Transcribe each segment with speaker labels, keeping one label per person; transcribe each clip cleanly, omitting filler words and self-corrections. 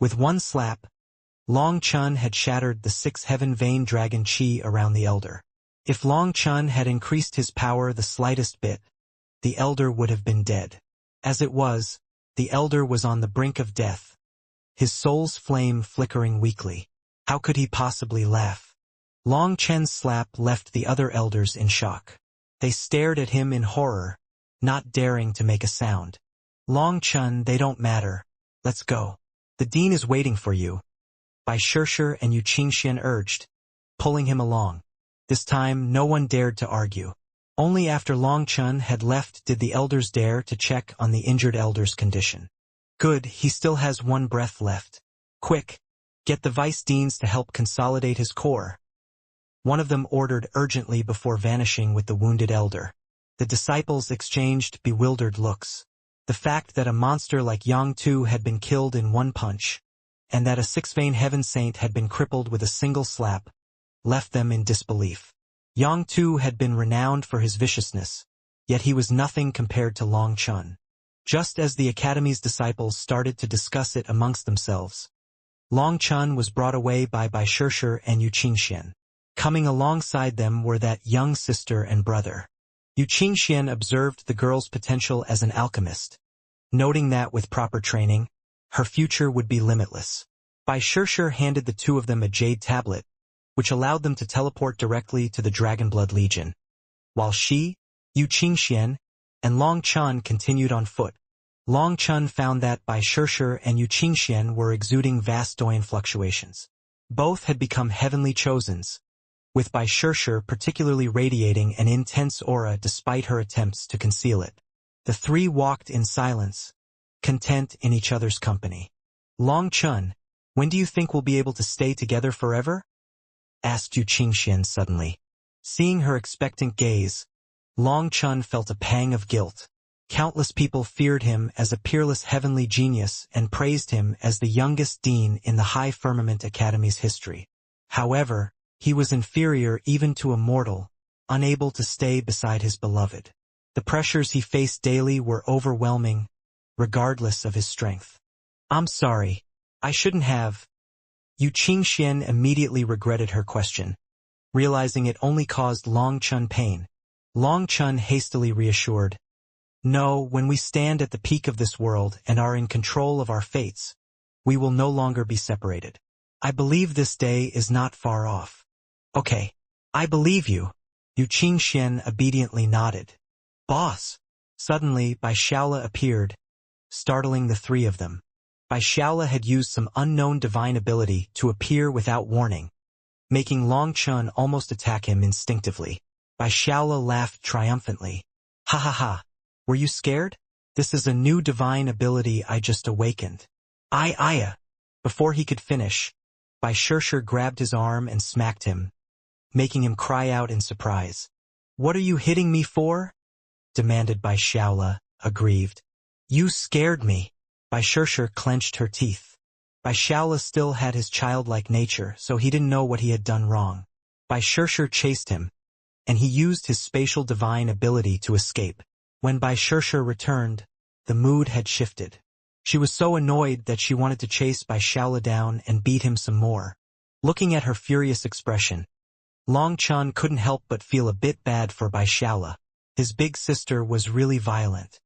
Speaker 1: With one slap, Long Chun had shattered the 6 heaven vein dragon chi around the elder. If Long Chun had increased his power the slightest bit, the elder would have been dead. As it was, the elder was on the brink of death, his soul's flame flickering weakly. How could he possibly laugh? Long Chen's slap left the other elders in shock. They stared at him in horror, not daring to make a sound. Long Chun, they don't matter. Let's go. The dean is waiting for you. Bai Shishir and Yu Qingxian urged, pulling him along. This time no one dared to argue. Only after Long Chun had left did the elders dare to check on the injured elder's condition. Good, he still has one breath left. Quick, get the vice deans to help consolidate his core. One of them ordered urgently before vanishing with the wounded elder. The disciples exchanged bewildered looks. The fact that a monster like Yang Tu had been killed in one punch, and that a 6-vein heaven saint had been crippled with a single slap, left them in disbelief. Yang Tu had been renowned for his viciousness, yet he was nothing compared to Long Chun. Just as the academy's disciples started to discuss it amongst themselves, Long Chun was brought away by Bai Shishir and Yu Qingxian. Coming alongside them were that young sister and brother. Yu Qingxian observed the girl's potential as an alchemist, noting that with proper training, her future would be limitless. Bai Shishir handed the two of them a jade tablet, which allowed them to teleport directly to the Dragonblood Legion, while she, Yu Qingxian, and Long Chun continued on foot. Long Chun found that Bai Shishir and Yu Qingxian were exuding vast Doyan fluctuations. Both had become heavenly chosens, with Bai Shishir particularly radiating an intense aura despite her attempts to conceal it. The three walked in silence, content in each other's company. Long Chun, when do you think we'll be able to stay together forever? Asked Yu Qingxian suddenly. Seeing her expectant gaze, Long Chun felt a pang of guilt. Countless people feared him as a peerless heavenly genius and praised him as the youngest dean in the High Firmament Academy's history. However, he was inferior even to a mortal, unable to stay beside his beloved. The pressures he faced daily were overwhelming, regardless of his strength. I'm sorry. I shouldn't have. Yu Qingxian immediately regretted her question, realizing it only caused Long Chun pain. Long Chun hastily reassured, no, when we stand at the peak of this world and are in control of our fates, we will no longer be separated. I believe this day is not far off. Okay, I believe you. Yu Qingxian obediently nodded. Boss! Suddenly, Bai Shaola appeared, startling the three of them. Bai Shaola had used some unknown divine ability to appear without warning, making Long Chun almost attack him instinctively. Bai Shaola laughed triumphantly. Ha ha ha! Were you scared? This is a new divine ability I just awakened. Iya! Before he could finish, Bai Shishir grabbed his arm and smacked him, making him cry out in surprise. What are you hitting me for? Demanded Bai Shaola, aggrieved. You scared me. Bai Shishir clenched her teeth. Bai Shaola still had his childlike nature, so he didn't know what he had done wrong. Bai Shishir chased him, and he used his spatial divine ability to escape. When Bai Shishir returned, the mood had shifted. She was so annoyed that she wanted to chase Bai Shaola down and beat him some more. Looking at her furious expression, Long Chun couldn't help but feel a bit bad for Bai Shaola. His big sister was really violent.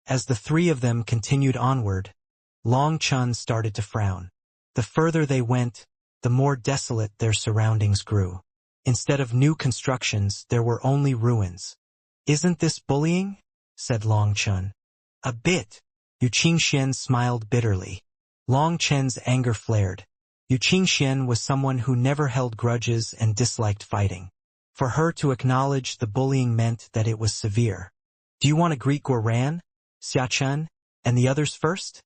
Speaker 1: As the three of them continued onward, Long Chun started to frown. The further they went, the more desolate their surroundings grew. Instead of new constructions, there were only ruins. Isn't this bullying? Said Long Chun. A bit. Yu Qingxian smiled bitterly. Long Chen's anger flared. Yu Qingxian was someone who never held grudges and disliked fighting. For her to acknowledge the bullying meant that it was severe. Do you want to greet Guoran, Xiachun, and the others first?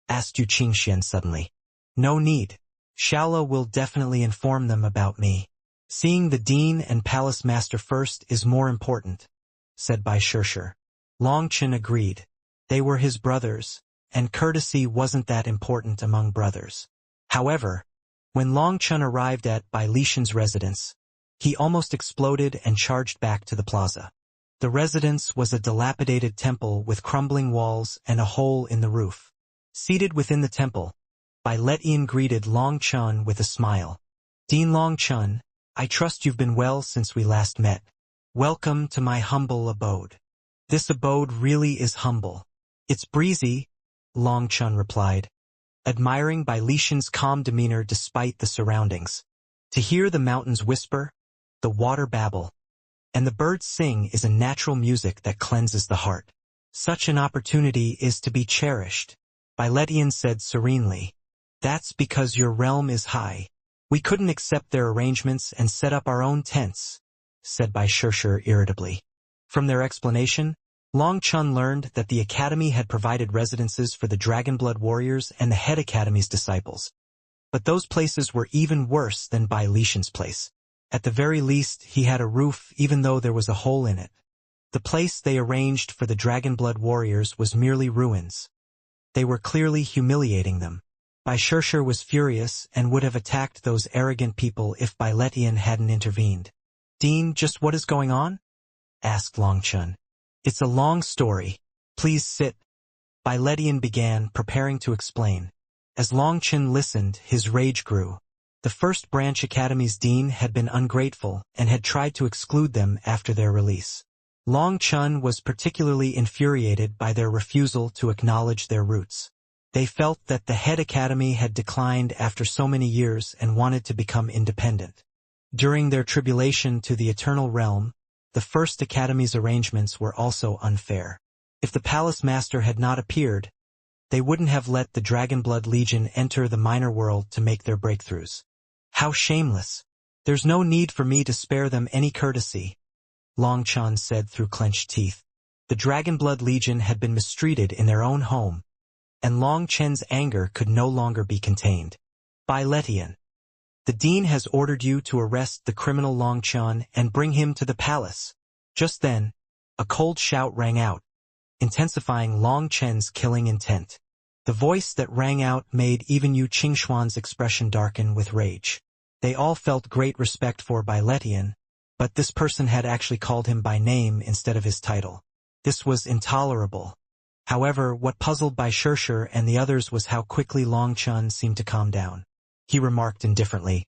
Speaker 1: Asked Yu Qingxian suddenly. No need. Shaola will definitely inform them about me. Seeing the dean and palace master first is more important, said Bai Shishir. Long Chun agreed. They were his brothers, and courtesy wasn't that important among brothers. However, when Long Chun arrived at Bai Lishan's residence, he almost exploded and charged back to the plaza. The residence was a dilapidated temple with crumbling walls and a hole in the roof. Seated within the temple, Bai Letian greeted Long Chun with a smile. Dean Long Chun, I trust you've been well since we last met. Welcome to my humble abode. This abode really is humble. It's breezy, Long Chun replied, admiring Bai Letian's calm demeanor despite the surroundings. To hear the mountains whisper, the water babble, and the birds sing is a natural music that cleanses the heart. Such an opportunity is to be cherished, Bai Letian said serenely. That's because your realm is high. We couldn't accept their arrangements and set up our own tents, said Bai Shirshir irritably. From their explanation, Long Chun learned that the academy had provided residences for the Dragonblood warriors and the head academy's disciples. But those places were even worse than Bai Letian's place. At the very least, he had a roof even though there was a hole in it. The place they arranged for the Dragonblood warriors was merely ruins. They were clearly humiliating them. Bai Shirshir was furious and would have attacked those arrogant people if Bai Letian hadn't intervened. Dean, just what is going on? Asked Long Chun. It's a long story. Please sit. Bai Letian began, preparing to explain. As Long Chun listened, his rage grew. The First Branch Academy's dean had been ungrateful and had tried to exclude them after their release. Long Chun was particularly infuriated by their refusal to acknowledge their roots. They felt that the head academy had declined after so many years and wanted to become independent. During their tribulation to the Eternal Realm, the First Academy's arrangements were also unfair. If the Palace Master had not appeared, they wouldn't have let the Dragonblood Legion enter the minor world to make their breakthroughs. How shameless! There's no need for me to spare them any courtesy, Long Chun said through clenched teeth. The Dragonblood Legion had been mistreated in their own home, and Long Chen's anger could no longer be contained. Bai Letian, the dean has ordered you to arrest the criminal Long Chun and bring him to the palace. Just then, a cold shout rang out, intensifying Long Chen's killing intent. The voice that rang out made even Yu Qingxuan's expression darken with rage. They all felt great respect for Bai Letian, but this person had actually called him by name instead of his title. This was intolerable. However, what puzzled Bai Shirshir and the others was how quickly Long Chun seemed to calm down. He remarked indifferently,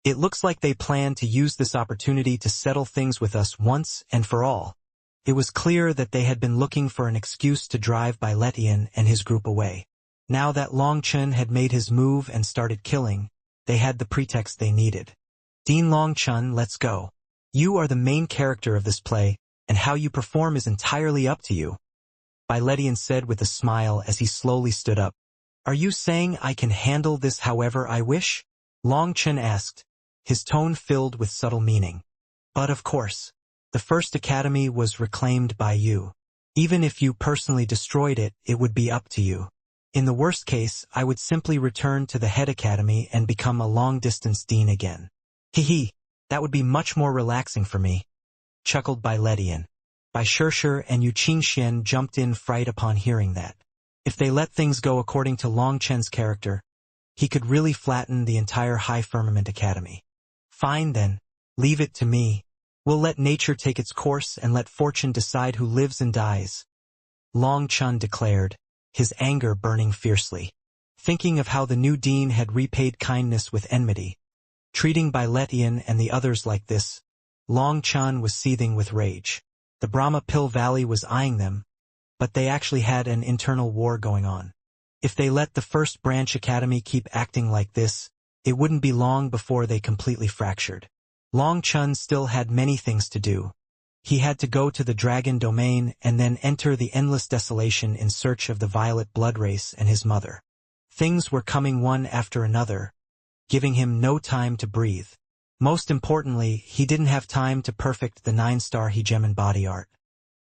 Speaker 1: "It looks like they plan to use this opportunity to settle things with us once and for all." It was clear that they had been looking for an excuse to drive Bai Letian and his group away. Now that Long Chun had made his move and started killing, they had the pretext they needed. Dean Long Chun, let's go. You are the main character of this play, and how you perform is entirely up to you, Bai Letian said with a smile as he slowly stood up. Are you saying I can handle this however I wish? Long Chun asked, his tone filled with subtle meaning. But of course. The First Academy was reclaimed by you. Even if you personally destroyed it, it would be up to you. In the worst case, I would simply return to the head academy and become a long-distance dean again. Hee, that would be much more relaxing for me, chuckled Bai Letian. Bai Shirshir and Yu Qingxian jumped in fright upon hearing that. If they let things go according to Long Chen's character, he could really flatten the entire High Firmament Academy. Fine then, leave it to me. We'll let nature take its course and let fortune decide who lives and dies, Long Chun declared, his anger burning fiercely. Thinking of how the new dean had repaid kindness with enmity, treating Bai Letian and the others like this, Long Chun was seething with rage. The Brahma Pill Valley was eyeing them, but they actually had an internal war going on. If they let the First Branch Academy keep acting like this, it wouldn't be long before they completely fractured. Long Chun still had many things to do. He had to go to the Dragon Domain and then enter the endless desolation in search of the Violet Blood Race and his mother. Things were coming one after another, giving him no time to breathe. Most importantly, he didn't have time to perfect the 9-star Hegemon body art.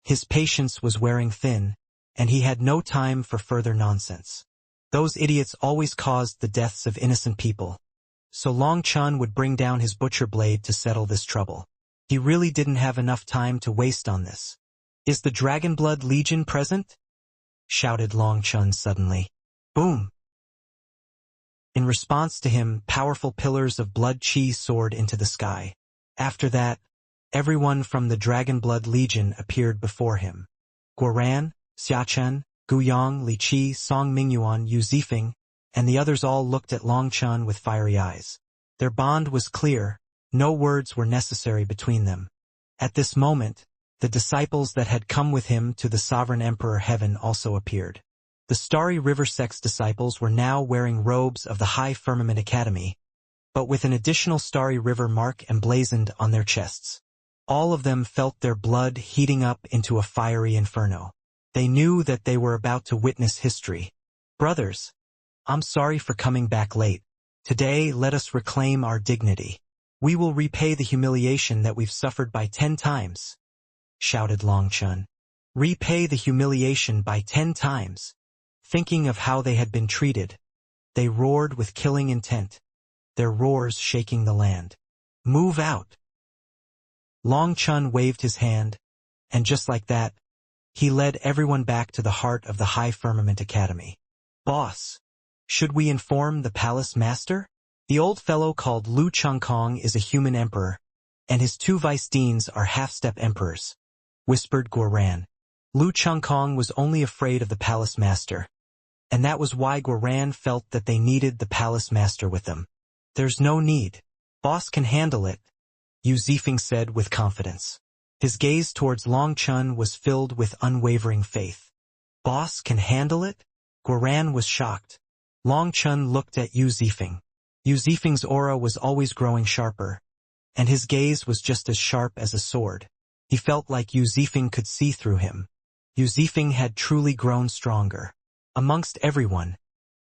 Speaker 1: His patience was wearing thin, and he had no time for further nonsense. Those idiots always caused the deaths of innocent people. So Long Chun would bring down his butcher blade to settle this trouble. He really didn't have enough time to waste on this. Is the Dragonblood Legion present? Shouted Long Chun suddenly. Boom! In response to him, powerful pillars of blood chi soared into the sky. After that, everyone from the Dragonblood Legion appeared before him. Guoran, Xiachen, Guyang, Li Qi, Song Mingyuan, Yu Zifeng, and the others all looked at Long Chun with fiery eyes. Their bond was clear, no words were necessary between them. At this moment, the disciples that had come with him to the sovereign emperor heaven also appeared. The starry river sect's disciples were now wearing robes of the high firmament academy, but with an additional starry river mark emblazoned on their chests. All of them felt their blood heating up into a fiery inferno. They knew that they were about to witness history. Brothers, I'm sorry for coming back late. Today let us reclaim our dignity. We will repay the humiliation that we've suffered by 10 times, shouted Long Chun. Repay the humiliation by 10 times. Thinking of how they had been treated, they roared with killing intent, their roars shaking the land. Move out! Long Chun waved his hand, and just like that, he led everyone back to the heart of the High Firmament Academy. Boss, should we inform the palace master? The old fellow called Lu Chungkong is a human emperor, and his 2 vice-deans are half-step emperors, whispered Guoran. Lu Chungkong was only afraid of the palace master, and that was why Guoran felt that they needed the palace master with them. There's no need. Boss can handle it, Yu Zifeng said with confidence. His gaze towards Long Chun was filled with unwavering faith. Boss can handle it? Guoran was shocked. Long Chun looked at Yu Zifeng. Yu Zifeng's aura was always growing sharper, and his gaze was just as sharp as a sword. He felt like Yu Zifeng could see through him. Yu Zifeng had truly grown stronger. Amongst everyone,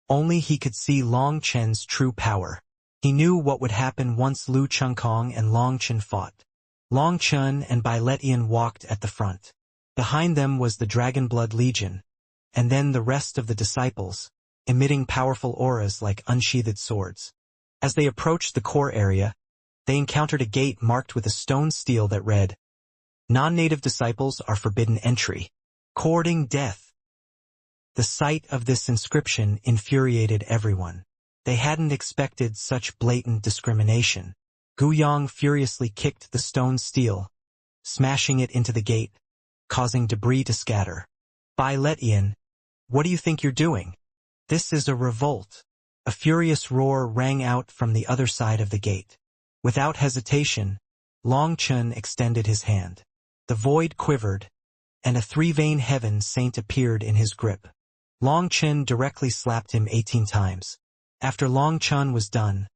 Speaker 1: only he could see Long Chen's true power. He knew what would happen once Lu Chungkong and Long Chen fought. Long Chun and Bai Letian walked at the front. Behind them was the Dragonblood Legion, and then the rest of the disciples, emitting powerful auras like unsheathed swords. As they approached the core area, they encountered a gate marked with a stone stele that read, "Non-native disciples are forbidden entry. Courting death." The sight of this inscription infuriated everyone. They hadn't expected such blatant discrimination. Gu Yang furiously kicked the stone stele, smashing it into the gate, causing debris to scatter. Bai Letian, what do you think you're doing? This is a revolt. A furious roar rang out from the other side of the gate. Without hesitation, Long Chun extended his hand. The void quivered, and a 3-vein heaven saint appeared in his grip. Long Chun directly slapped him 18 times. After Long Chun was done,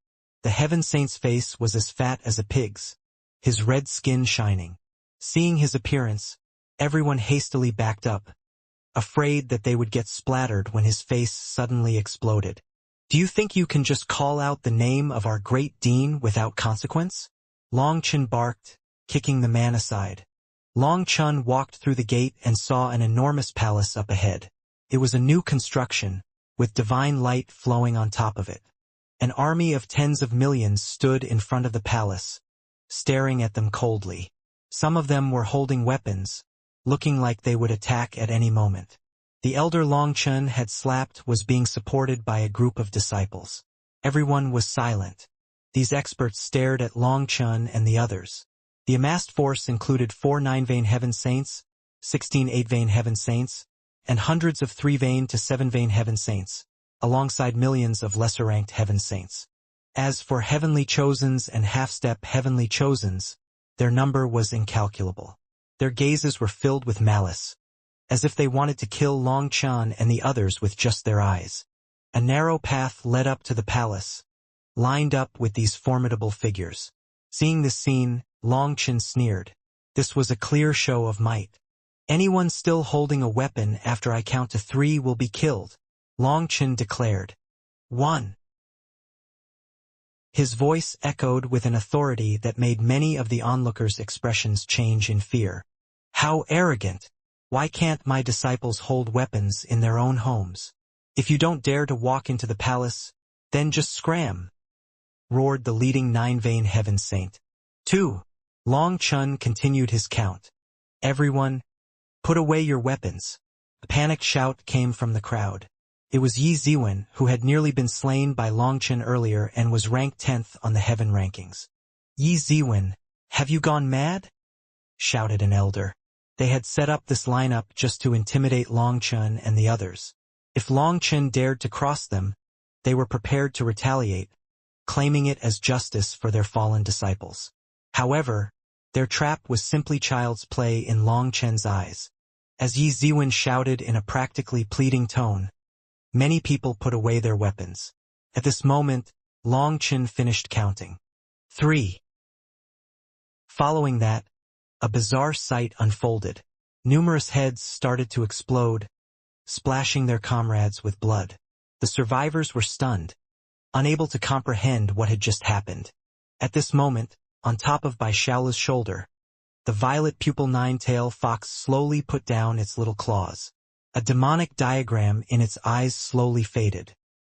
Speaker 1: the heaven saint's face was as fat as a pig's, his red skin shining. Seeing his appearance, everyone hastily backed up, afraid that they would get splattered when his face suddenly exploded. Do you think you can just call out the name of our great dean without consequence? Long Chun barked, kicking the man aside. Long Chun walked through the gate and saw an enormous palace up ahead. It was a new construction, with divine light flowing on top of it. An army of tens of millions stood in front of the palace, staring at them coldly. Some of them were holding weapons, looking like they would attack at any moment. The elder Long Chun had slapped was being supported by a group of disciples. Everyone was silent. These experts stared at Long Chun and the others. The amassed force included 4 9-vein heaven saints, 16 8-vein heaven saints, and hundreds of 3-vein to 7-vein heaven saints, alongside millions of lesser-ranked heaven saints. As for heavenly chosens and half-step heavenly chosens, their number was incalculable. Their gazes were filled with malice, as if they wanted to kill Long Chun and the others with just their eyes. A narrow path led up to the palace, lined up with these formidable figures. Seeing this scene, Long Chun sneered. This was a clear show of might. Anyone still holding a weapon after I count to 3 will be killed, Long Chun declared. 1. His voice echoed with an authority that made many of the onlookers' expressions change in fear. How arrogant! Why can't my disciples hold weapons in their own homes? If you don't dare to walk into the palace, then just scram, roared the leading 9-vein heaven saint. 2. Long Chun continued his count. Everyone, put away your weapons. A panicked shout came from the crowd. It was Yi Ziwen, who had nearly been slain by Long Chun earlier and was ranked 10th on the heaven rankings. Yi Ziwen, have you gone mad? Shouted an elder. They had set up this lineup just to intimidate Long Chun and the others. If Long Chun dared to cross them, They were prepared to retaliate, claiming it as justice for their fallen disciples. However, their trap was simply child's play in Long Chen's eyes. As Yi Ziwen shouted in a practically pleading tone, many people put away their weapons. At this moment, Long Chen finished counting. 3. Following that, a bizarre sight unfolded. Numerous heads started to explode, splashing their comrades with blood. The survivors were stunned, unable to comprehend what had just happened. At this moment, on top of Bai Shaola's shoulder, the violet pupil nine-tail fox slowly put down its little claws. A demonic diagram in its eyes slowly faded.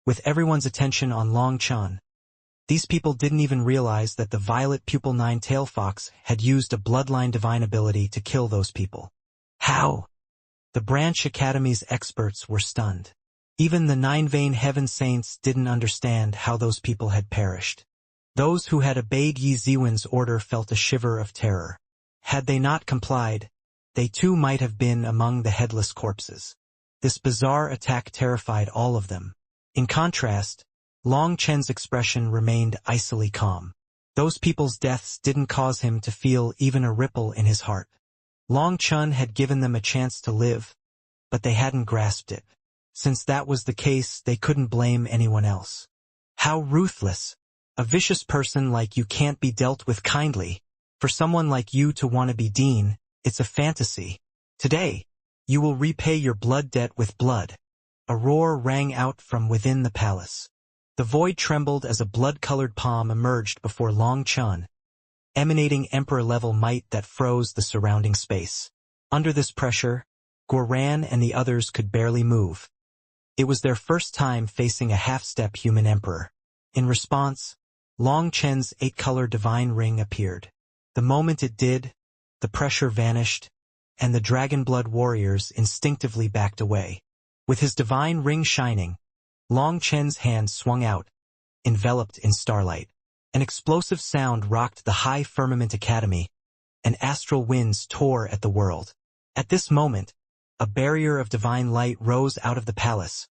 Speaker 1: With everyone's attention on Long Chen, these people didn't even realize that the violet pupil nine-tail fox had used a bloodline divine ability to kill those people. How? The Branch Academy's experts were stunned. Even the Nine-Vein Heaven Saints didn't understand how those people had perished. Those who had obeyed Yi Ziwen's order felt a shiver of terror. Had they not complied, they too might have been among the headless corpses. This bizarre attack terrified all of them. In contrast, Long Chen's expression remained icily calm. Those people's deaths didn't cause him to feel even a ripple in his heart. Long Chen had given them a chance to live, but they hadn't grasped it. Since that was the case, they couldn't blame anyone else. How ruthless! A vicious person like you can't be dealt with kindly. For someone like you to want to be Dean, it's a fantasy. Today, you will repay your blood debt with blood. A roar rang out from within the palace. The void trembled as a blood-colored palm emerged before Long Chen, emanating emperor-level might that froze the surrounding space. Under this pressure, Guoran and the others could barely move. It was their first time facing a half-step human emperor. In response, Long Chen's 8-color divine ring appeared. The moment it did, the pressure vanished, and the dragon blood warriors instinctively backed away. With his divine ring shining, Long Chen's hand swung out, enveloped in starlight. An explosive sound rocked the high firmament academy, and astral winds tore at the world. At this moment, a barrier of divine light rose out of the palace,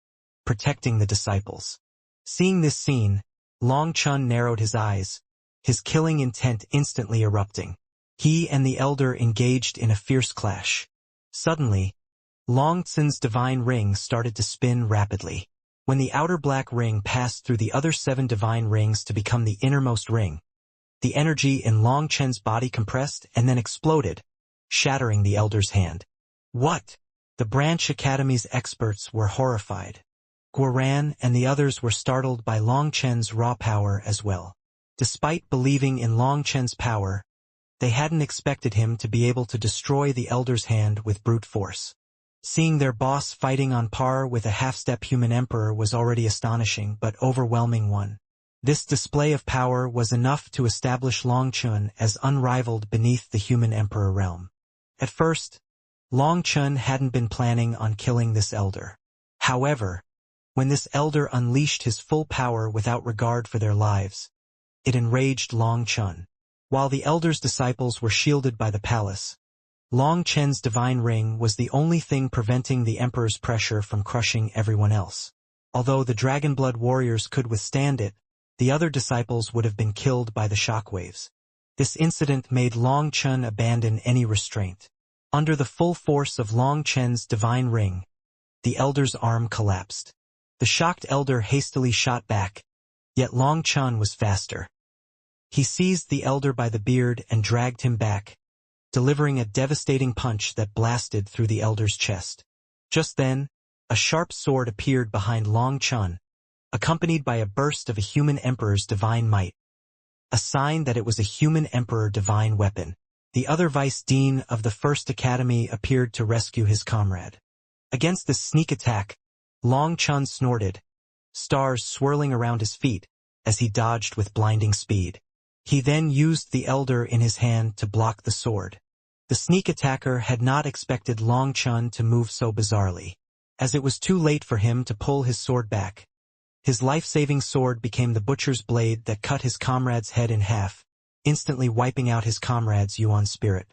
Speaker 1: protecting the disciples. Seeing this scene, Long Chen narrowed his eyes, his killing intent instantly erupting. He and the elder engaged in a fierce clash. Suddenly, Long Chen's divine ring started to spin rapidly. When the outer black ring passed through the other 7 divine rings to become the innermost ring, the energy in Long Chen's body compressed and then exploded, shattering the elder's hand. What? The Branch Academy's experts were horrified. Guoran and the others were startled by Long Chen's raw power as well. Despite believing in Long Chen's power, they hadn't expected him to be able to destroy the elder's hand with brute force. Seeing their boss fighting on par with a half-step human emperor was already astonishing but overwhelming one. This display of power was enough to establish Long Chen as unrivaled beneath the human emperor realm. At first, Long Chen hadn't been planning on killing this elder. However, when this elder unleashed his full power without regard for their lives, it enraged Long Chen. While the elder's disciples were shielded by the palace, Long Chen's divine ring was the only thing preventing the emperor's pressure from crushing everyone else. Although the dragon blood warriors could withstand it, the other disciples would have been killed by the shockwaves. This incident made Long Chen abandon any restraint. Under the full force of Long Chen's divine ring, the elder's arm collapsed. The shocked elder hastily shot back, yet Long Chen was faster. He seized the elder by the beard and dragged him back, delivering a devastating punch that blasted through the elder's chest. Just then, a sharp sword appeared behind Long Chen, accompanied by a burst of a human emperor's divine might. A sign that it was a human emperor divine weapon. The other vice dean of the First Academy appeared to rescue his comrade. Against this sneak attack, Long Chen snorted, stars swirling around his feet, as he dodged with blinding speed. He then used the elder in his hand to block the sword. The sneak attacker had not expected Long Chen to move so bizarrely. As it was too late for him to pull his sword back, his life-saving sword became the butcher's blade that cut his comrade's head in half, instantly wiping out his comrade's Yuan spirit.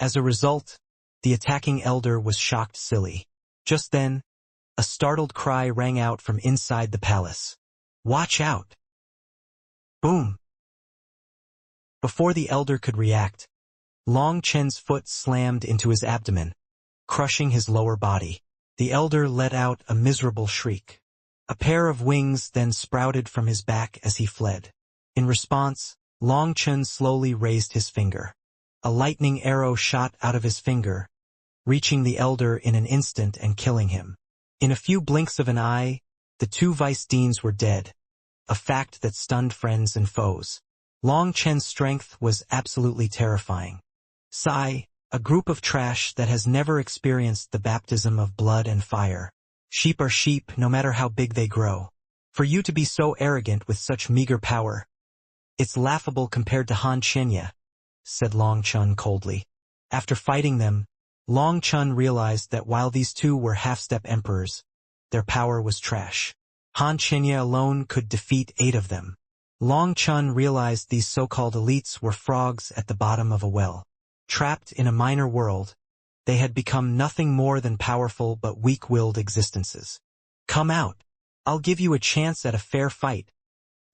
Speaker 1: As a result, the attacking elder was shocked silly. Just then, a startled cry rang out from inside the palace. Watch out! Boom! Before the elder could react, Long Chen's foot slammed into his abdomen, crushing his lower body. The elder let out a miserable shriek. A pair of wings then sprouted from his back as he fled. In response, Long Chen slowly raised his finger. A lightning arrow shot out of his finger, reaching the elder in an instant and killing him. In a few blinks of an eye, the two vice deans were dead, a fact that stunned friends and foes. Long Chen's strength was absolutely terrifying. Sigh, a group of trash that has never experienced the baptism of blood and fire. Sheep are sheep, no matter how big they grow. For you to be so arrogant with such meager power, it's laughable compared to Han Chenya, said Long Chun coldly. After fighting them, Long Chun realized that while these two were half-step emperors, their power was trash. Han Chenya alone could defeat 8 of them. Long Chun realized these so-called elites were frogs at the bottom of a well. Trapped in a minor world, they had become nothing more than powerful but weak-willed existences. Come out. I'll give you a chance at a fair fight.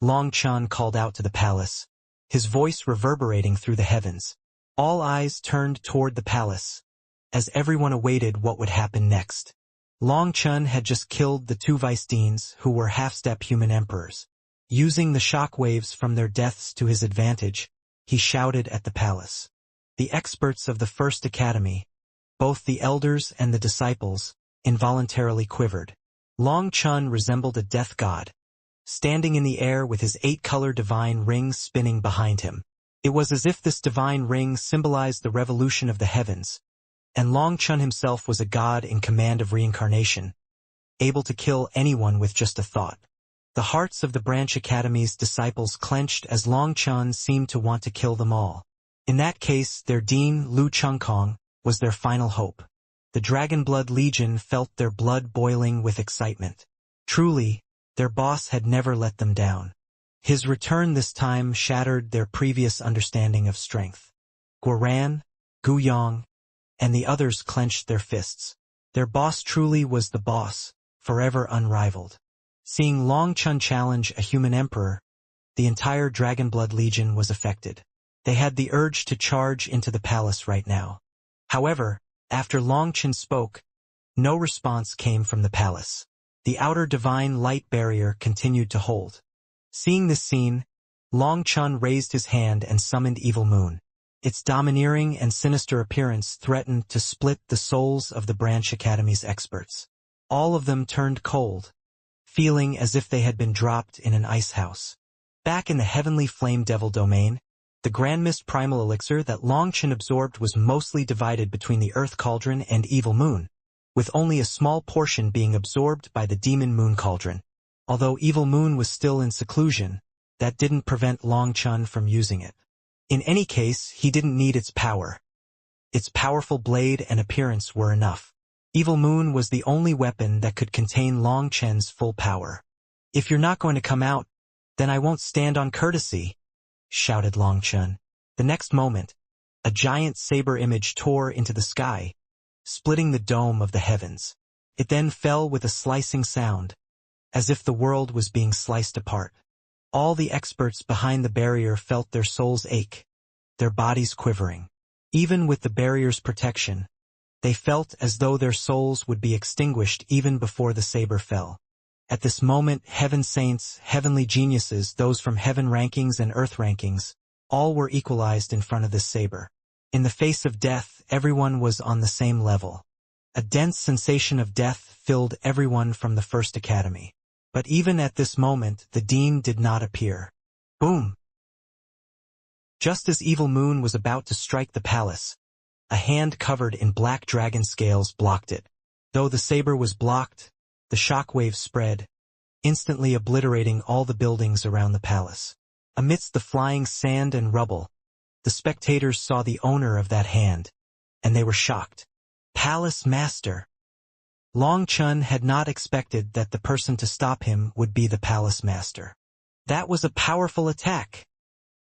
Speaker 1: Long Chun called out to the palace, his voice reverberating through the heavens. All eyes turned toward the palace, as everyone awaited what would happen next. Long Chun had just killed the 2 vice deans who were half-step human emperors. Using the shockwaves from their deaths to his advantage, he shouted at the palace. The experts of the First Academy, both the elders and the disciples, involuntarily quivered. Long Chun resembled a death god, standing in the air with his 8-color divine ring spinning behind him. It was as if this divine ring symbolized the revolution of the heavens, and Long Chun himself was a god in command of reincarnation, able to kill anyone with just a thought. The hearts of the Branch Academy's disciples clenched as Long Chun seemed to want to kill them all. In that case, their dean, Lu Chungkong, was their final hope. The Dragonblood Legion felt their blood boiling with excitement. Truly, their boss had never let them down. His return this time shattered their previous understanding of strength. Guoran, Gu Yong, and the others clenched their fists. Their boss truly was the boss, forever unrivaled. Seeing Long Chun challenge a human emperor, the entire Dragonblood Legion was affected. They had the urge to charge into the palace right now. However, after Long Chun spoke, no response came from the palace. The outer divine light barrier continued to hold. Seeing this scene, Long Chun raised his hand and summoned Evil Moon. Its domineering and sinister appearance threatened to split the souls of the Branch Academy's experts. All of them turned cold, feeling as if they had been dropped in an ice house. Back in the heavenly flame devil domain, the Grand Mist primal elixir that Long Chun absorbed was mostly divided between the Earth Cauldron and Evil Moon, with only a small portion being absorbed by the Demon Moon Cauldron. Although Evil Moon was still in seclusion, that didn't prevent Long Chun from using it. In any case, he didn't need its power. Its powerful blade and appearance were enough. Evil Moon was the only weapon that could contain Long Chen's full power. If you're not going to come out, then I won't stand on courtesy, shouted Long Chun. The next moment, a giant saber image tore into the sky, splitting the dome of the heavens. It then fell with a slicing sound, as if the world was being sliced apart. All the experts behind the barrier felt their souls ache, their bodies quivering. Even with the barrier's protection, they felt as though their souls would be extinguished even before the saber fell. At this moment, heaven saints, heavenly geniuses, those from heaven rankings and earth rankings, all were equalized in front of this saber. In the face of death, everyone was on the same level. A dense sensation of death filled everyone from the First Academy. But even at this moment, the Dean did not appear. Boom! Just as Evil Moon was about to strike the palace, a hand covered in black dragon scales blocked it. Though the saber was blocked, the shockwave spread, instantly obliterating all the buildings around the palace. Amidst the flying sand and rubble, the spectators saw the owner of that hand, and they were shocked. Palace Master! Long Chun had not expected that the person to stop him would be the Palace Master. That was a powerful attack,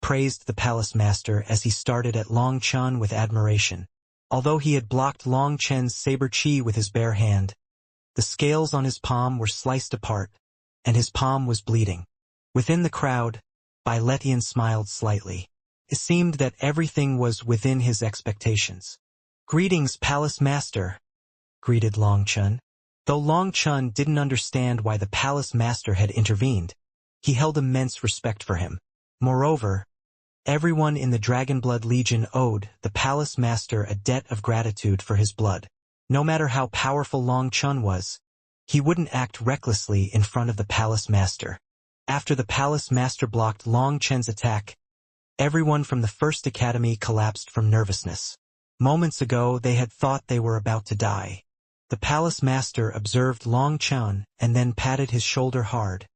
Speaker 1: praised the Palace Master as he started at Long Chun with admiration. Although he had blocked Long Chen's saber chi with his bare hand, the scales on his palm were sliced apart, and his palm was bleeding. Within the crowd, Letian smiled slightly. It seemed that everything was within his expectations. "Greetings, Palace Master," greeted Long Chun. Though Long Chun didn't understand why the Palace Master had intervened, he held immense respect for him. Moreover, everyone in the Dragonblood Legion owed the Palace Master a debt of gratitude for his blood. No matter how powerful Long Chun was, he wouldn't act recklessly in front of the Palace Master. After the Palace Master blocked Long Chun's attack, everyone from the First Academy collapsed from nervousness. Moments ago they had thought they were about to die. The Palace Master observed Long Chun and then patted his shoulder hard,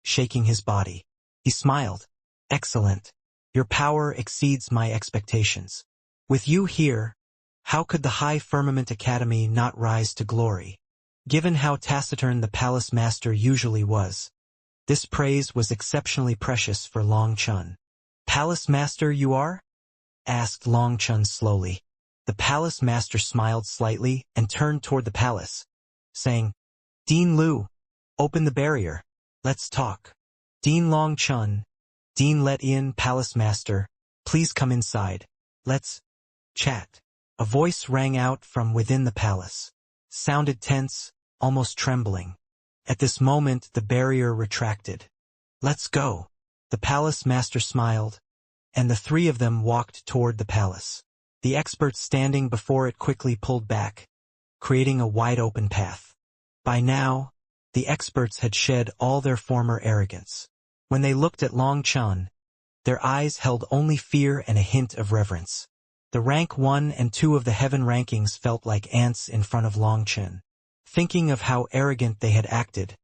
Speaker 1: shaking his body. He smiled. "Excellent. Your power exceeds my expectations. With you here, how could the High Firmament Academy not rise to glory?" Given how taciturn the Palace Master usually was, this praise was exceptionally precious for Long Chun. "Palace Master you are?" asked Long Chun slowly. The Palace Master smiled slightly and turned toward the palace, saying, "Dean Lu, open the barrier. Let's talk." "Dean Long Chun, Dean Letian, Palace Master, please come inside. Let's chat." A voice rang out from within the palace. Sounded tense, almost trembling. At this moment the barrier retracted. "Let's go." The Palace Master smiled, and the three of them walked toward the palace. The experts standing before it quickly pulled back, creating a wide-open path. By now, the experts had shed all their former arrogance. When they looked at Long Chun, their eyes held only fear and a hint of reverence. The rank 1 and 2 of the heaven rankings felt like ants in front of Long Chun. Thinking of how arrogant they had acted,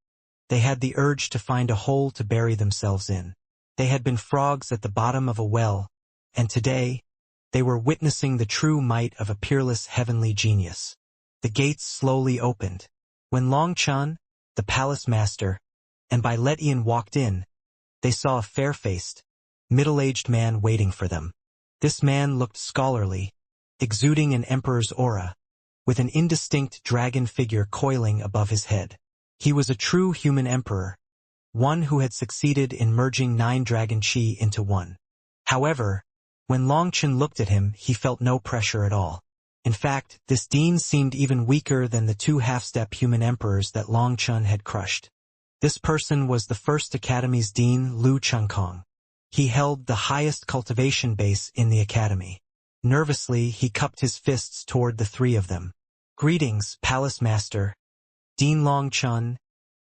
Speaker 1: they had the urge to find a hole to bury themselves in. They had been frogs at the bottom of a well, and today, they were witnessing the true might of a peerless heavenly genius. The gates slowly opened. When Long Chun, the Palace Master, and Letian walked in, they saw a fair-faced, middle-aged man waiting for them. This man looked scholarly, exuding an emperor's aura, with an indistinct dragon figure coiling above his head. He was a true human emperor, one who had succeeded in merging 9 dragon chi into one. However, when Long Chun looked at him, he felt no pressure at all. In fact, this dean seemed even weaker than the 2 half-step human emperors that Long Chun had crushed. This person was the First Academy's dean, Lu Chungkong. He held the highest cultivation base in the academy. Nervously, he cupped his fists toward the 3 of them. "Greetings, Palace Master, Dean Long Chun,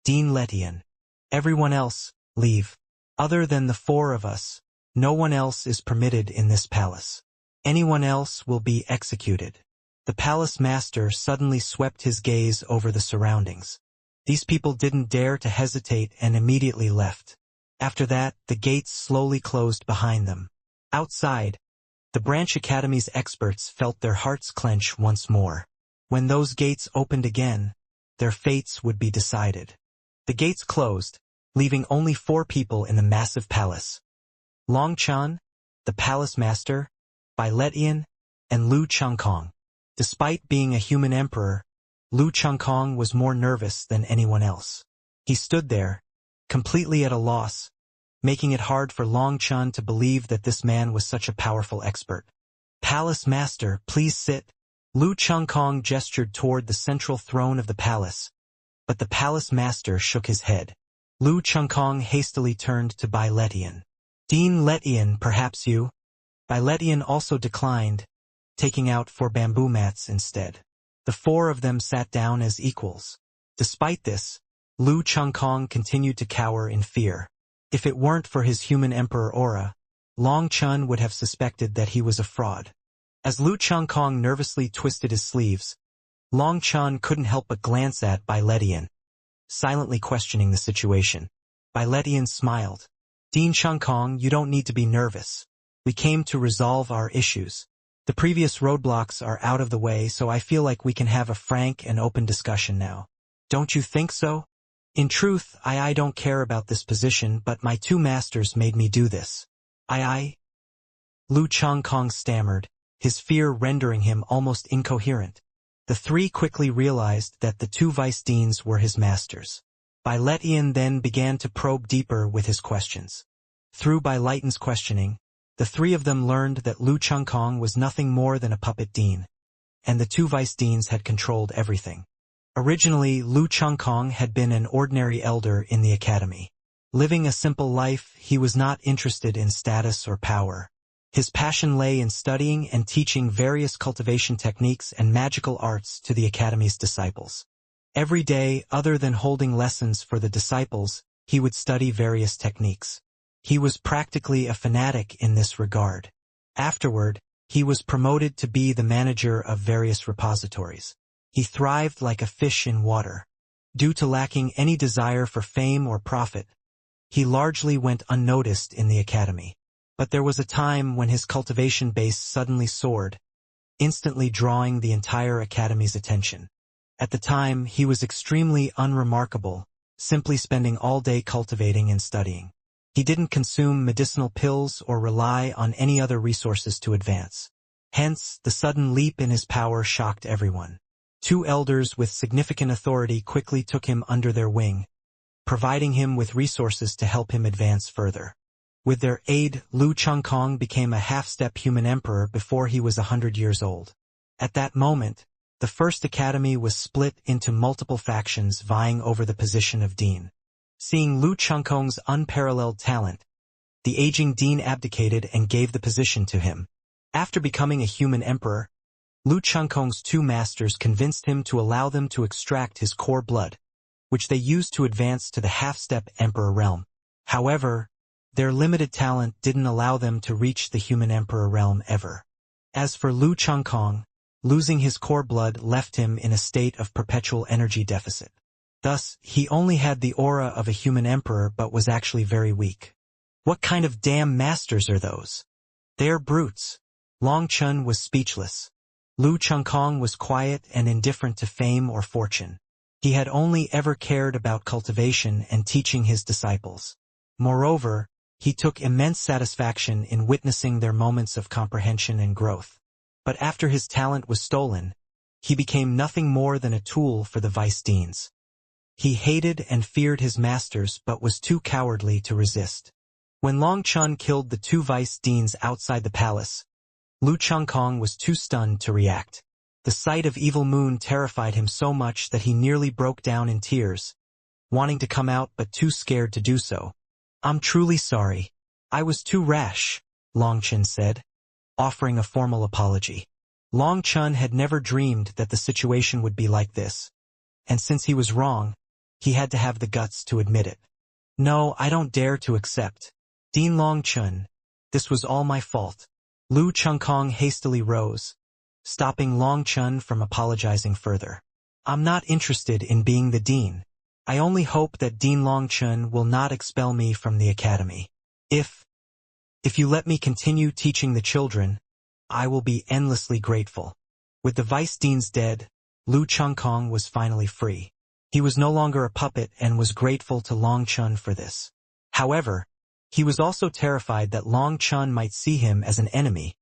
Speaker 1: Dean Letian. Everyone else, leave. Other than the 4 of us, no one else is permitted in this palace. Anyone else will be executed." The Palace Master suddenly swept his gaze over the surroundings. These people didn't dare to hesitate and immediately left. After that, the gates slowly closed behind them. Outside, the Branch Academy's experts felt their hearts clench once more. When those gates opened again, their fates would be decided. The gates closed, leaving only 4 people in the massive palace. Long Chun, the Palace Master, Letian, and Lu Chungkong. Despite being a human emperor, Lu Chungkong was more nervous than anyone else. He stood there, completely at a loss, making it hard for Long Chun to believe that this man was such a powerful expert. "Palace Master, please sit." Lu Chungkong gestured toward the central throne of the palace, but the Palace Master shook his head. Lu Chungkong hastily turned to Letian. "Dean Letian, perhaps you?" Letian also declined, taking out 4 bamboo mats instead. The 4 of them sat down as equals. Despite this, Lu Chungkong continued to cower in fear. If it weren't for his human emperor aura, Long Chun would have suspected that he was a fraud. As Lu Chungkong nervously twisted his sleeves, Long Chun couldn't help but glance at Letian, silently questioning the situation. Letian smiled. "Dean Chungkong, you don't need to be nervous. We came to resolve our issues. The previous roadblocks are out of the way, so I feel like we can have a frank and open discussion now. Don't you think so? In truth, I don't care about this position, but my 2 masters made me do this. Lu Chungkong stammered, his fear rendering him almost incoherent. The 3 quickly realized that the 2 vice deans were his masters. Letian then began to probe deeper with his questions. Through Letian's questioning, the three of them learned that Lu Chengkong was nothing more than a puppet dean, and the two vice deans had controlled everything. Originally, Lu Chengkong had been an ordinary elder in the academy. Living a simple life, he was not interested in status or power. His passion lay in studying and teaching various cultivation techniques and magical arts to the academy's disciples. Every day, other than holding lessons for the disciples, he would study various techniques. He was practically a fanatic in this regard. Afterward, he was promoted to be the manager of various repositories. He thrived like a fish in water. Due to lacking any desire for fame or profit, he largely went unnoticed in the academy. But there was a time when his cultivation base suddenly soared, instantly drawing the entire academy's attention. At the time, he was extremely unremarkable, simply spending all day cultivating and studying. He didn't consume medicinal pills or rely on any other resources to advance. Hence, the sudden leap in his power shocked everyone. Two elders with significant authority quickly took him under their wing, providing him with resources to help him advance further. With their aid, Lu Chengkong became a half-step human emperor before he was 100 years old. At that moment, the first academy was split into multiple factions vying over the position of dean. Seeing Lu Chengkong's unparalleled talent, the aging dean abdicated and gave the position to him. After becoming a human emperor, Lu Chengkong's two masters convinced him to allow them to extract his core blood, which they used to advance to the half-step emperor realm. However, their limited talent didn't allow them to reach the human emperor realm ever. As for Lu Chengkong, losing his core blood left him in a state of perpetual energy deficit. Thus, he only had the aura of a human emperor but was actually very weak. What kind of damn masters are those? They are brutes. Long Chun was speechless. Lu Chengkong was quiet and indifferent to fame or fortune. He had only ever cared about cultivation and teaching his disciples. Moreover, he took immense satisfaction in witnessing their moments of comprehension and growth. But after his talent was stolen, he became nothing more than a tool for the vice deans. He hated and feared his masters but was too cowardly to resist. When Long Chun killed the two vice deans outside the palace, Lu Chengkong was too stunned to react. The sight of Evil Moon terrified him so much that he nearly broke down in tears, wanting to come out but too scared to do so. "I'm truly sorry. I was too rash," Long Chun said, offering a formal apology. Long Chun had never dreamed that the situation would be like this, and since he was wrong, he had to have the guts to admit it. "No, I don't dare to accept. Dean Long Chun, this was all my fault." Lu Chengkong hastily rose, stopping Long Chun from apologizing further. "I'm not interested in being the dean. I only hope that Dean Long Chun will not expel me from the academy. If you let me continue teaching the children, I will be endlessly grateful." With the vice deans dead, Lu Chengkong was finally free. He was no longer a puppet and was grateful to Long Chun for this. However, he was also terrified that Long Chun might see him as an enemy,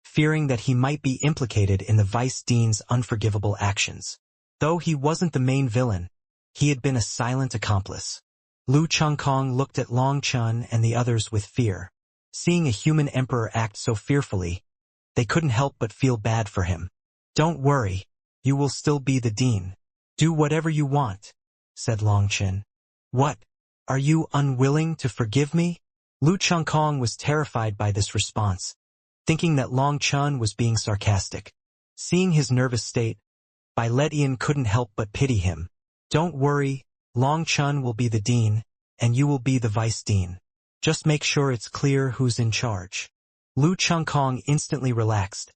Speaker 1: fearing that he might be implicated in the vice dean's unforgivable actions. Though he wasn't the main villain, he had been a silent accomplice. Lu Chengkong looked at Long Chun and the others with fear. Seeing a human emperor act so fearfully, they couldn't help but feel bad for him. "Don't worry, you will still be the dean. Do whatever you want," said Long Chun. "What? Are you unwilling to forgive me?" Lu Chengkong was terrified by this response, thinking that Long Chun was being sarcastic. Seeing his nervous state, Letian couldn't help but pity him. "Don't worry, Long Chun will be the dean, and you will be the vice dean. Just make sure it's clear who's in charge." Lu Chengkong instantly relaxed,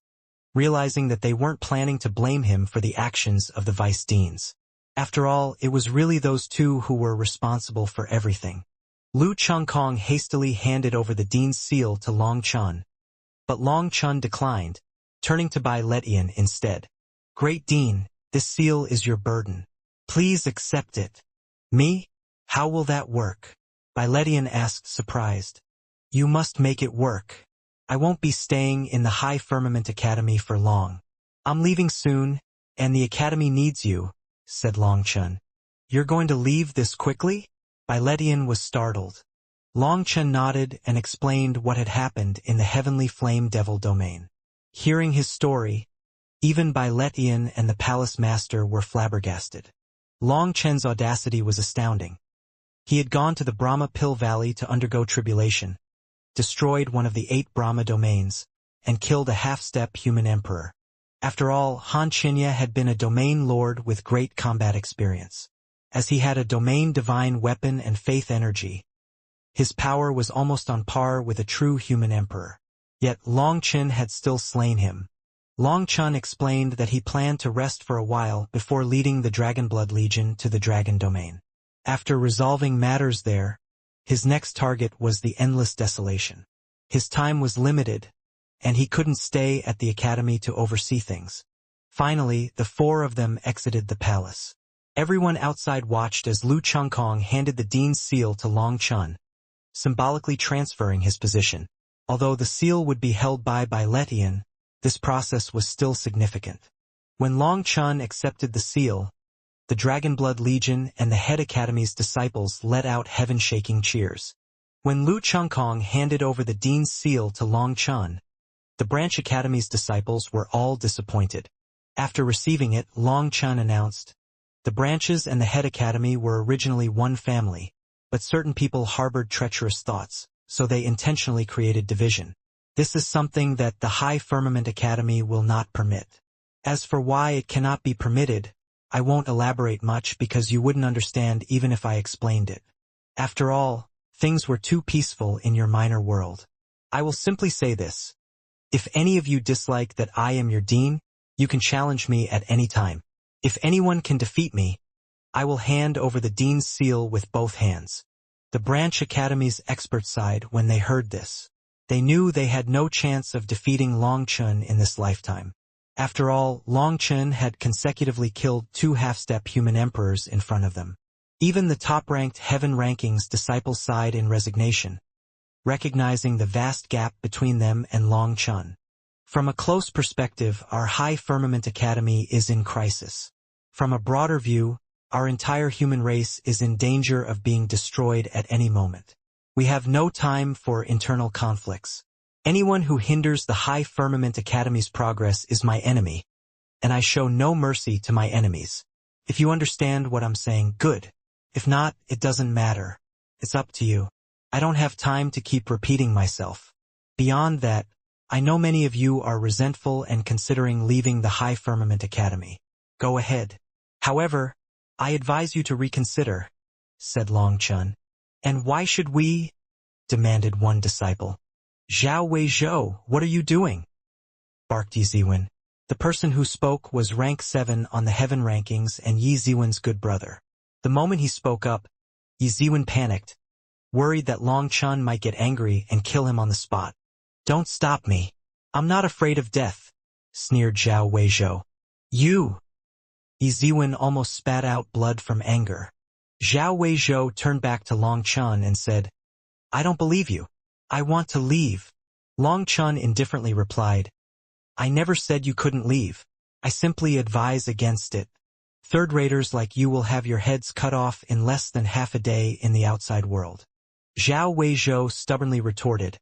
Speaker 1: realizing that they weren't planning to blame him for the actions of the vice deans. After all, it was really those two who were responsible for everything. Lu Chengkong hastily handed over the dean's seal to Long Chun, but Long Chun declined, turning to Letian instead. "Great Dean, this seal is your burden. Please accept it." "Me? How will that work?" Letian asked, surprised. "You must make it work. I won't be staying in the High Firmament Academy for long. I'm leaving soon, and the academy needs you," said Long Chun. You're going to leave this quickly? Biletian was startled. Long Chen nodded and explained what had happened in the heavenly flame devil domain. Hearing his story, even Biletian and the palace master were flabbergasted. Long Chen's audacity was astounding. He had gone to the Brahma Pill Valley to undergo tribulation, destroyed one of the 8 Brahma domains, and killed a half-step human emperor. After all, Han Chinya had been a domain lord with great combat experience. As he had a domain divine weapon and faith energy, his power was almost on par with a true human emperor. Yet Long Chen had still slain him. Long Chen explained that he planned to rest for a while before leading the Dragonblood Legion to the Dragon Domain. After resolving matters there, his next target was the Endless Desolation. His time was limited, and he couldn't stay at the academy to oversee things. Finally, the 4 of them exited the palace. Everyone outside watched as Lu Chengkong handed the dean's seal to Long Chen, symbolically transferring his position. Although the seal would be held by Biletian, this process was still significant. When Long Chen accepted the seal, the Dragonblood Legion and the Head Academy's disciples let out heaven-shaking cheers. When Lu Chengkong handed over the dean's seal to Long Chen, the Branch Academy's disciples were all disappointed. After receiving it, Long Chen announced, "The branches and the Head Academy were originally one family, but certain people harbored treacherous thoughts, so they intentionally created division. This is something that the High Firmament Academy will not permit. As for why it cannot be permitted, I won't elaborate much because you wouldn't understand even if I explained it. After all, things were too peaceful in your minor world. I will simply say this. If any of you dislike that I am your dean, you can challenge me at any time. If anyone can defeat me, I will hand over the dean's seal with both hands." The Branch Academy's experts sighed when they heard this. They knew they had no chance of defeating Long Chen in this lifetime. After all, Long Chen had consecutively killed 2 half-step human emperors in front of them. Even the top-ranked Heaven Rankings disciples sighed in resignation, recognizing the vast gap between them and Long Chen. From a close perspective, our High Firmament Academy is in crisis. From a broader view, our entire human race is in danger of being destroyed at any moment. We have no time for internal conflicts. Anyone who hinders the High Firmament Academy's progress is my enemy, and I show no mercy to my enemies. If you understand what I'm saying, good. If not, it doesn't matter. It's up to you. I don't have time to keep repeating myself. Beyond that, I know many of you are resentful and considering leaving the High Firmament Academy. Go ahead. However, I advise you to reconsider," said Long Chen. "And why should we?" demanded one disciple. "Zhao Weizhou, what are you doing?" barked Yi Ziwen. The person who spoke was rank 7 on the Heaven Rankings and Yi Ziwen's good brother. The moment he spoke up, Yi Ziwen panicked, worried that Long Chen might get angry and kill him on the spot. "Don't stop me. I'm not afraid of death," sneered Zhao Weizhou. "You!" Yi Ziwen almost spat out blood from anger. Zhao Weizhou turned back to Long Chen and said, "I don't believe you. I want to leave." Long Chen indifferently replied, "I never said you couldn't leave. I simply advise against it. Third-raters like you will have your heads cut off in less than half a day in the outside world." Zhao Weizhou stubbornly retorted,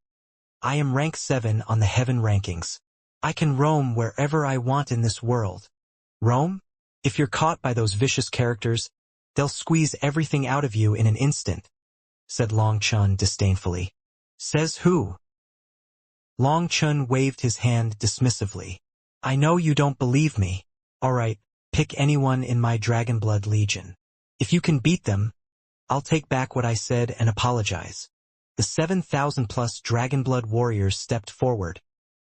Speaker 1: "I am rank 7 on the Heaven Rankings. I can roam wherever I want in this world." "Roam? If you're caught by those vicious characters, they'll squeeze everything out of you in an instant," said Long Chen disdainfully. "Says who?" Long Chen waved his hand dismissively. "I know you don't believe me. All right, pick anyone in my Dragonblood Legion. If you can beat them, I'll take back what I said and apologize." The 7,000-plus Dragonblood warriors stepped forward,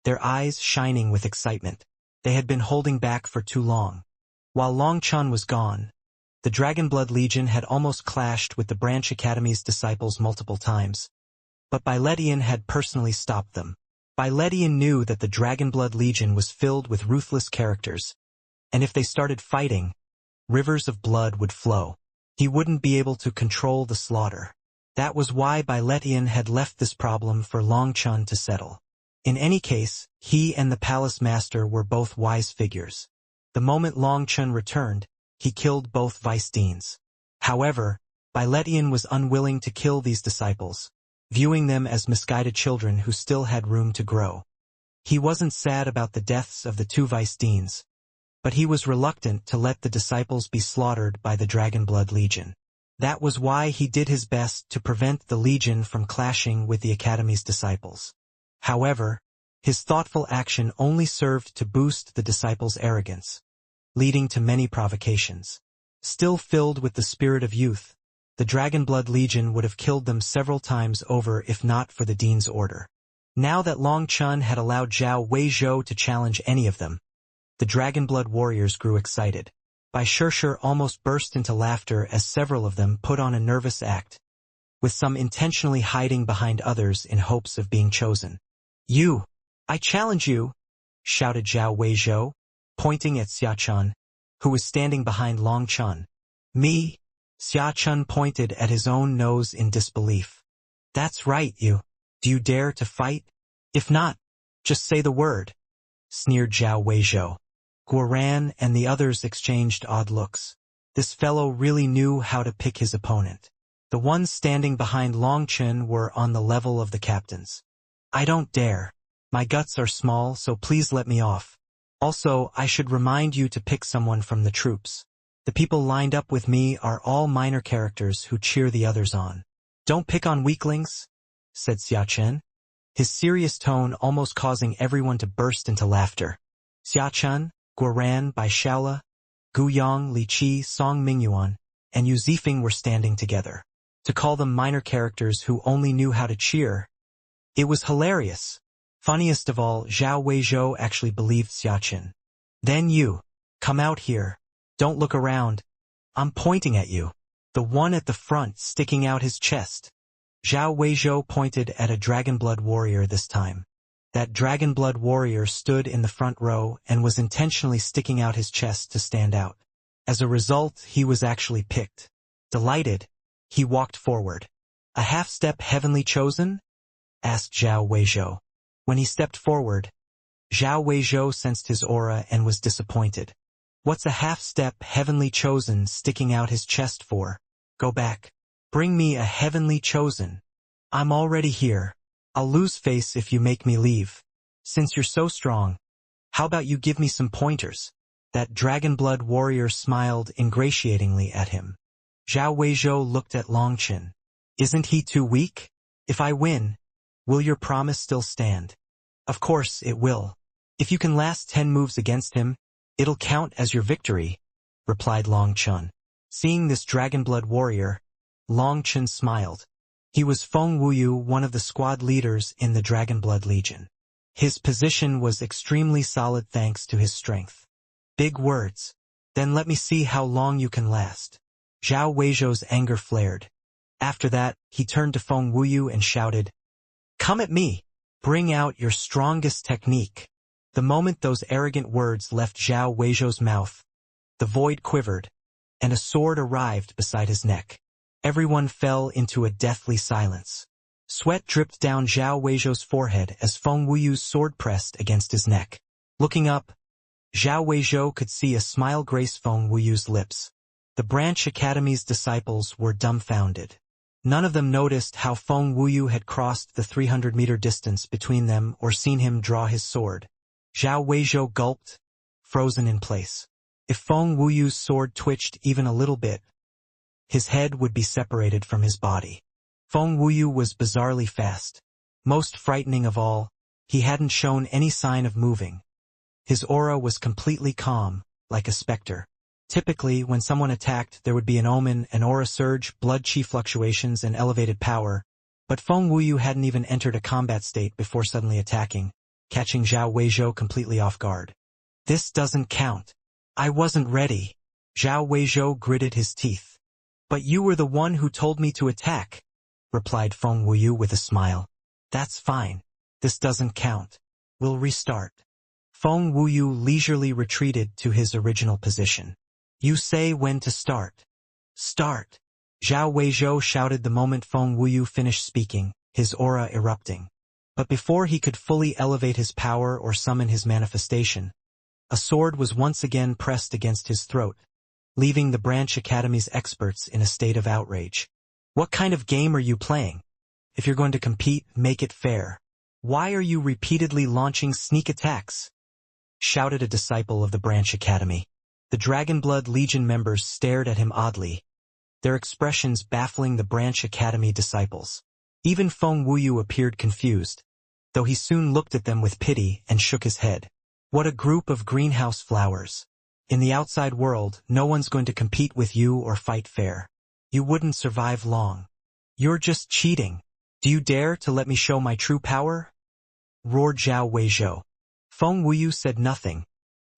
Speaker 1: their eyes shining with excitement. They had been holding back for too long. While Long Chen was gone, the Dragonblood Legion had almost clashed with the Branch Academy's disciples multiple times. But Biletian had personally stopped them. Biletian knew that the Dragonblood Legion was filled with ruthless characters, and if they started fighting, rivers of blood would flow. He wouldn't be able to control the slaughter. That was why Biletian had left this problem for Long Chen to settle. In any case, he and the palace master were both wise figures. The moment Long Chen returned, he killed both vice deans. However, Biletian was unwilling to kill these disciples, viewing them as misguided children who still had room to grow. He wasn't sad about the deaths of the two vice-deans, but he was reluctant to let the disciples be slaughtered by the Dragonblood Legion. That was why he did his best to prevent the Legion from clashing with the Academy's disciples. However, his thoughtful action only served to boost the disciples' arrogance, leading to many provocations. Still filled with the spirit of youth, the Dragonblood Legion would have killed them several times over if not for the Dean's order. Now that Long Chun had allowed Zhao Weizhou to challenge any of them, the Dragonblood warriors grew excited. Bai Shishir almost burst into laughter as several of them put on a nervous act, with some intentionally hiding behind others in hopes of being chosen. "You! I challenge you!" shouted Zhao Weizhou, pointing at Xia Chun, who was standing behind Long Chun. "Me?" Xia Chun pointed at his own nose in disbelief. "That's right, you. Do you dare to fight? If not, just say the word," sneered Zhao Weizhou. Guoran and the others exchanged odd looks. This fellow really knew how to pick his opponent. The ones standing behind Long Chun were on the level of the captains. "I don't dare. My guts are small, so please let me off. Also, I should remind you to pick someone from the troops. The people lined up with me are all minor characters who cheer the others on. Don't pick on weaklings," said Xia Chen, his serious tone almost causing everyone to burst into laughter. Xia Chen, Guoran, Bai Shaola, Gu Yang, Li Qi, Song Mingyuan, and Yu Zifeng were standing together. To call them minor characters who only knew how to cheer, it was hilarious. Funniest of all, Zhao Weizhou actually believed Xia Chen. "Then you, come out here. Don't look around. I'm pointing at you." The one at the front sticking out his chest. Zhao Weizhou pointed at a Dragonblood warrior this time. That Dragonblood warrior stood in the front row and was intentionally sticking out his chest to stand out. As a result, he was actually picked. Delighted, he walked forward. "A half-step heavenly chosen?" asked Zhao Weizhou. When he stepped forward, Zhao Weizhou sensed his aura and was disappointed. "What's a half-step heavenly chosen sticking out his chest for? Go back. Bring me a heavenly chosen. I'm already here. I'll lose face if you make me leave. Since you're so strong, how about you give me some pointers?" That Dragonblood warrior smiled ingratiatingly at him. Zhao Weizhou looked at Long Chun. "Isn't he too weak? If I win, will your promise still stand?" "Of course it will. If you can last 10 moves against him, it'll count as your victory," replied Long Chun. Seeing this Dragonblood warrior, Long Chun smiled. He was Feng Wuyu, one of the squad leaders in the Dragonblood Legion. His position was extremely solid thanks to his strength. "Big words. Then let me see how long you can last." Zhao Weizhou's anger flared. After that, he turned to Feng Wuyu and shouted, "Come at me. Bring out your strongest technique." The moment those arrogant words left Zhao Weizhou's mouth, the void quivered, and a sword arrived beside his neck. Everyone fell into a deathly silence. Sweat dripped down Zhao Weizhou's forehead as Feng Wuyu's sword pressed against his neck. Looking up, Zhao Weizhou could see a smile grace Feng Wuyu's lips. The Branch Academy's disciples were dumbfounded. None of them noticed how Feng Wuyu had crossed the 300-meter distance between them or seen him draw his sword. Zhao Weizhou gulped, frozen in place. If Feng Wuyu's sword twitched even a little bit, his head would be separated from his body. Feng Wuyu was bizarrely fast. Most frightening of all, he hadn't shown any sign of moving. His aura was completely calm, like a specter. Typically, when someone attacked, there would be an omen, an aura surge, blood chi fluctuations, and elevated power, but Feng Wuyu hadn't even entered a combat state before suddenly attacking, catching Zhao Weizhou completely off guard. "This doesn't count. I wasn't ready." Zhao Weizhou gritted his teeth. "But you were the one who told me to attack," replied Feng Wuyu with a smile. "That's fine. This doesn't count. We'll restart." Feng Wuyu leisurely retreated to his original position. "You say when to start." "Start!" Zhao Weizhou shouted the moment Feng Wuyu finished speaking, his aura erupting. But before he could fully elevate his power or summon his manifestation, a sword was once again pressed against his throat. leaving the branch academy's experts in a state of outrage. What kind of game are you playing? If you're going to compete, make it fair. Why are you repeatedly launching sneak attacks? Shouted a disciple of the branch academy. The Dragonblood Legion members stared at him oddly, their expressions baffling the branch academy disciples. Even Feng Wuyu appeared confused, though he soon looked at them with pity and shook his head. What a group of greenhouse flowers. In the outside world, no one's going to compete with you or fight fair. You wouldn't survive long. You're just cheating. Do you dare to let me show my true power? Roared Zhao Weizhou. Feng Wuyu said nothing,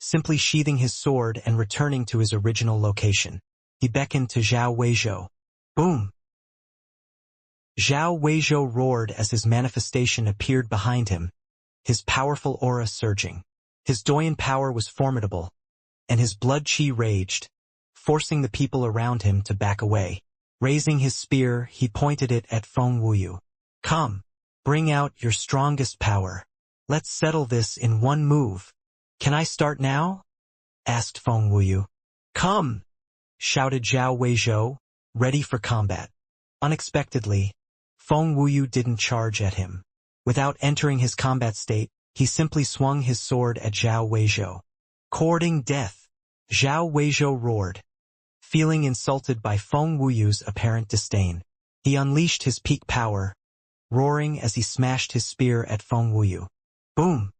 Speaker 1: simply sheathing his sword and returning to his original location. He beckoned to Zhao Weizhou. Boom! Zhao Weizhou roared as his manifestation appeared behind him, his powerful aura surging. His Doyan power was formidable, and his blood qi raged, forcing the people around him to back away. Raising his spear, he pointed it at Feng Wuyu. Come, bring out your strongest power. Let's settle this in one move. Can I start now? Asked Feng Wuyu. Come! Shouted Zhao Weizhou, ready for combat. Unexpectedly, Feng Wuyu didn't charge at him. Without entering his combat state, he simply swung his sword at Zhao Weizhou. Courting death, Zhao Weizhou roared. Feeling insulted by Feng Wuyu's apparent disdain, he unleashed his peak power, roaring as he smashed his spear at Feng Wuyu. Boom!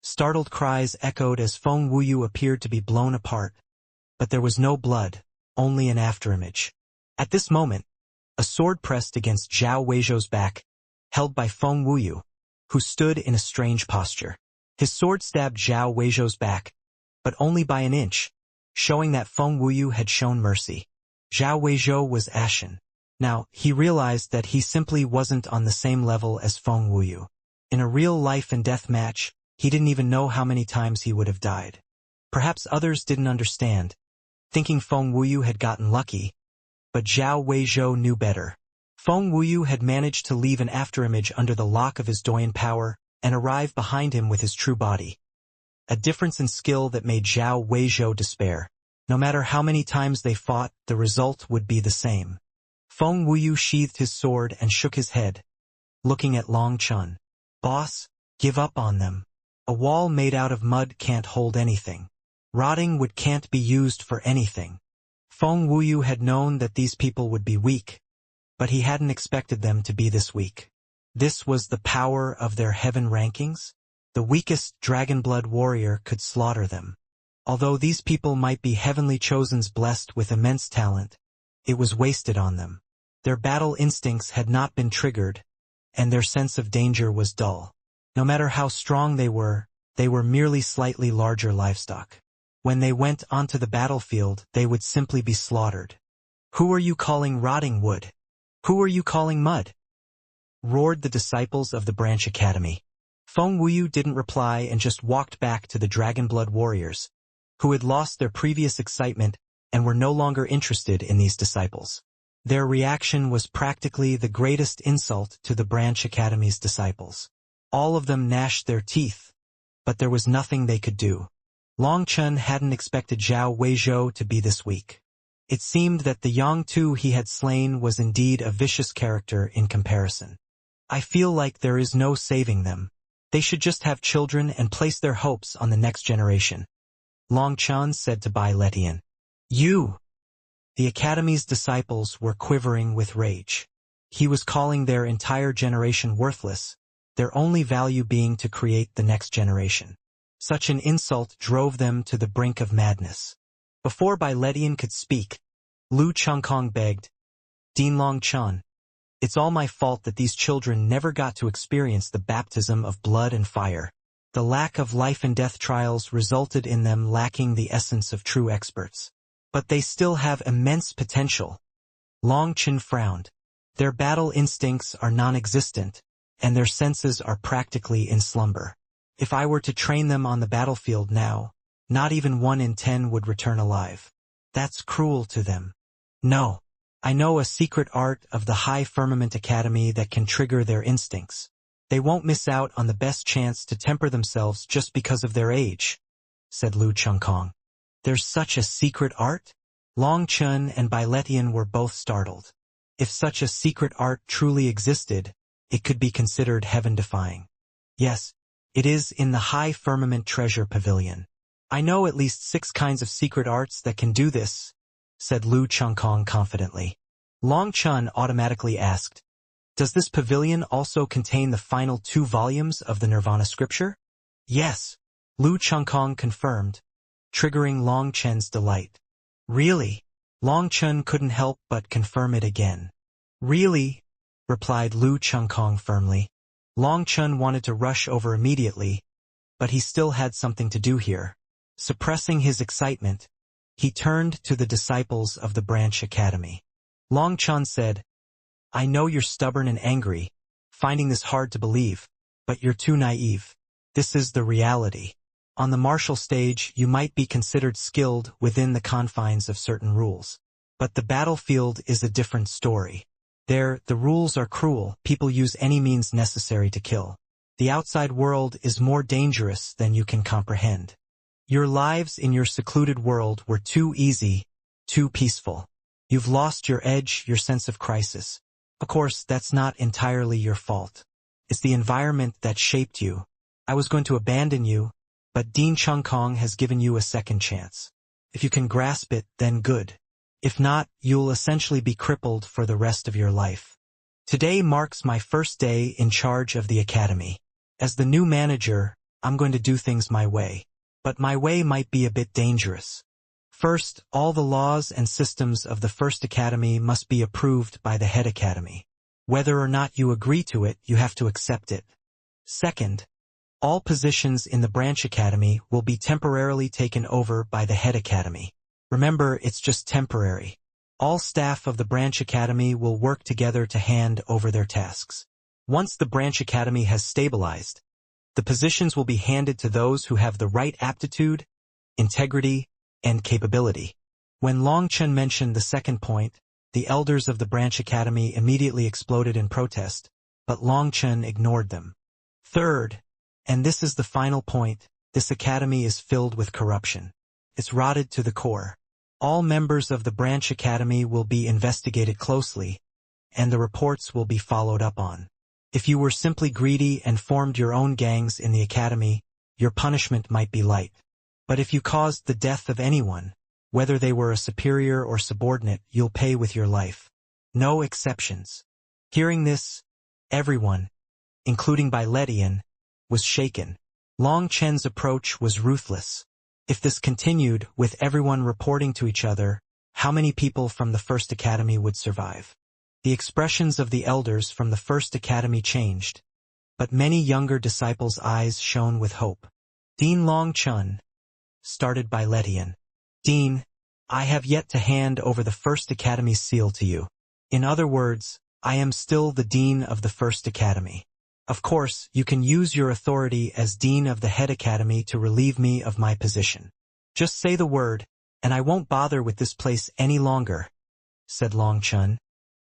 Speaker 1: Startled cries echoed as Feng Wuyu appeared to be blown apart, but there was no blood, only an afterimage. At this moment, a sword pressed against Zhao Weizhou's back, held by Feng Wuyu, who stood in a strange posture. His sword stabbed Zhao Weizhou's back, but only by an inch, showing that Feng Wuyu had shown mercy. Zhao Weizhou was ashen. Now, he realized that he simply wasn't on the same level as Feng Wuyu. In a real life and death match, he didn't even know how many times he would have died. Perhaps others didn't understand, thinking Feng Wuyu had gotten lucky, but Zhao Weizhou knew better. Feng Wuyu had managed to leave an afterimage under the lock of his Doyan power and arrive behind him with his true body. A difference in skill that made Zhao Weizhou despair. No matter how many times they fought, the result would be the same. Feng Wuyu sheathed his sword and shook his head, looking at Long Chun. Boss, give up on them. A wall made out of mud can't hold anything. Rotting wood can't be used for anything. Feng Wuyu had known that these people would be weak, but he hadn't expected them to be this weak. This was the power of their heaven rankings? The weakest Dragonblood warrior could slaughter them. Although these people might be heavenly chosens blessed with immense talent, it was wasted on them. Their battle instincts had not been triggered, and their sense of danger was dull. No matter how strong they were merely slightly larger livestock. When they went onto the battlefield, they would simply be slaughtered. Who are you calling rotting wood? Who are you calling mud? Roared the disciples of the branch academy. Feng Wuyu didn't reply and just walked back to the Dragonblood warriors, who had lost their previous excitement and were no longer interested in these disciples. Their reaction was practically the greatest insult to the branch academy's disciples. All of them gnashed their teeth, but there was nothing they could do. Long Chun hadn't expected Zhao Weizhou to be this weak. It seemed that the Yangtu he had slain was indeed a vicious character in comparison. I feel like there is no saving them. They should just have children and place their hopes on the next generation. Long Chun said to Bai Letian. You! The academy's disciples were quivering with rage. He was calling their entire generation worthless, their only value being to create the next generation. Such an insult drove them to the brink of madness. Before Bai Letian could speak, Lu Chengkong begged, Dean Long Chun, it's all my fault that these children never got to experience the baptism of blood and fire. The lack of life and death trials resulted in them lacking the essence of true experts. But they still have immense potential. Long Chin frowned. Their battle instincts are non-existent, and their senses are practically in slumber. If I were to train them on the battlefield now, not even 1 in 10 would return alive. That's cruel to them. No. I know a secret art of the High Firmament Academy that can trigger their instincts. They won't miss out on the best chance to temper themselves just because of their age, said Lu Chengkong. There's such a secret art? Long Chun and Bai Letian were both startled. If such a secret art truly existed, it could be considered heaven-defying. Yes, it is in the High Firmament Treasure Pavilion. I know at least 6 kinds of secret arts that can do this, said Lu Chungkong confidently. Long Chun automatically asked, does this pavilion also contain the final 2 volumes of the Nirvana scripture? Yes, Lu Chungkong confirmed, triggering Long Chen's delight. Really? Long Chun couldn't help but confirm it again. Really? Replied Lu Chungkong firmly. Long Chun wanted to rush over immediately, but he still had something to do here. Suppressing his excitement, he turned to the disciples of the Branch Academy. Long Chun said, I know you're stubborn and angry, finding this hard to believe, but you're too naive. This is the reality. On the martial stage, you might be considered skilled within the confines of certain rules. But the battlefield is a different story. There, the rules are cruel, people use any means necessary to kill. The outside world is more dangerous than you can comprehend. Your lives in your secluded world were too easy, too peaceful. You've lost your edge, your sense of crisis. Of course, that's not entirely your fault. It's the environment that shaped you. I was going to abandon you, but Dean Chungkong has given you a second chance. If you can grasp it, then good. If not, you'll essentially be crippled for the rest of your life. Today marks my first day in charge of the academy. As the new manager, I'm going to do things my way. But my way might be a bit dangerous. First, all the laws and systems of the first academy must be approved by the head academy. Whether or not you agree to it, you have to accept it. Second, all positions in the branch academy will be temporarily taken over by the head academy. Remember, it's just temporary. All staff of the branch academy will work together to hand over their tasks. Once the branch academy has stabilized, the positions will be handed to those who have the right aptitude, integrity, and capability. When Long Chun mentioned the second point, the elders of the branch academy immediately exploded in protest, but Long Chun ignored them. Third, and this is the final point, this academy is filled with corruption. It's rotted to the core. All members of the branch academy will be investigated closely, and the reports will be followed up on. If you were simply greedy and formed your own gangs in the academy, your punishment might be light. But if you caused the death of anyone, whether they were a superior or subordinate, you'll pay with your life. No exceptions. Hearing this, everyone, including Bai Letian, was shaken. Long Chen's approach was ruthless. If this continued, with everyone reporting to each other, how many people from the first academy would survive? The expressions of the elders from the first academy changed, but many younger disciples' eyes shone with hope. Dean Long Chun, started Bai Letian. Dean, I have yet to hand over the first academy's seal to you. In other words, I am still the dean of the first academy. Of course, you can use your authority as dean of the head academy to relieve me of my position. Just say the word, and I won't bother with this place any longer, said Long Chun,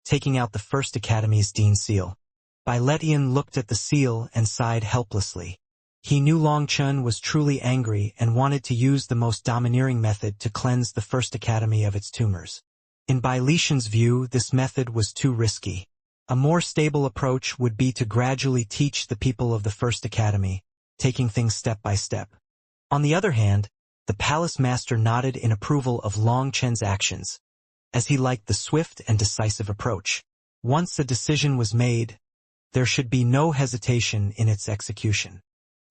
Speaker 1: taking out the first academy's dean seal. Bai Letian looked at the seal and sighed helplessly. He knew Long Chun was truly angry and wanted to use the most domineering method to cleanse the first academy of its tumors. In Bai Letian's view, this method was too risky. A more stable approach would be to gradually teach the people of the first academy, taking things step by step. On the other hand, the palace master nodded in approval of Long Chen's actions, as he liked the swift and decisive approach. Once a decision was made, there should be no hesitation in its execution.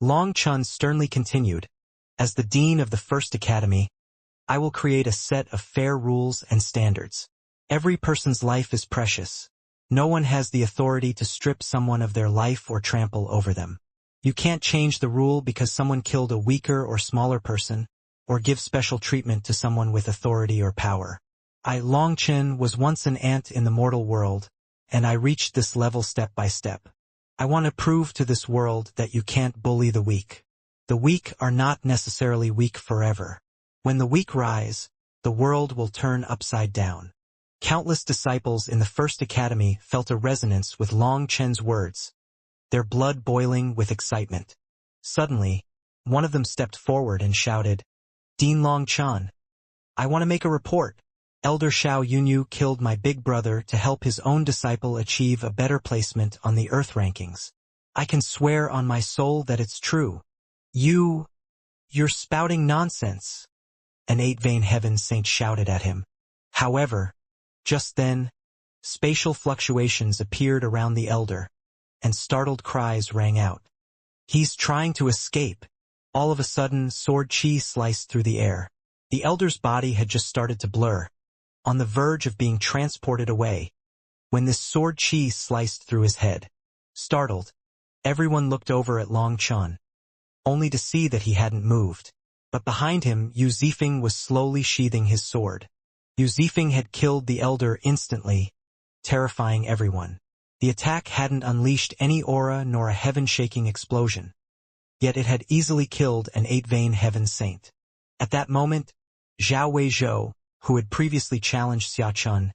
Speaker 1: Long Chun sternly continued, as the dean of the first academy, I will create a set of fair rules and standards. Every person's life is precious. No one has the authority to strip someone of their life or trample over them. You can't change the rule because someone killed a weaker or smaller person, or give special treatment to someone with authority or power. I, Long Chun, was once an ant in the mortal world, and I reached this level step by step. I want to prove to this world that you can't bully the weak. The weak are not necessarily weak forever. When the weak rise, the world will turn upside down. Countless disciples in the first academy felt a resonance with Long Chen's words, their blood boiling with excitement. Suddenly, one of them stepped forward and shouted, Dean Long Chan. I want to make a report. Elder Xiao Yunyu killed my big brother to help his own disciple achieve a better placement on the Earth rankings. I can swear on my soul that it's true. You're spouting nonsense. An eight-vein heaven saint shouted at him. However, just then, spatial fluctuations appeared around the elder, and startled cries rang out. He's trying to escape. All of a sudden, sword chi sliced through the air. The elder's body had just started to blur, on the verge of being transported away, when this sword chi sliced through his head. Startled, everyone looked over at Long Chun, only to see that he hadn't moved. But behind him, Yu Zifeng was slowly sheathing his sword. Yu Zifeng had killed the elder instantly, terrifying everyone. The attack hadn't unleashed any aura nor a heaven-shaking explosion. Yet it had easily killed an eight-vein heaven saint. At that moment, Zhao Weizhou, who had previously challenged Xia Chun,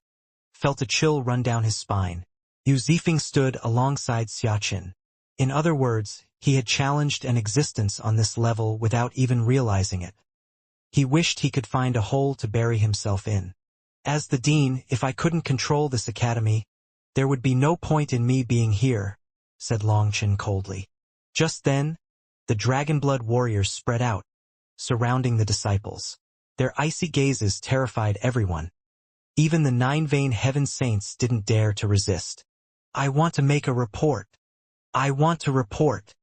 Speaker 1: felt a chill run down his spine. Yu Zifeng stood alongside Xia Chun. In other words, he had challenged an existence on this level without even realizing it. He wished he could find a hole to bury himself in. As the dean, if I couldn't control this academy, there would be no point in me being here, said Long Chen coldly. Just then, the Dragonblood warriors spread out, surrounding the disciples. Their icy gazes terrified everyone. Even the nine-vein heaven saints didn't dare to resist. I want to make a report. I want to report.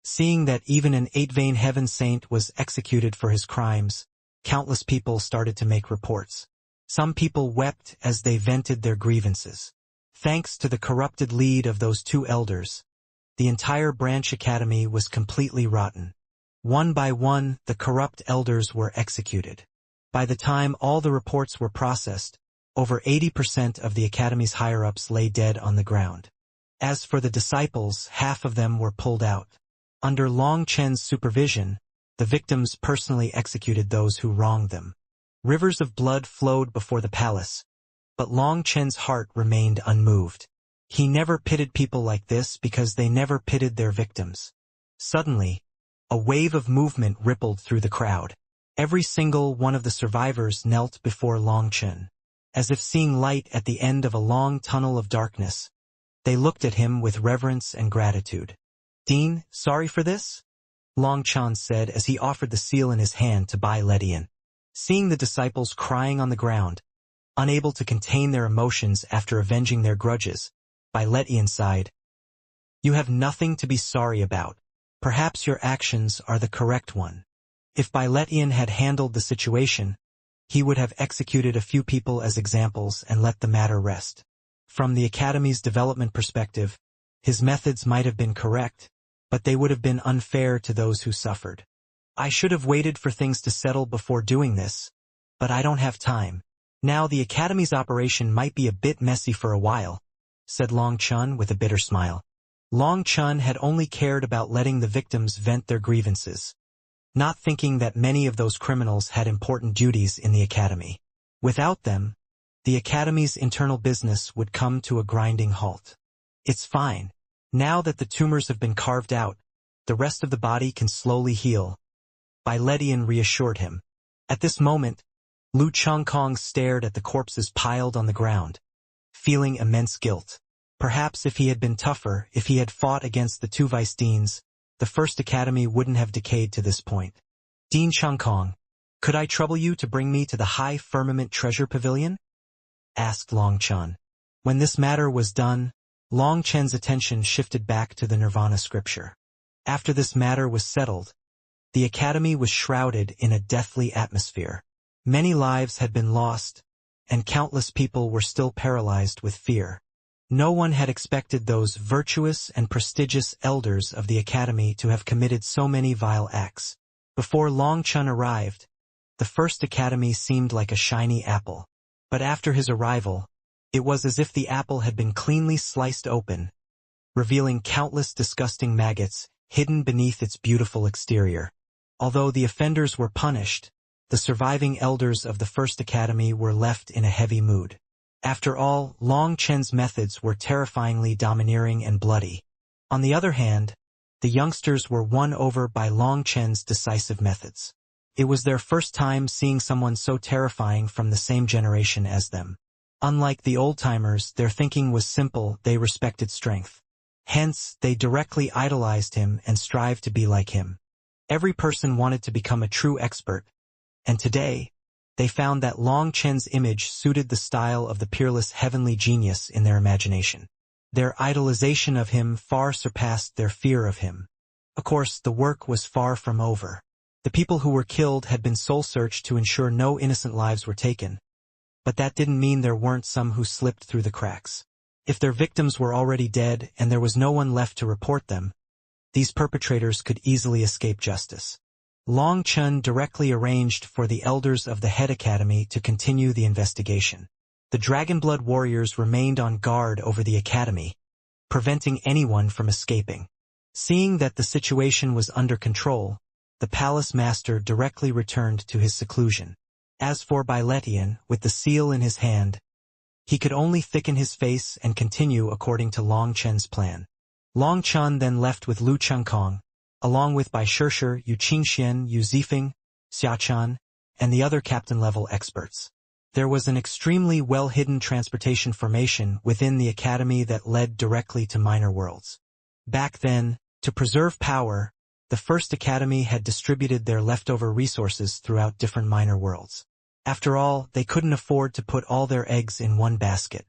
Speaker 1: Seeing that even an eight-vein heaven saint was executed for his crimes, countless people started to make reports. Some people wept as they vented their grievances. Thanks to the corrupted lead of those two elders, the entire branch academy was completely rotten. One by one, the corrupt elders were executed. By the time all the reports were processed, over 80% of the academy's higher-ups lay dead on the ground. As for the disciples, half of them were pulled out. Under Long Chen's supervision, the victims personally executed those who wronged them. Rivers of blood flowed before the palace, but Long Chen's heart remained unmoved. He never pitied people like this because they never pitied their victims. Suddenly, a wave of movement rippled through the crowd. Every single one of the survivors knelt before Long Chen. As if seeing light at the end of a long tunnel of darkness, they looked at him with reverence and gratitude. Dean, sorry for this? Long Chen said as he offered the seal in his hand to Bai Letian. Seeing the disciples crying on the ground, unable to contain their emotions after avenging their grudges, Bai Letian sighed. You have nothing to be sorry about. Perhaps your actions are the correct one. If Bai Letian had handled the situation, he would have executed a few people as examples and let the matter rest. From the Academy's development perspective, his methods might have been correct, but they would have been unfair to those who suffered. I should have waited for things to settle before doing this, but I don't have time. Now the Academy's operation might be a bit messy for a while, said Long Chun with a bitter smile. Long Chun had only cared about letting the victims vent their grievances, not thinking that many of those criminals had important duties in the Academy. Without them, the Academy's internal business would come to a grinding halt. It's fine. Now that the tumors have been carved out, the rest of the body can slowly heal. Bai Letian reassured him. At this moment, Lu Chongkong stared at the corpses piled on the ground, feeling immense guilt. Perhaps if he had been tougher, if he had fought against the two vice-deans, the First Academy wouldn't have decayed to this point. Dean Chongkong, could I trouble you to bring me to the High Firmament Treasure Pavilion? Asked Long Chun. When this matter was done, Long Chen's attention shifted back to the Nirvana scripture. After this matter was settled, the Academy was shrouded in a deathly atmosphere. Many lives had been lost, and countless people were still paralyzed with fear. No one had expected those virtuous and prestigious elders of the Academy to have committed so many vile acts. Before Long Chun arrived, the First Academy seemed like a shiny apple. But after his arrival, it was as if the apple had been cleanly sliced open, revealing countless disgusting maggots hidden beneath its beautiful exterior. Although the offenders were punished, the surviving elders of the First Academy were left in a heavy mood. After all, Long Chen's methods were terrifyingly domineering and bloody. On the other hand, the youngsters were won over by Long Chen's decisive methods. It was their first time seeing someone so terrifying from the same generation as them. Unlike the old-timers, their thinking was simple, they respected strength. Hence, they directly idolized him and strived to be like him. Every person wanted to become a true expert, and today, they found that Long Chen's image suited the style of the peerless heavenly genius in their imagination. Their idolization of him far surpassed their fear of him. Of course, the work was far from over. The people who were killed had been soul-searched to ensure no innocent lives were taken. But that didn't mean there weren't some who slipped through the cracks. If their victims were already dead and there was no one left to report them, these perpetrators could easily escape justice. Long Chen directly arranged for the elders of the Head Academy to continue the investigation. The Dragonblood warriors remained on guard over the academy, preventing anyone from escaping. Seeing that the situation was under control, the palace master directly returned to his seclusion. As for Byletian, with the seal in his hand, he could only thicken his face and continue according to Long Chen's plan. Long Chen then left with Lu Chengkong, along with Bai Shishir, Yu Qingxian, Yu Zifeng, Xiachan, and the other captain-level experts. There was an extremely well-hidden transportation formation within the academy that led directly to minor worlds. Back then, to preserve power, the first academy had distributed their leftover resources throughout different minor worlds. After all, they couldn't afford to put all their eggs in one basket.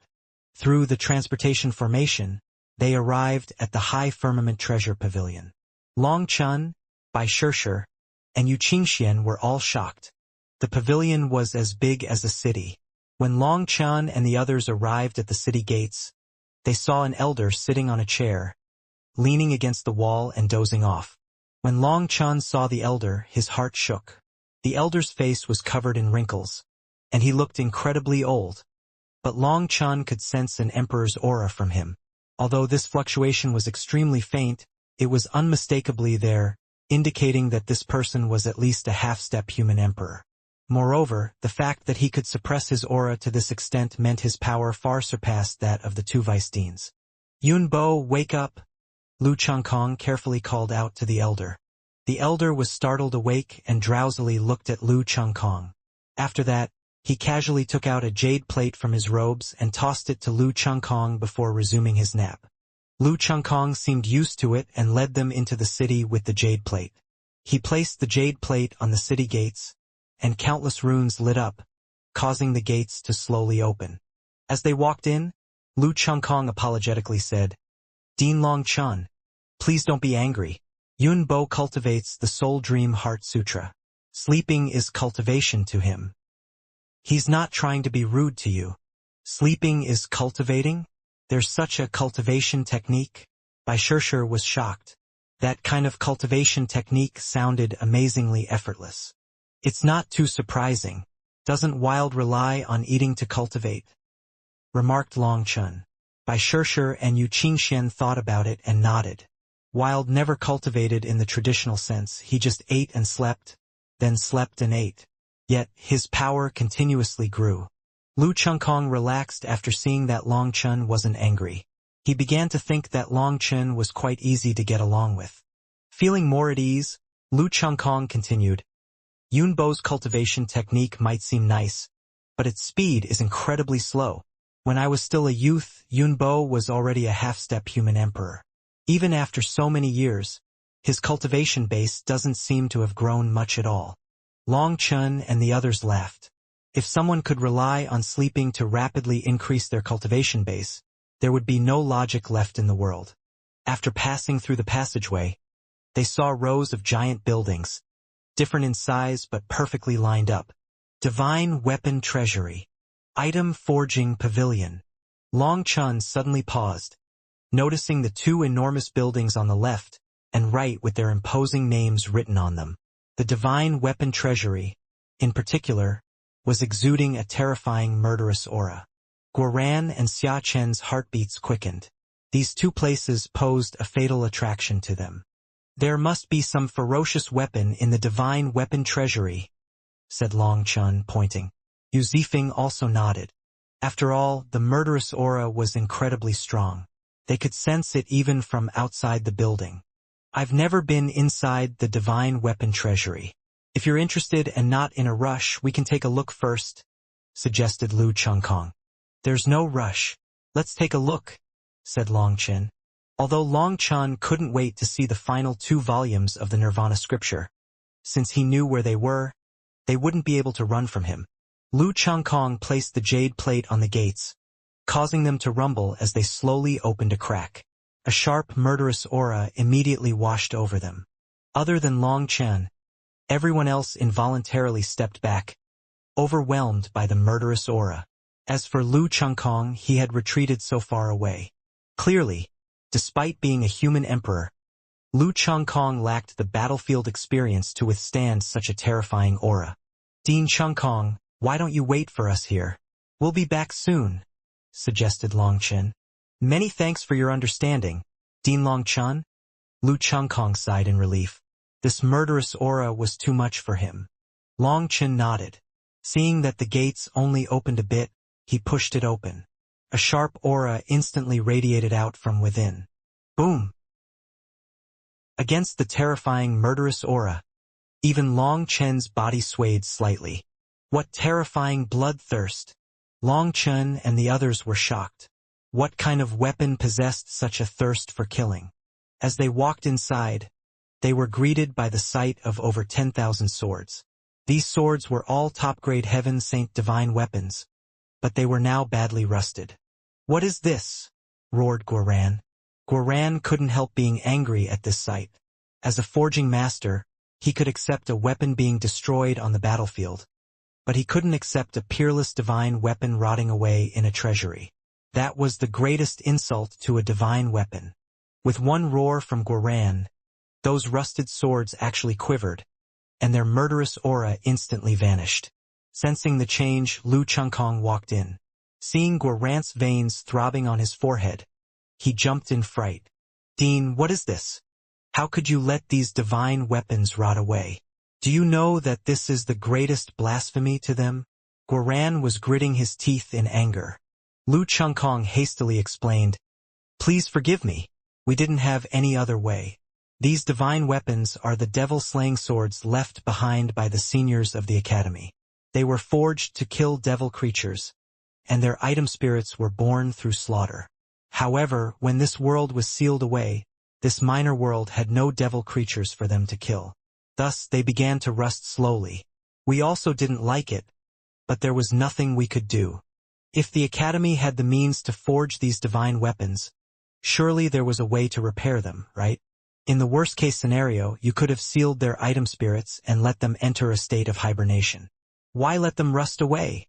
Speaker 1: Through the transportation formation, they arrived at the High Firmament Treasure Pavilion. Long Chen, Bai Shishir, and Yu Qingxian were all shocked. The pavilion was as big as a city. When Long Chen and the others arrived at the city gates, they saw an elder sitting on a chair, leaning against the wall and dozing off. When Long Chen saw the elder, his heart shook. The elder's face was covered in wrinkles, and he looked incredibly old. But Long Chen could sense an emperor's aura from him. Although this fluctuation was extremely faint, it was unmistakably there, indicating that this person was at least a half-step human emperor. Moreover, the fact that he could suppress his aura to this extent meant his power far surpassed that of the two vice-deans. Yun Bo, wake up! Lu Chengkong carefully called out to the elder. The elder was startled awake and drowsily looked at Lu Chengkong. After that, he casually took out a jade plate from his robes and tossed it to Lu Chengkong before resuming his nap. Lu Chengkong seemed used to it and led them into the city with the jade plate. He placed the jade plate on the city gates, and countless runes lit up, causing the gates to slowly open. As they walked in, Lu Chengkong apologetically said, "Dean Long Chen, please don't be angry. Yun Bo cultivates the Soul Dream Heart Sutra. Sleeping is cultivation to him. He's not trying to be rude to you. Sleeping is cultivating? There's such a cultivation technique?" Bai Shishir was shocked. That kind of cultivation technique sounded amazingly effortless. "It's not too surprising. Doesn't Wild rely on eating to cultivate?" remarked Long Chen. Bai Shishir and Yu Qingxian thought about it and nodded. Wild never cultivated in the traditional sense, he just ate and slept, then slept and ate. Yet, his power continuously grew. Lu Chengkong relaxed after seeing that Long Chen wasn't angry. He began to think that Long Chen was quite easy to get along with. Feeling more at ease, Lu Chengkong continued, "Yun Bo's cultivation technique might seem nice, but its speed is incredibly slow. When I was still a youth, Yun Bo was already a half-step human emperor. Even after so many years, his cultivation base doesn't seem to have grown much at all." Long Chen and the others laughed. If someone could rely on sleeping to rapidly increase their cultivation base, there would be no logic left in the world. After passing through the passageway, they saw rows of giant buildings, different in size but perfectly lined up. Divine Weapon Treasury. Item Forging Pavilion. Long Chen suddenly paused, noticing the two enormous buildings on the left and right with their imposing names written on them. The Divine Weapon Treasury, in particular, was exuding a terrifying murderous aura. Guoran and Xia Chen's heartbeats quickened. These two places posed a fatal attraction to them. "There must be some ferocious weapon in the Divine Weapon Treasury," said Long Chen, pointing. Yu Zifeng also nodded. After all, the murderous aura was incredibly strong. They could sense it even from outside the building. "I've never been inside the Divine Weapon Treasury," If you're interested and not in a rush, we can take a look first, suggested Lu Chengkong. There's no rush. Let's take a look, said Long Chen. Although Long Chen couldn't wait to see the final 2 volumes of the Nirvana scripture, since he knew where they were, they wouldn't be able to run from him. Lu Chengkong placed the jade plate on the gates, causing them to rumble as they slowly opened a crack. A sharp, murderous aura immediately washed over them. Other than Long Chen, everyone else involuntarily stepped back, overwhelmed by the murderous aura. As for Lu Chengkong, he had retreated so far away. Clearly, despite being a human emperor, Lu Chengkong lacked the battlefield experience to withstand such a terrifying aura. Dean Chengkong, why don't you wait for us here? We'll be back soon, suggested Long Chen. Many thanks for your understanding, Dean Long Chen. Lu Chengkong sighed in relief. This murderous aura was too much for him. Long Chen nodded. Seeing that the gates only opened a bit, he pushed it open. A sharp aura instantly radiated out from within. Boom! Against the terrifying murderous aura, even Long Chen's body swayed slightly. What terrifying bloodthirst! Long Chen and the others were shocked. What kind of weapon possessed such a thirst for killing? As they walked inside, they were greeted by the sight of over 10,000 swords. These swords were all top-grade Heaven Saint divine weapons, but they were now badly rusted. What is this? Roared Guoran. Guoran couldn't help being angry at this sight. As a forging master, he could accept a weapon being destroyed on the battlefield, but he couldn't accept a peerless divine weapon rotting away in a treasury. That was the greatest insult to a divine weapon. With one roar from Guoran, those rusted swords actually quivered, and their murderous aura instantly vanished. Sensing the change, Lu Chengkong walked in. Seeing Guoran's veins throbbing on his forehead, he jumped in fright. Dean, what is this? How could you let these divine weapons rot away? Do you know that this is the greatest blasphemy to them? Guoran was gritting his teeth in anger. Lu Chengkong hastily explained, Please forgive me. We didn't have any other way. These divine weapons are the devil-slaying swords left behind by the seniors of the academy. They were forged to kill devil creatures, and their item spirits were born through slaughter. However, when this world was sealed away, this minor world had no devil creatures for them to kill. Thus, they began to rust slowly. We also didn't like it, but there was nothing we could do. If the academy had the means to forge these divine weapons, surely there was a way to repair them, right? In the worst-case scenario, you could have sealed their item spirits and let them enter a state of hibernation. Why let them rust away?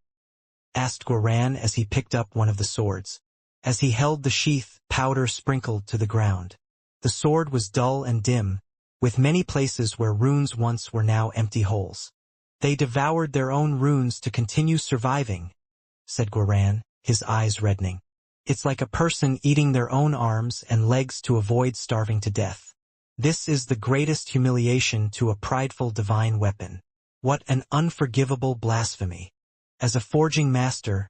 Speaker 1: Asked Guoran as he picked up one of the swords. As he held the sheath, powder sprinkled to the ground. The sword was dull and dim, with many places where runes once were now empty holes. They devoured their own runes to continue surviving, said Guoran, his eyes reddening. It's like a person eating their own arms and legs to avoid starving to death. This is the greatest humiliation to a prideful divine weapon. What an unforgivable blasphemy. As a forging master,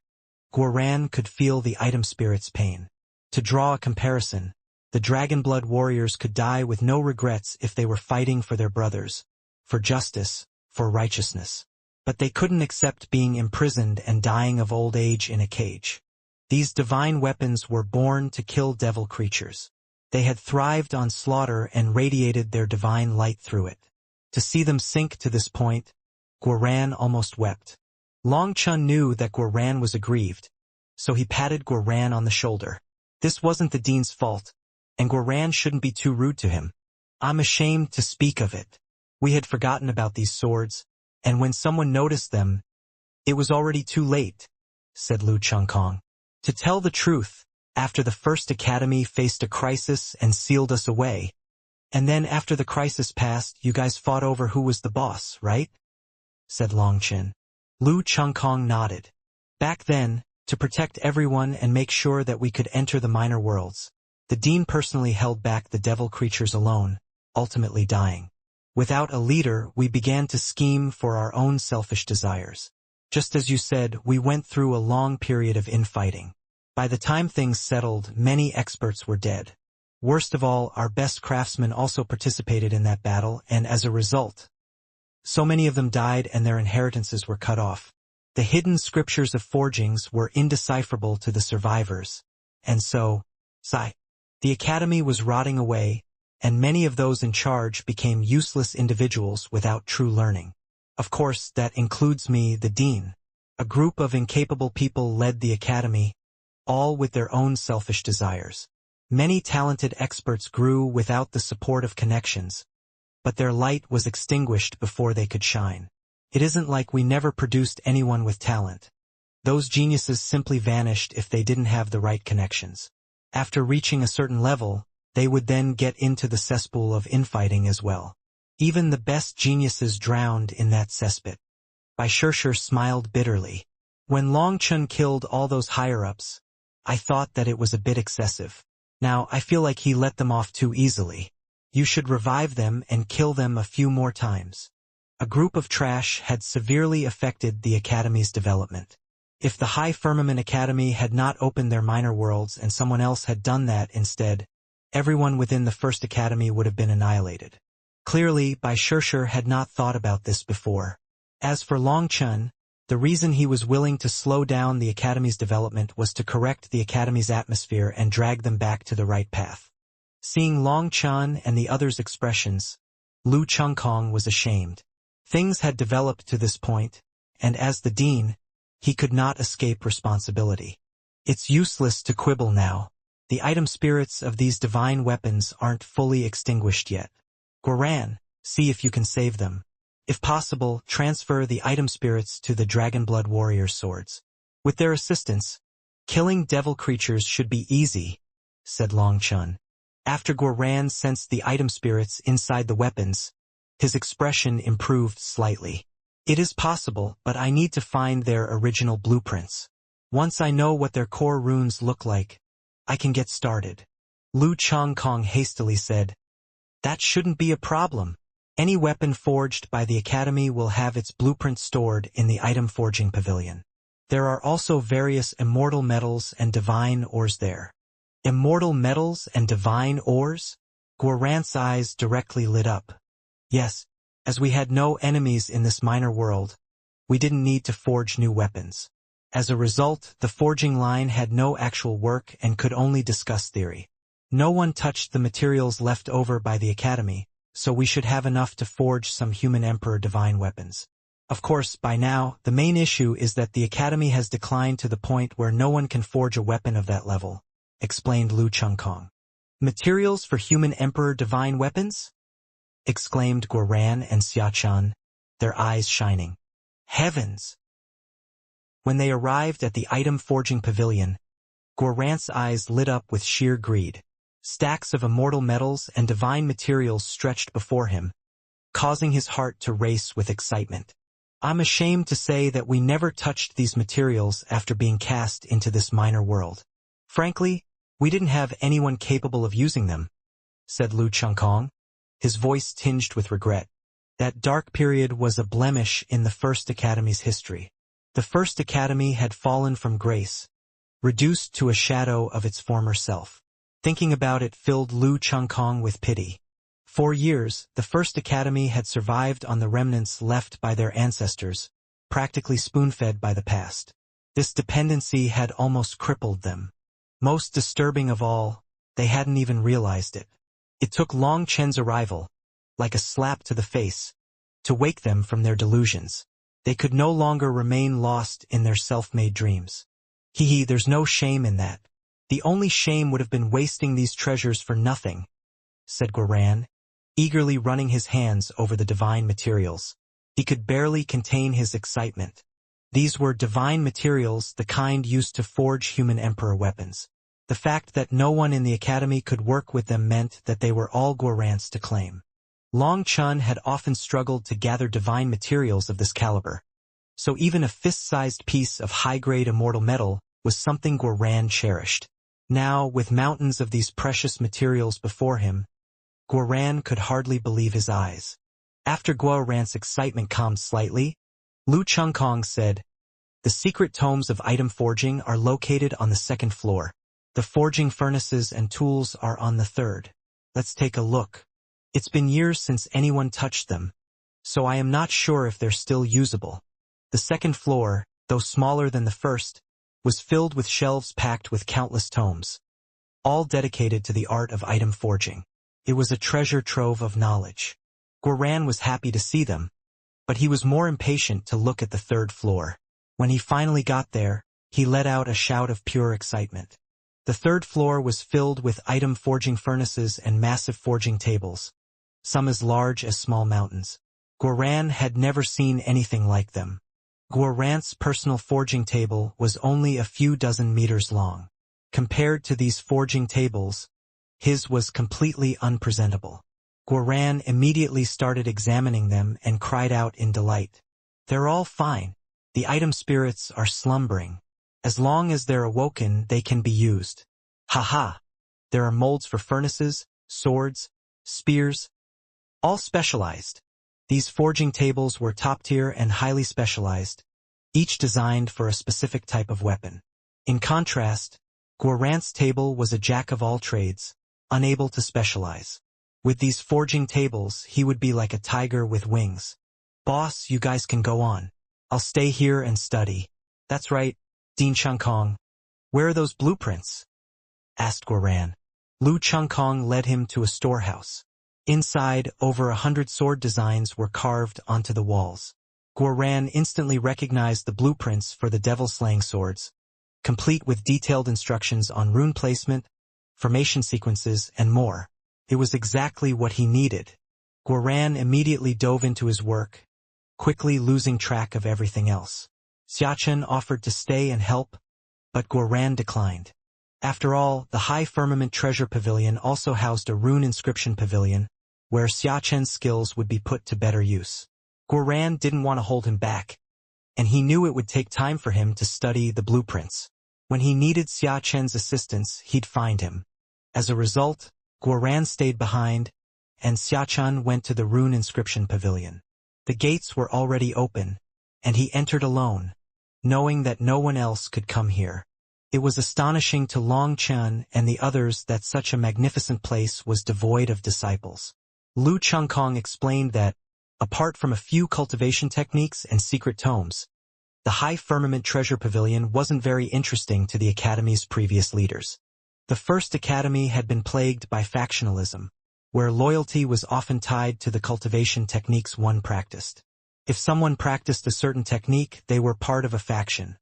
Speaker 1: Guoran could feel the item spirit's pain. To draw a comparison, the Dragonblood warriors could die with no regrets if they were fighting for their brothers, for justice, for righteousness. But they couldn't accept being imprisoned and dying of old age in a cage. These divine weapons were born to kill devil creatures. They had thrived on slaughter and radiated their divine light through it. To see them sink to this point, Guoran almost wept. Long Chen knew that Guoran was aggrieved, so he patted Guoran on the shoulder. This wasn't the dean's fault, and Guoran shouldn't be too rude to him. I'm ashamed to speak of it. We had forgotten about these swords, and when someone noticed them, it was already too late, said Lu Chengkong. To tell the truth, after the first academy faced a crisis and sealed us away, and then after the crisis passed, you guys fought over who was the boss, right? Said Long Chen. Lu Chengkong nodded. Back then, to protect everyone and make sure that we could enter the minor worlds, the dean personally held back the devil creatures alone, ultimately dying. Without a leader, we began to scheme for our own selfish desires. Just as you said, we went through a long period of infighting. By the time things settled, many experts were dead. Worst of all, our best craftsmen also participated in that battle, and as a result, So many of them died and their inheritances were cut off. The hidden scriptures of forgings were indecipherable to the survivors. And so, the academy was rotting away, and many of those in charge became useless individuals without true learning. Of course, that includes me, the dean. A group of incapable people led the academy, all with their own selfish desires. Many talented experts grew without the support of connections, but their light was extinguished before they could shine. It isn't like we never produced anyone with talent. Those geniuses simply vanished if they didn't have the right connections. After reaching a certain level, they would then get into the cesspool of infighting as well. Even the best geniuses drowned in that cesspit. Bai Shishir smiled bitterly. When Long Chun killed all those higher-ups, I thought that it was a bit excessive. Now I feel like he let them off too easily. You should revive them and kill them a few more times. A group of trash had severely affected the Academy's development. If the High Firmament Academy had not opened their minor worlds and someone else had done that instead, everyone within the First Academy would have been annihilated. Clearly, Bai Shishir had not thought about this before. As for Long Chun, the reason he was willing to slow down the Academy's development was to correct the Academy's atmosphere and drag them back to the right path. Seeing Long Chun and the others' expressions, Lu Chungkong was ashamed. Things had developed to this point, and as the dean, he could not escape responsibility. It's useless to quibble now. The item spirits of these divine weapons aren't fully extinguished yet. Guoran, see if you can save them. If possible, transfer the item spirits to the Dragonblood Warrior's swords. With their assistance, killing devil creatures should be easy, said Long Chun. After Guoran sensed the item spirits inside the weapons, his expression improved slightly. It is possible, but I need to find their original blueprints. Once I know what their core runes look like, I can get started. Lu Chongkong hastily said, That shouldn't be a problem. Any weapon forged by the Academy will have its blueprint stored in the item forging pavilion. There are also various immortal metals and divine ores there. Immortal metals and divine ores? Guoran's eyes directly lit up. Yes, as we had no enemies in this minor world, we didn't need to forge new weapons. As a result, the forging line had no actual work and could only discuss theory. No one touched the materials left over by the Academy, so we should have enough to forge some human emperor divine weapons. Of course, by now, the main issue is that the Academy has declined to the point where no one can forge a weapon of that level, explained Lu Chungkong. Materials for human emperor divine weapons? Exclaimed Guoran and Xiachan, their eyes shining. Heavens! When they arrived at the item forging pavilion, Guoran's eyes lit up with sheer greed. Stacks of immortal metals and divine materials stretched before him, causing his heart to race with excitement. I'm ashamed to say that we never touched these materials after being cast into this minor world. Frankly, we didn't have anyone capable of using them, said Lu Chungkong, his voice tinged with regret. That dark period was a blemish in the First Academy's history. The First Academy had fallen from grace, reduced to a shadow of its former self. Thinking about it filled Lu Chungkong with pity. For years, the First Academy had survived on the remnants left by their ancestors, practically spoon-fed by the past. This dependency had almost crippled them. Most disturbing of all, they hadn't even realized it. It took Long Chen's arrival, like a slap to the face, to wake them from their delusions. They could no longer remain lost in their self-made dreams. There's no shame in that. The only shame would have been wasting these treasures for nothing, said Guoran, eagerly running his hands over the divine materials. He could barely contain his excitement. These were divine materials, the kind used to forge human emperor weapons. The fact that no one in the Academy could work with them meant that they were all Guoran's to claim. Long Chun had often struggled to gather divine materials of this caliber, so even a fist-sized piece of high-grade immortal metal was something Guoran cherished. Now, with mountains of these precious materials before him, Guoran could hardly believe his eyes. After Guoran's excitement calmed slightly, Lu Chungkong said, The secret tomes of item forging are located on the second floor. The forging furnaces and tools are on the third. Let's take a look. It's been years since anyone touched them, so I am not sure if they're still usable. The second floor, though smaller than the first, was filled with shelves packed with countless tomes, all dedicated to the art of item forging. It was a treasure trove of knowledge. Guoran was happy to see them, but he was more impatient to look at the third floor. When he finally got there, he let out a shout of pure excitement. The third floor was filled with item forging furnaces and massive forging tables, some as large as small mountains. Guoran had never seen anything like them. Guoran's personal forging table was only a few dozen meters long. Compared to these forging tables, his was completely unpresentable. Guoran immediately started examining them and cried out in delight. They're all fine. The item spirits are slumbering. As long as they're awoken, they can be used. Haha! There are molds for furnaces, swords, spears, all specialized. These forging tables were top-tier and highly specialized, each designed for a specific type of weapon. In contrast, Guoran's table was a jack-of-all-trades, unable to specialize. With these forging tables, he would be like a tiger with wings. Boss, you guys can go on. I'll stay here and study. That's right, Dean Chengkong. Where are those blueprints? Asked Guoran. Lu Chengkong led him to a storehouse. Inside, over 100 sword designs were carved onto the walls. Guoran instantly recognized the blueprints for the devil-slaying swords, complete with detailed instructions on rune placement, formation sequences, and more. It was exactly what he needed. Guoran immediately dove into his work, quickly losing track of everything else. Xiachen offered to stay and help, but Guoran declined. After all, the High Firmament Treasure Pavilion also housed a rune inscription pavilion, where Xiachen's skills would be put to better use. Guoran didn't want to hold him back, and he knew it would take time for him to study the blueprints. When he needed Xiachen's assistance, he'd find him. As a result, Guoran stayed behind, and Xiachen went to the rune inscription pavilion. The gates were already open, and he entered alone, knowing that no one else could come here. It was astonishing to Long Chen and the others that such a magnificent place was devoid of disciples. Lu Chengkong explained that, apart from a few cultivation techniques and secret tomes, the High Firmament Treasure Pavilion wasn't very interesting to the Academy's previous leaders. The first Academy had been plagued by factionalism, where loyalty was often tied to the cultivation techniques one practiced. If someone practiced a certain technique, they were part of a faction.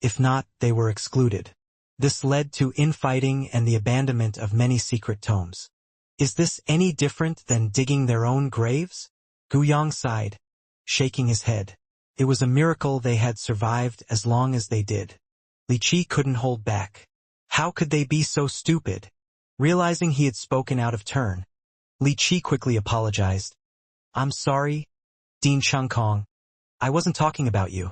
Speaker 1: If not, they were excluded. This led to infighting and the abandonment of many secret tomes. Is this any different than digging their own graves? Guyang sighed, shaking his head. It was a miracle they had survived as long as they did. Li Qi couldn't hold back. How could they be so stupid? Realizing he had spoken out of turn, Li Qi quickly apologized. I'm sorry, Dean Chengkong. I wasn't talking about you.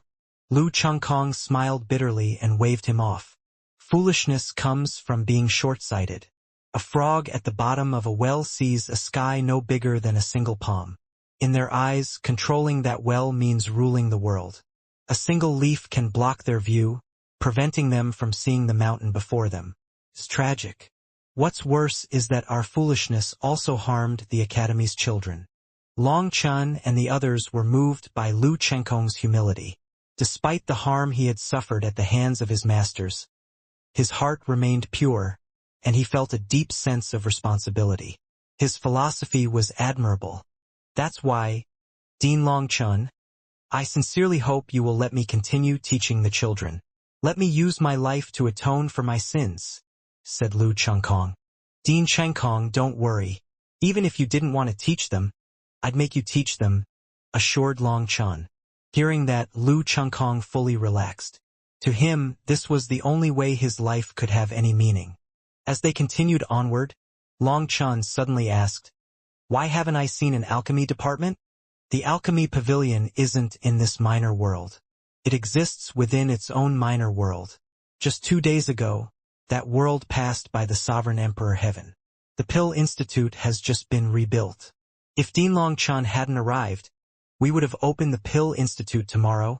Speaker 1: Lu Chengkong smiled bitterly and waved him off. Foolishness comes from being short-sighted. A frog at the bottom of a well sees a sky no bigger than a single palm. In their eyes, controlling that well means ruling the world. A single leaf can block their view, preventing them from seeing the mountain before them. It's tragic. What's worse is that our foolishness also harmed the Academy's children. Long Chen and the others were moved by Lu Chengkong's humility. Despite the harm he had suffered at the hands of his masters, his heart remained pure, and he felt a deep sense of responsibility. His philosophy was admirable. That's why, Dean Longchun, I sincerely hope you will let me continue teaching the children. Let me use my life to atone for my sins, said Lu Chengkong. Dean Chengkong, don't worry. Even if you didn't want to teach them, I'd make you teach them, assured Long Chun. Hearing that, Lu Chengkong fully relaxed. To him, this was the only way his life could have any meaning. As they continued onward, Long Chun suddenly asked, why haven't I seen an alchemy department? The alchemy pavilion isn't in this minor world. It exists within its own minor world. Just 2 days ago, that world passed by the Sovereign Emperor Heaven. The Pill Institute has just been rebuilt. If Dean Longchun hadn't arrived, we would have opened the Pill Institute tomorrow,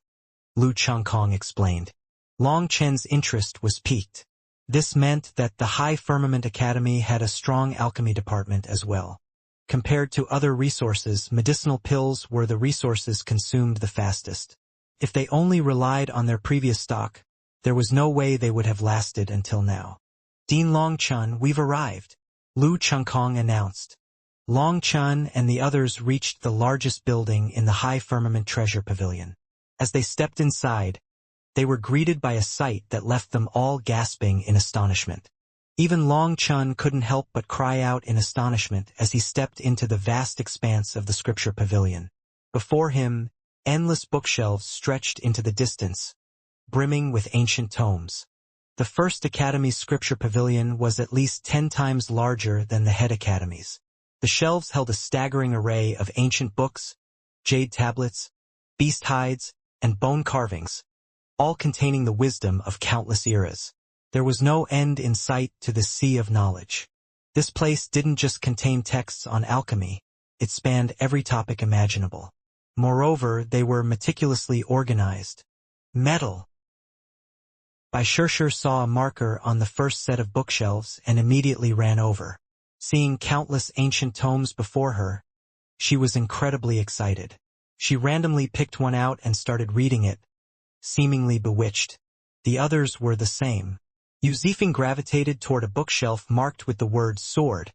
Speaker 1: Lu Chengkong explained. Long Chen's interest was piqued. This meant that the High Firmament Academy had a strong alchemy department as well. Compared to other resources, medicinal pills were the resources consumed the fastest. If they only relied on their previous stock, there was no way they would have lasted until now. "Dean Longchun, we've arrived," Lu Chungkong announced. Longchun and the others reached the largest building in the high firmament treasure pavilion. As they stepped inside, they were greeted by a sight that left them all gasping in astonishment. Even Long Chun couldn't help but cry out in astonishment as he stepped into the vast expanse of the scripture pavilion. Before him, endless bookshelves stretched into the distance, brimming with ancient tomes. The First Academy's scripture pavilion was at least 10 times larger than the head academies. The shelves held a staggering array of ancient books, jade tablets, beast hides, and bone carvings, all containing the wisdom of countless eras. There was no end in sight to the sea of knowledge. This place didn't just contain texts on alchemy, it spanned every topic imaginable. Moreover, they were meticulously organized. Metal. Bai Shishir saw a marker on the first set of bookshelves and immediately ran over. Seeing countless ancient tomes before her, she was incredibly excited. She randomly picked one out and started reading it, seemingly bewitched. The others were the same. Yu Zifeng gravitated toward a bookshelf marked with the word sword,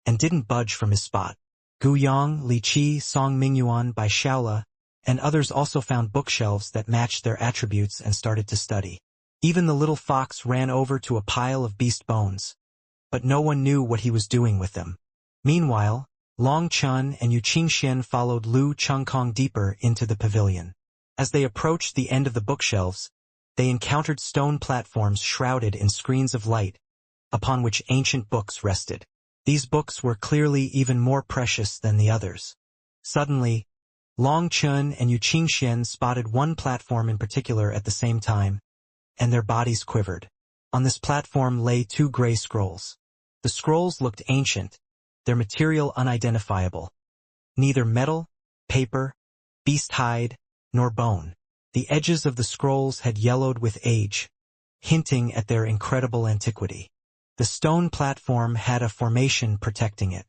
Speaker 1: and didn't budge from his spot. Gu Yang, Li Qi, Song Mingyuan, Bai Shaola, and others also found bookshelves that matched their attributes and started to study. Even the little fox ran over to a pile of beast bones, but no one knew what he was doing with them. Meanwhile, Long Chun and Yu Qingxian followed Lu Chungkong deeper into the pavilion. As they approached the end of the bookshelves, they encountered stone platforms shrouded in screens of light, upon which ancient books rested. These books were clearly even more precious than the others. Suddenly, Long Chun and Yu Qingxian spotted one platform in particular at the same time, and their bodies quivered. On this platform lay 2 gray scrolls. The scrolls looked ancient, their material unidentifiable. Neither metal, paper, beast hide, nor bone. The edges of the scrolls had yellowed with age, hinting at their incredible antiquity. The stone platform had a formation protecting it.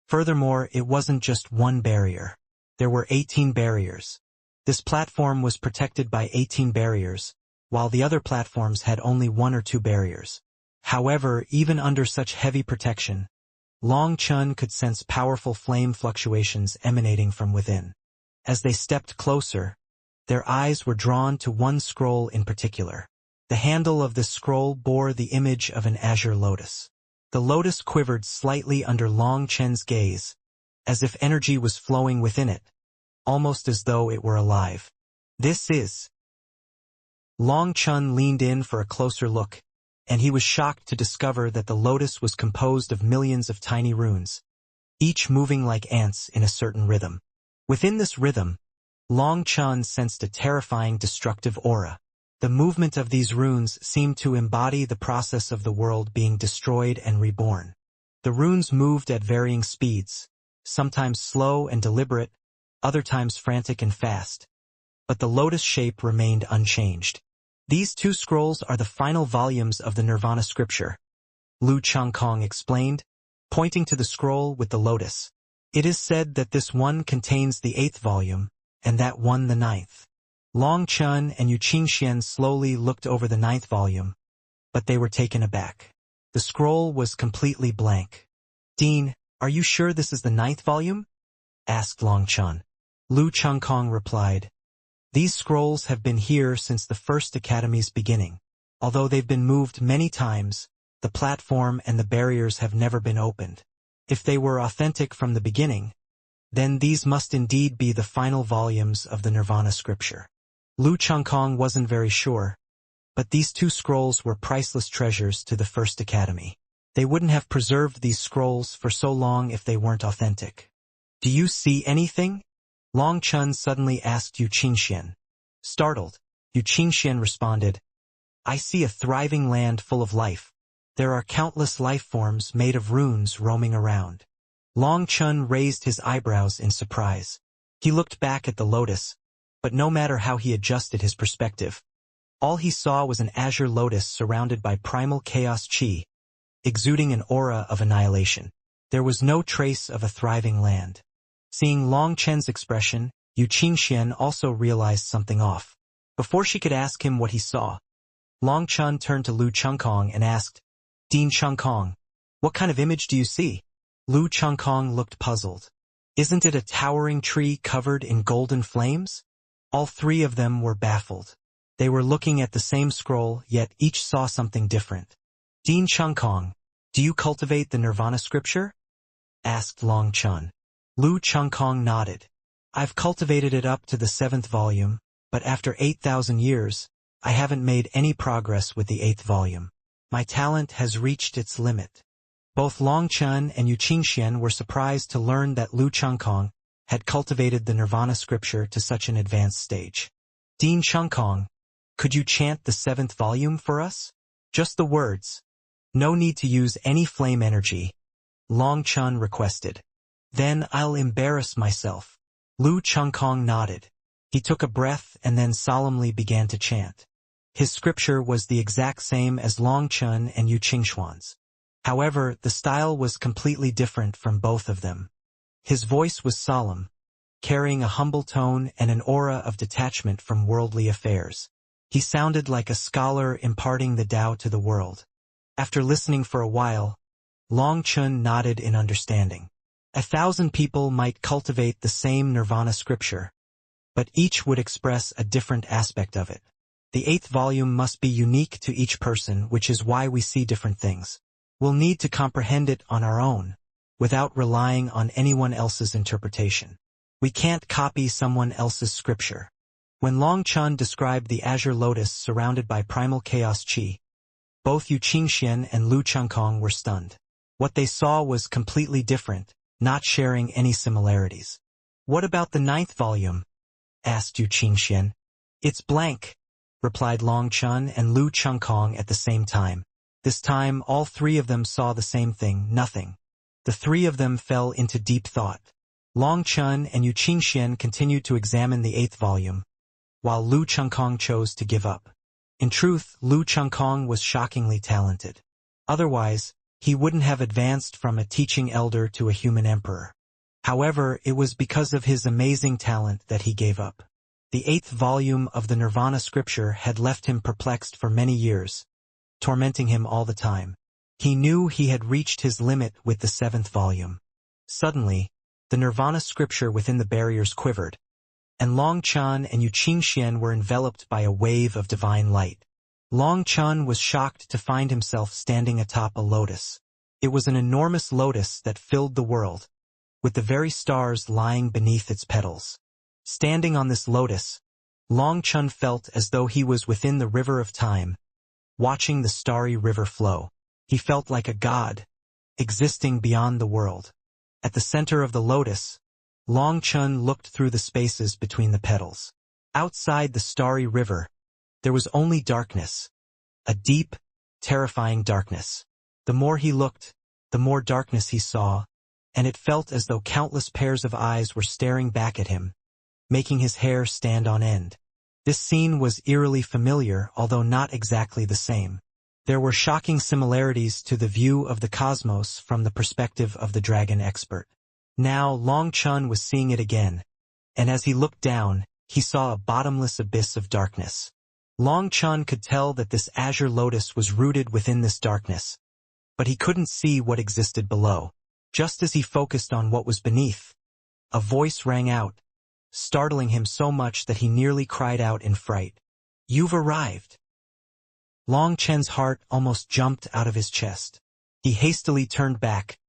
Speaker 1: Furthermore, it wasn't just one barrier. There were 18 barriers. This platform was protected by 18 barriers, while the other platforms had only 1 or 2 barriers. However, even under such heavy protection, Long Chun could sense powerful flame fluctuations emanating from within. As they stepped closer, their eyes were drawn to one scroll in particular. The handle of this scroll bore the image of an azure lotus. The lotus quivered slightly under Long Chun's gaze, as if energy was flowing within it, almost as though it were alive. "This is..." Long Chun leaned in for a closer look, and he was shocked to discover that the lotus was composed of millions of tiny runes, each moving like ants in a certain rhythm. Within this rhythm, Long Chun sensed a terrifying destructive aura. The movement of these runes seemed to embody the process of the world being destroyed and reborn. The runes moved at varying speeds, sometimes slow and deliberate, other times frantic and fast. But the lotus shape remained unchanged. "These 2 scrolls are the final volumes of the Nirvana scripture," Lu Chungkong explained, pointing to the scroll with the lotus. "It is said that this one contains the 8th volume, and that one the 9th. Long Chun and Yu Qingxian slowly looked over the 9th volume, but they were taken aback. The scroll was completely blank. "Dean, are you sure this is the 9th volume?" asked Long Chun. Lu Chungkong replied, "These scrolls have been here since the First Academy's beginning. Although they've been moved many times, the platform and the barriers have never been opened. If they were authentic from the beginning, then these must indeed be the final volumes of the Nirvana scripture." Lu Chungkong wasn't very sure, but these 2 scrolls were priceless treasures to the First Academy. They wouldn't have preserved these scrolls for so long if they weren't authentic. "Do you see anything?" Long Chun suddenly asked Yu Qingxian. Startled, Yu Qingxian responded, "I see a thriving land full of life. There are countless life forms made of runes roaming around." Long Chun raised his eyebrows in surprise. He looked back at the lotus, but no matter how he adjusted his perspective, all he saw was an azure lotus surrounded by primal chaos chi, exuding an aura of annihilation. There was no trace of a thriving land. Seeing Long Chen's expression, Yu Qingxian also realized something off. Before she could ask him what he saw, Long Chen turned to Lu Chengkong and asked, "Dean Chengkong, what kind of image do you see?" Lu Chengkong looked puzzled. "Isn't it a towering tree covered in golden flames?" All three of them were baffled. They were looking at the same scroll, yet each saw something different. "Dean Chengkong, do you cultivate the Nirvana scripture?" asked Long Chen. Lu Chengkong nodded. "I've cultivated it up to the 7th volume, but after 8,000 years, I haven't made any progress with the 8th volume. My talent has reached its limit." Both Long Chen and Yu Qingxian were surprised to learn that Lu Chengkong had cultivated the Nirvana scripture to such an advanced stage. "Dean Chengkong, could you chant the 7th volume for us? Just the words. No need to use any flame energy," Long Chen requested. "Then I'll embarrass myself." Lu Chengkong nodded. He took a breath and then solemnly began to chant. His scripture was the exact same as Long Chen and Yu Qingxian's. However, the style was completely different from both of them. His voice was solemn, carrying a humble tone and an aura of detachment from worldly affairs. He sounded like a scholar imparting the Tao to the world. After listening for a while, Long Chen nodded in understanding. 1,000 people might cultivate the same Nirvana scripture, but each would express a different aspect of it. The 8th volume must be unique to each person, which is why we see different things. We'll need to comprehend it on our own, without relying on anyone else's interpretation. We can't copy someone else's scripture. When Long Chen described the azure lotus surrounded by primal chaos qi, both Yu Qingxian and Lu Chengkong were stunned. What they saw was completely different, not sharing any similarities. "What about the 9th volume?" asked Yu Qingxian. "It's blank," replied Long Chen and Lu Chengkong at the same time. This time, all three of them saw the same thing, nothing. The three of them fell into deep thought. Long Chen and Yu Qingxian continued to examine the 8th volume, while Lu Chengkong chose to give up. In truth, Lu Chengkong was shockingly talented. Otherwise, he wouldn't have advanced from a teaching elder to a human emperor. However, it was because of his amazing talent that he gave up. The 8th volume of the Nirvana scripture had left him perplexed for many years, tormenting him all the time. He knew he had reached his limit with the 7th volume. Suddenly, the Nirvana scripture within the barriers quivered, and Long Chen and Yu Qingxian were enveloped by a wave of divine light. Long Chen was shocked to find himself standing atop a lotus. It was an enormous lotus that filled the world, with the very stars lying beneath its petals. Standing on this lotus, Long Chen felt as though he was within the river of time, watching the starry river flow. He felt like a god, existing beyond the world. At the center of the lotus, Long Chen looked through the spaces between the petals. Outside the starry river, there was only darkness, a deep, terrifying darkness. The more he looked, the more darkness he saw, and it felt as though countless pairs of eyes were staring back at him, making his hair stand on end. This scene was eerily familiar, although not exactly the same. There were shocking similarities to the view of the cosmos from the perspective of the dragon expert. Now Long Chen was seeing it again, and as he looked down, he saw a bottomless abyss of darkness. Long Chen could tell that this azure lotus was rooted within this darkness, but he couldn't see what existed below. Just as he focused on what was beneath, a voice rang out, startling him so much that he nearly cried out in fright. "You've arrived." Long Chen's heart almost jumped out of his chest. He hastily turned back,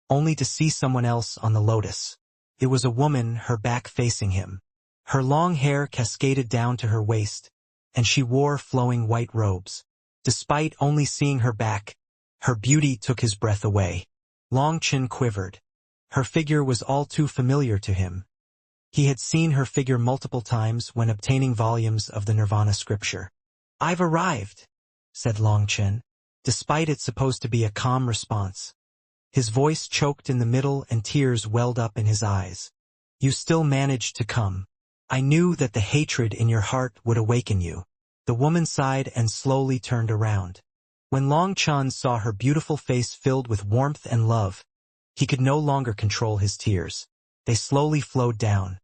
Speaker 1: only to see someone else on the lotus. It was a woman, her back facing him. Her long hair cascaded down to her waist, and she wore flowing white robes. Despite only seeing her back, her beauty took his breath away. Long Chen quivered. Her figure was all too familiar to him. He had seen her figure multiple times when obtaining volumes of the Nirvana scripture. "I've arrived," said Long Chen, despite it supposed to be a calm response. His voice choked in the middle and tears welled up in his eyes. "You still managed to come. I knew that the hatred in your heart would awaken you." The woman sighed and slowly turned around. When Long Chen saw her beautiful face filled with warmth and love, He could no longer control his tears. They slowly flowed down.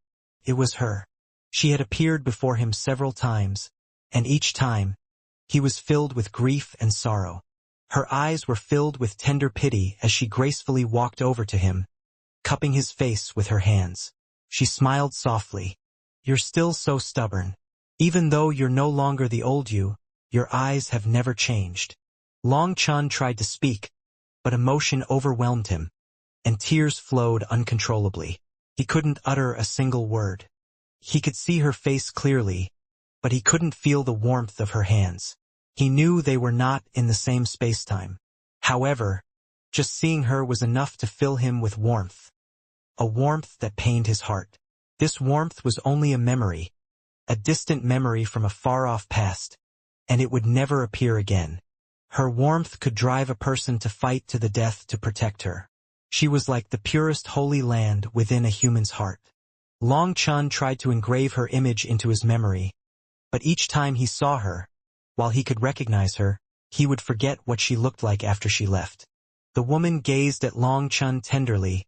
Speaker 1: It was her. She had appeared before him several times, and each time, he was filled with grief and sorrow. Her eyes were filled with tender pity as she gracefully walked over to him, cupping his face with her hands. She smiled softly. "You're still so stubborn. Even though you're no longer the old you, your eyes have never changed." Long Chun tried to speak, but emotion overwhelmed him, and tears flowed uncontrollably. He couldn't utter a single word. He could see her face clearly, but he couldn't feel the warmth of her hands. He knew they were not in the same space-time. However, just seeing her was enough to fill him with warmth. A warmth that pained his heart. This warmth was only a memory, a distant memory from a far-off past, and it would never appear again. Her warmth could drive a person to fight to the death to protect her. She was like the purest holy land within a human's heart. Long Chun tried to engrave her image into his memory, but each time he saw her, while he could recognize her, he would forget what she looked like after she left. The woman gazed at Long Chun tenderly,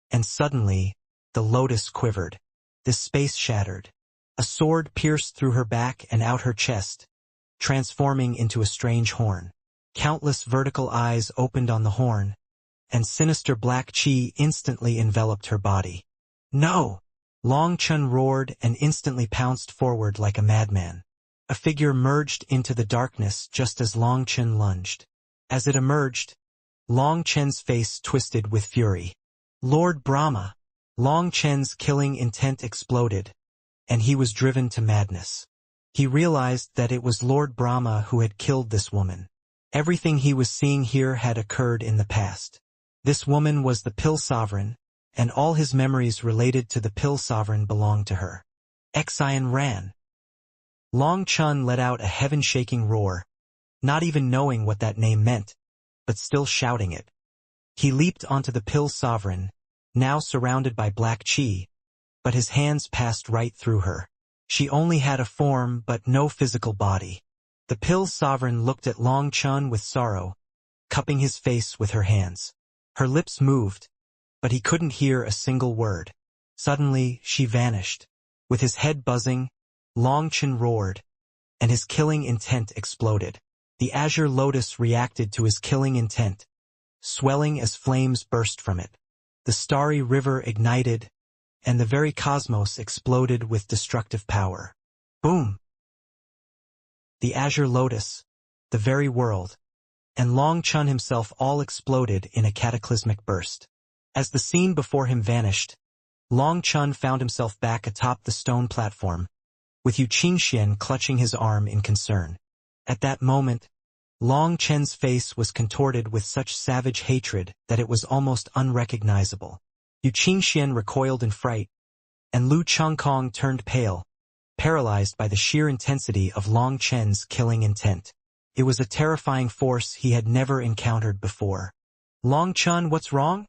Speaker 1: and suddenly, the lotus quivered. The space shattered. A sword pierced through her back and out her chest, transforming into a strange horn. Countless vertical eyes opened on the horn, and sinister black chi instantly enveloped her body. "No!" Long Chun roared and instantly pounced forward like a madman. A figure merged into the darkness just as Long Chun lunged. As it emerged, Long Chen's face twisted with fury. "Lord Brahma!" Long Chen's killing intent exploded, and he was driven to madness. He realized that it was Lord Brahma who had killed this woman. Everything he was seeing here had occurred in the past. This woman was the Pill Sovereign, and all his memories related to the Pill Sovereign belonged to her. Xian ran. Long Chun let out a heaven-shaking roar, not even knowing what that name meant, but still shouting it. He leaped onto the Pill Sovereign, now surrounded by black chi, but his hands passed right through her. She only had a form but no physical body. The Pill Sovereign looked at Long Chun with sorrow, cupping his face with her hands. Her lips moved, but he couldn't hear a single word. Suddenly, she vanished. With his head buzzing, Long Chun roared, and his killing intent exploded. The azure lotus reacted to his killing intent, swelling as flames burst from it. The starry river ignited, and the very cosmos exploded with destructive power. Boom! The azure lotus, the very world, and Long Chun himself all exploded in a cataclysmic burst. As the scene before him vanished, Long Chun found himself back atop the stone platform, with Yu Qingxian clutching his arm in concern. At that moment, Long Chen's face was contorted with such savage hatred that it was almost unrecognizable. Yu Qingxian recoiled in fright, and Lu Chengkong turned pale, paralyzed by the sheer intensity of Long Chen's killing intent. It was a terrifying force he had never encountered before. "Long Chun, what's wrong?"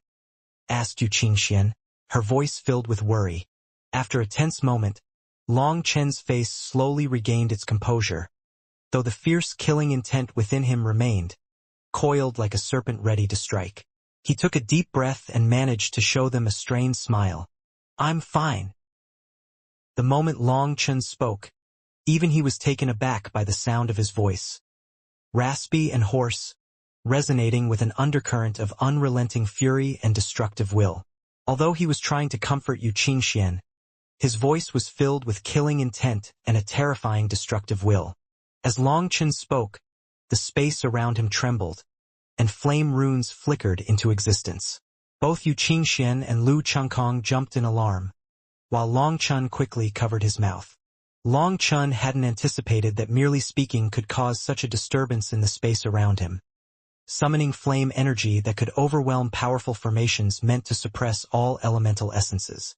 Speaker 1: asked Yu Qingxian, her voice filled with worry. After a tense moment, Long Chen's face slowly regained its composure, though the fierce killing intent within him remained, coiled like a serpent ready to strike. He took a deep breath and managed to show them a strained smile. "I'm fine." The moment Long Chun spoke, even he was taken aback by the sound of his voice. Raspy and hoarse, resonating with an undercurrent of unrelenting fury and destructive will. Although he was trying to comfort Yu Qingxian, his voice was filled with killing intent and a terrifying destructive will. As Long Chun spoke, the space around him trembled, and flame runes flickered into existence. Both Yu Qingxian and Lu Chengkong jumped in alarm, while Long Chun quickly covered his mouth. Long Chun hadn't anticipated that merely speaking could cause such a disturbance in the space around him. Summoning flame energy that could overwhelm powerful formations meant to suppress all elemental essences.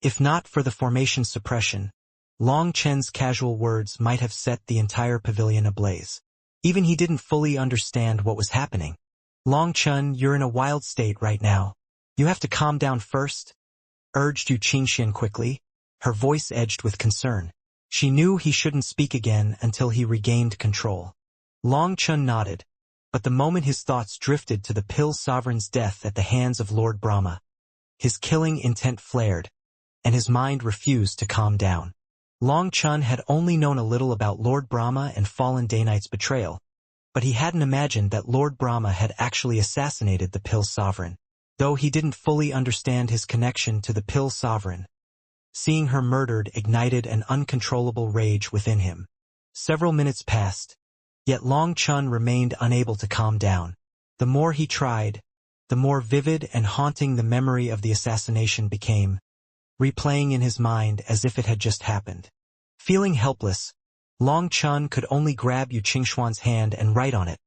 Speaker 1: If not for the formation suppression, Long Chen's casual words might have set the entire pavilion ablaze. Even he didn't fully understand what was happening. "Long Chun, you're in a wild state right now. You have to calm down first," urged Yu Qingxian quickly, her voice edged with concern. She knew he shouldn't speak again until he regained control. Long Chun nodded, But the moment his thoughts drifted to the Pill Sovereign's death at the hands of Lord Brahma, his killing intent flared, and his mind refused to calm down. Long Chun had only known a little about Lord Brahma and fallen Day Knight's betrayal, but he hadn't imagined that Lord Brahma had actually assassinated the Pill Sovereign. Though he didn't fully understand his connection to the Pill Sovereign, seeing her murdered ignited an uncontrollable rage within him. Several minutes passed, yet Long Chun remained unable to calm down. The more he tried, the more vivid and haunting the memory of the assassination became, replaying in his mind as if it had just happened. Feeling helpless, Long Chun could only grab Yu Qingxuan's hand and write on it,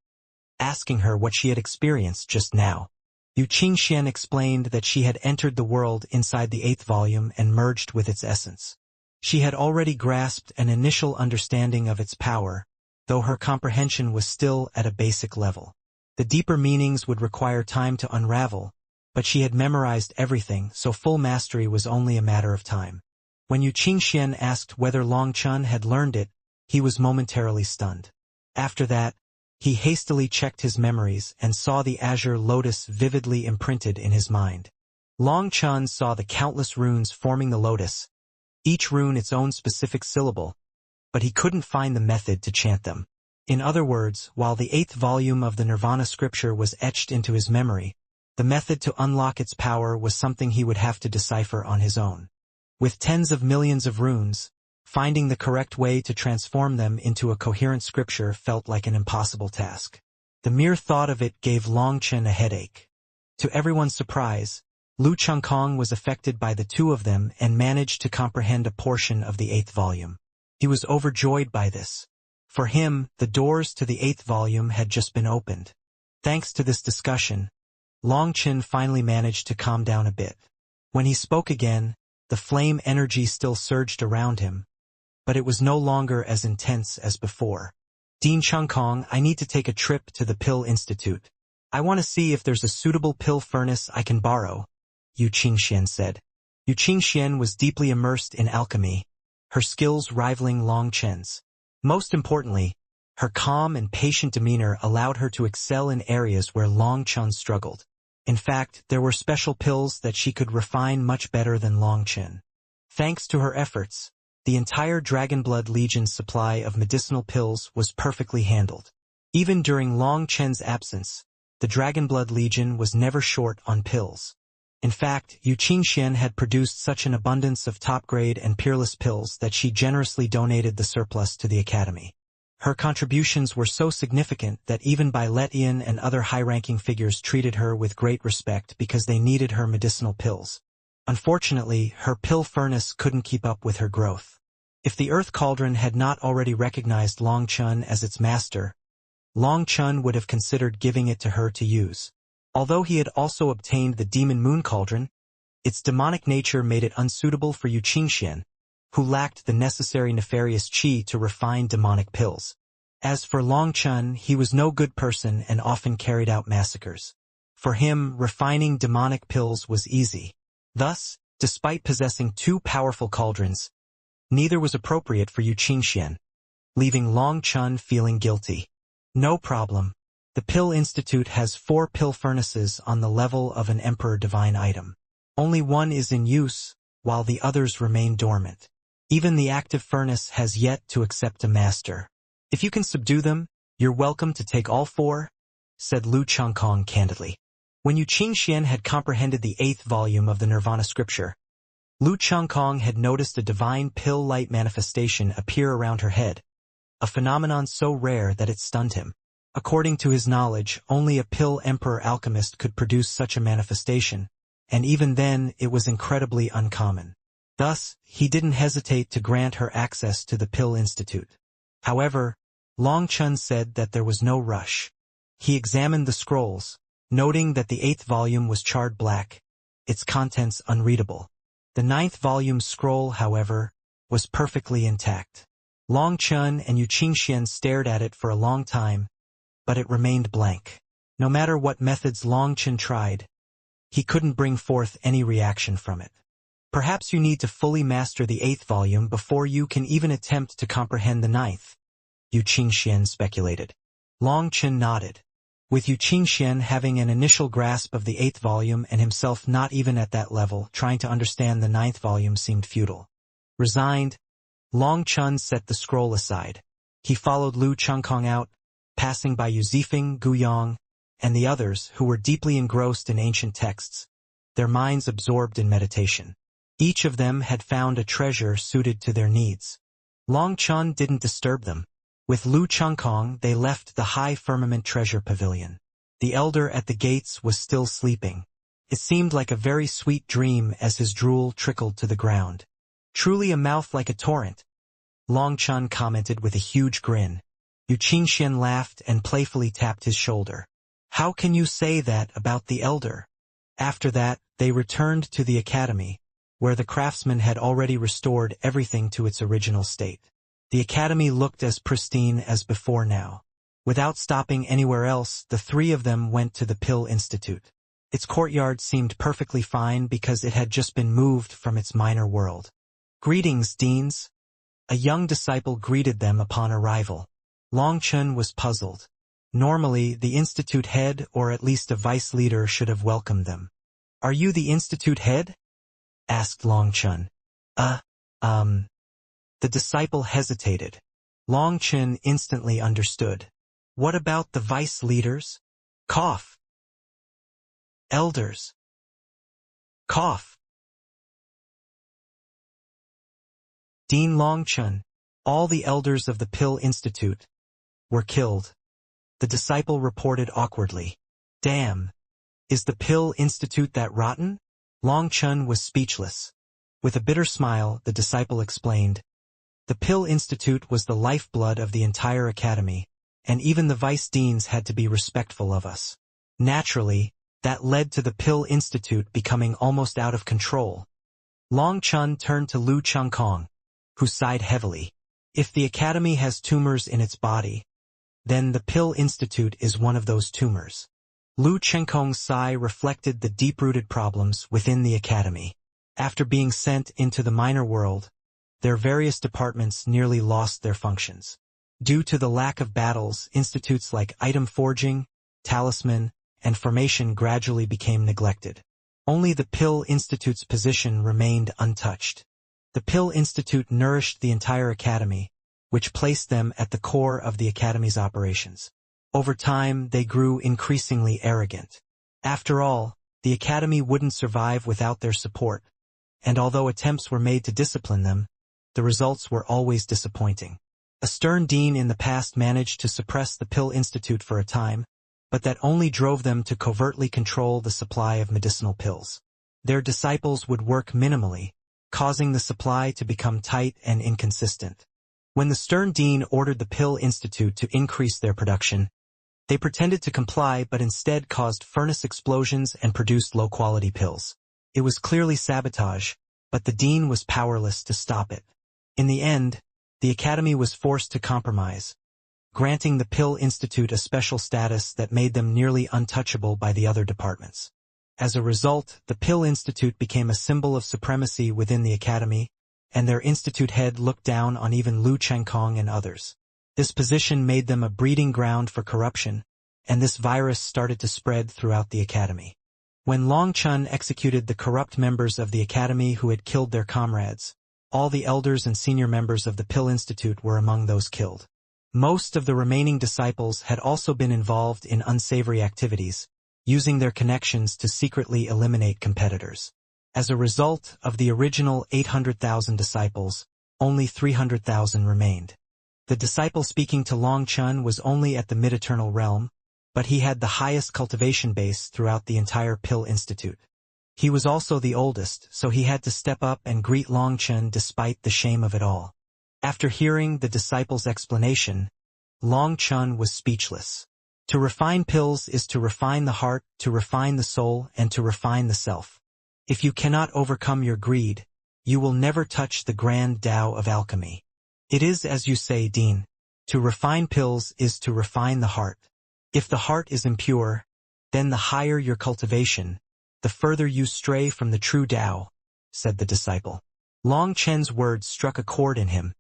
Speaker 1: asking her what she had experienced just now. Yu Qingxian explained that she had entered the world inside the 8th volume and merged with its essence. She had already grasped an initial understanding of its power, though her comprehension was still at a basic level. The deeper meanings would require time to unravel, but she had memorized everything, so full mastery was only a matter of time. When Yu Qingxian asked whether Long Chun had learned it, he was momentarily stunned. After that, he hastily checked his memories and saw the azure lotus vividly imprinted in his mind. Long Chun saw the countless runes forming the lotus, each rune its own specific syllable, but he couldn't find the method to chant them. In other words, while the 8th volume of the Nirvana scripture was etched into his memory, the method to unlock its power was something he would have to decipher on his own. With tens of millions of runes, finding the correct way to transform them into a coherent scripture felt like an impossible task. The mere thought of it gave Long Chun a headache. To everyone's surprise, Lu Chongkong was affected by the two of them and managed to comprehend a portion of the 8th volume. He was overjoyed by this. For him, the doors to the 8th volume had just been opened. Thanks to this discussion, Long Chun finally managed to calm down a bit. When he spoke again, the flame energy still surged around him, but it was no longer as intense as before. Dean Chongkong, I need to take a trip to the Pill Institute. I want to see if there's a suitable pill furnace I can borrow, Yu Qingxian said. Yu Qingxian was deeply immersed in alchemy, her skills rivaling Long Chun's. Most importantly, her calm and patient demeanor allowed her to excel in areas where Long Chun struggled. In fact, there were special pills that she could refine much better than Long Chun. Thanks to her efforts, the entire Dragonblood Legion's supply of medicinal pills was perfectly handled. Even during Long Chun's absence, the Dragonblood Legion was never short on pills. In fact, Yu Qingxian had produced such an abundance of top-grade and peerless pills that she generously donated the surplus to the Academy. Her contributions were so significant that even Bai Letian and other high-ranking figures treated her with great respect because they needed her medicinal pills. Unfortunately, her pill furnace couldn't keep up with her growth. If the Earth Cauldron had not already recognized Long Chun as its master, Long Chun would have considered giving it to her to use. Although he had also obtained the Demon Moon Cauldron, its demonic nature made it unsuitable for Yu Qingxian, who lacked the necessary nefarious qi to refine demonic pills. As for Long Chun, he was no good person and often carried out massacres. For him, refining demonic pills was easy. Thus, despite possessing two powerful cauldrons, neither was appropriate for Yu Qingxian, leaving Long Chun feeling guilty. No problem. The Pill Institute has 4 pill furnaces on the level of an Emperor Divine item. Only one is in use, while the others remain dormant. Even the active furnace has yet to accept a master. If you can subdue them, you're welcome to take all 4, said Lu Chongkong candidly. When Yu Qingxian had comprehended the 8th volume of the Nirvana scripture, Lu Chongkong had noticed a divine pill light manifestation appear around her head, a phenomenon so rare that it stunned him. According to his knowledge, only a pill emperor alchemist could produce such a manifestation, and even then it was incredibly uncommon. Thus, he didn't hesitate to grant her access to the Pill Institute. However, Long Chun said that there was no rush. He examined the scrolls, noting that the 8th volume was charred black, its contents unreadable. The 9th volume's scroll, however, was perfectly intact. Long Chun and Yu Qingxian stared at it for a long time, but it remained blank. No matter what methods Long Chun tried, he couldn't bring forth any reaction from it. Perhaps you need to fully master the 8th volume before you can even attempt to comprehend the 9th, Yu Qingxian speculated. Long Chun nodded. with Yu Qingxian having an initial grasp of the 8th volume and himself not even at that level. Trying to understand the 9th volume seemed futile. Resigned, Long Chun set the scroll aside. He followed Lu Chengkong out, passing by Yu Zifeng, Gu Yang, and the others who were deeply engrossed in ancient texts, their minds absorbed in meditation. Each of them had found a treasure suited to their needs. Long Chun didn't disturb them. With Lu Chengkong, they left the high firmament treasure pavilion. The elder at the gates was still sleeping. It seemed like a very sweet dream as his drool trickled to the ground. Truly a mouth like a torrent, Long Chun commented with a huge grin. Yu Qingxian laughed and playfully tapped his shoulder. How can you say that about the elder? After that, they returned to the academy, where the craftsman had already restored everything to its original state. The academy looked as pristine as before now. Without stopping anywhere else, the three of them went to the Pill Institute. Its courtyard seemed perfectly fine because it had just been moved from its minor world. Greetings, deans. A young disciple greeted them upon arrival. Long Chun was puzzled. Normally, the institute head or at least a vice leader should have welcomed them. Are you the institute head? Asked Long Chun. The disciple hesitated. Long Chun instantly understood. What about the vice leaders? Cough. Elders. Cough. Dean Long Chun, all the elders of the Pill Institute, were killed. The disciple reported awkwardly. Damn. Is the Pill Institute that rotten? Long Chun was speechless. With a bitter smile, the disciple explained. The Pill Institute was the lifeblood of the entire academy, and even the vice deans had to be respectful of us. Naturally, that led to the Pill Institute becoming almost out of control. Long Chun turned to Lu Chengkong, who sighed heavily. If the academy has tumors in its body, then the Pill Institute is one of those tumors. Lu Chengkong's sigh reflected the deep-rooted problems within the academy. After being sent into the minor world, their various departments nearly lost their functions. Due to the lack of battles, institutes like item forging, talisman, and formation gradually became neglected. Only the Pill Institute's position remained untouched. The Pill Institute nourished the entire academy, which placed them at the core of the academy's operations. Over time, they grew increasingly arrogant. After all, the academy wouldn't survive without their support, and although attempts were made to discipline them, the results were always disappointing. A stern dean in the past managed to suppress the Pill Institute for a time, but that only drove them to covertly control the supply of medicinal pills. Their disciples would work minimally, causing the supply to become tight and inconsistent. When the stern dean ordered the Pill Institute to increase their production, they pretended to comply but instead caused furnace explosions and produced low-quality pills. It was clearly sabotage, but the dean was powerless to stop it. In the end, the academy was forced to compromise, granting the Pill Institute a special status that made them nearly untouchable by the other departments. As a result, the Pill Institute became a symbol of supremacy within the academy, and their institute head looked down on even Lu Chengkong and others. This position made them a breeding ground for corruption, and this virus started to spread throughout the academy. When Long Chun executed the corrupt members of the academy who had killed their comrades, all the elders and senior members of the Pill Institute were among those killed. Most of the remaining disciples had also been involved in unsavory activities, using their connections to secretly eliminate competitors. As a result of the original 800,000 disciples, only 300,000 remained. The disciple speaking to Long Chun was only at the mid-eternal realm, but he had the highest cultivation base throughout the entire Pill Institute. He was also the oldest, so he had to step up and greet Long Chun despite the shame of it all. After hearing the disciple's explanation, Long Chun was speechless. To refine pills is to refine the heart, to refine the soul, and to refine the self. If you cannot overcome your greed, you will never touch the grand Tao of alchemy. It is as you say, Dean. To refine pills is to refine the heart. If the heart is impure, then the higher your cultivation, the further you stray from the true Tao, said the disciple. Long Chun's words struck a chord in him,